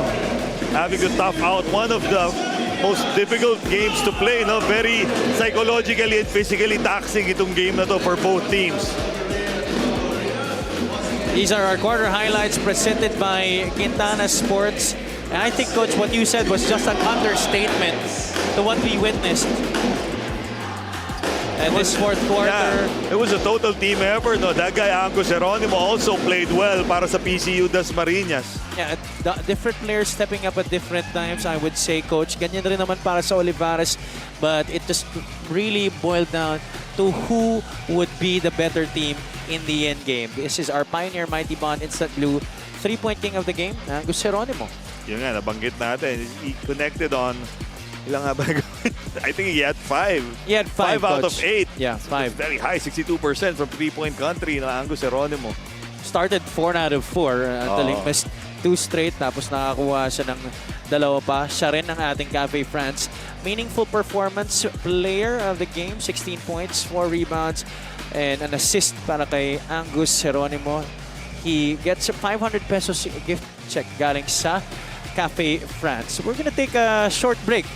Having to tough out one of the most difficult games to play. No? Very psychologically and physically taxing itong game na to for both teams. These are our quarter highlights presented by Quintana Sports. And I think, Coach, what you said was just an understatement to what we witnessed. And this fourth quarter... Yeah, it was a total team effort. No? That guy, Angus Geronimo, also played well para sa PCU-Dasma. Yeah, different players stepping up at different times, I would say, Coach. Ganyan rin naman para sa Olivarez. But it just really boiled down to who would be the better team in the end game. This is our Pioneer Mighty Bond Instant Blue 3-point king of the game, Angus Geronimo. Yun nga, nabanggit natin. He connected on... Ilang nga ba? I think he had 5. He had 5 out of 8. Yeah, 5. Very high, 62% from 3-point country na Angus Geronimo. Started 4 out of 4 until he missed 2 straight. Tapos nakakuha siya ng 2 pa. Siya rin ang ating Cafe France meaningful performance player of the game. 16 points, 4 rebounds, and an assist para kay Angus Geronimo. He gets a 500 pesos gift check galing sa Cafe France. We're gonna take a short break.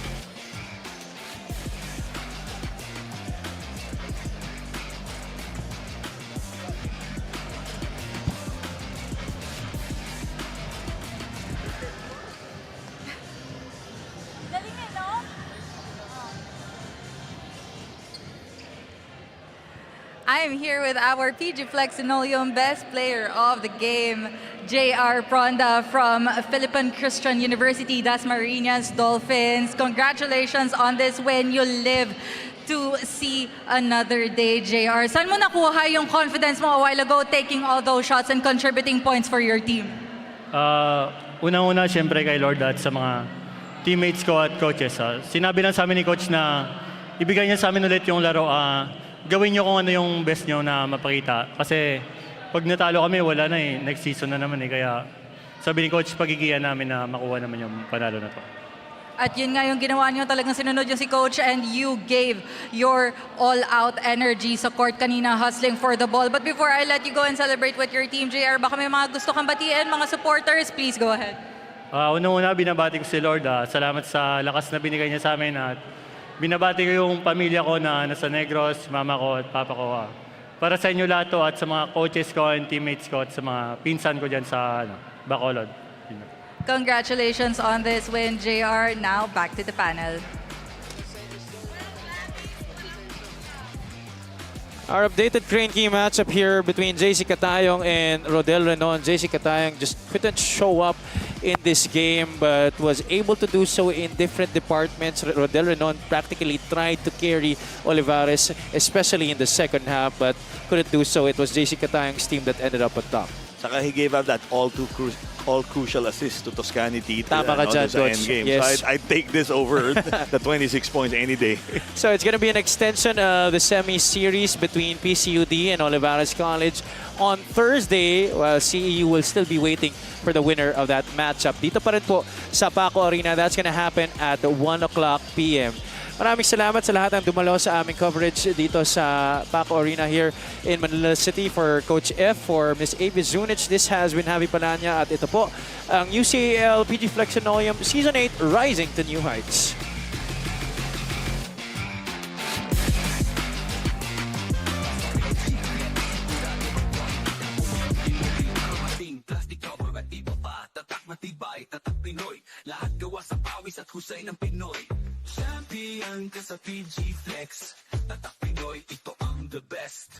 I'm here with our PG Flex Linoleum best player of the game, JR Pronda from Philippine Christian University, Dasmariñas Dolphins. Congratulations on this win. You live to see another day, JR. Saan mo nakuha yung confidence mo a while ago, taking all those shots and contributing points for your team? Unang-una, siyempre kay Lord at sa mga teammates ko at coaches. Sinabi lang sa amin ni coach na ibigay niya sa amin ulit yung laro. Gawin nyo kung ano yung best nyo na mapakita. Kasi pag natalo kami, wala na eh. Next season na naman eh. Kaya sabi ni coach, pagigiyan namin na makuha naman yung panalo na to. At yun nga yung ginawa nyo, talagang sinunod yung si coach and you gave your all-out energy sa court kanina, hustling for the ball. But before I let you go and celebrate with your team, JR, baka may mga gusto kang batiin, mga supporters, please go ahead. Una-una, binabati ko si Lord. Salamat sa lakas na binigay niya sa amin at binabati ko yung pamilya ko na nasa Negros, mama ko at papa ko. Para sa inyo lahat to at sa mga coaches ko and teammates ko at sa mga pinsan ko dyan sa Bacolod. Congratulations on this win, JR. Now back to the panel. Our updated Crane Key matchup here between JC Catayong and Rodel Renon. JC Catayong just couldn't show up in this game but was able to do so in different departments. Rodel Renon practically tried to carry Olivarez, especially in the second half, but couldn't do so. It was JC Catayong's team that ended up on top. Saka he gave up that all crucial assist to Toscani Tita Tama ka dyan, sa Coach. endgame. Yes. So I'd take this over the 26 points any day. So it's going to be an extension of the semi-series between PCU-D and Olivarez College on Thursday. While CEU will still be waiting for the winner of that matchup. Dito pa rin po sa Paco Arena. That's going to happen at 1 o'clock p.m. Maraming salamat sa lahat ng dumalo sa aming coverage dito sa Paco Arena here in Manila City. For Coach F, for Ms. Avi Zunich, this has been Javi Palanya at ito po ang UCAL PG Flexinolium Season 8 Rising to New Heights. Plastic cover at iba pa, tatak matibay, tatak Pinoy. Lahat gawa sa pawis at husay ng Pinoy. Champion ka sa PG Flex, tatak Pinoy, ito ang the best.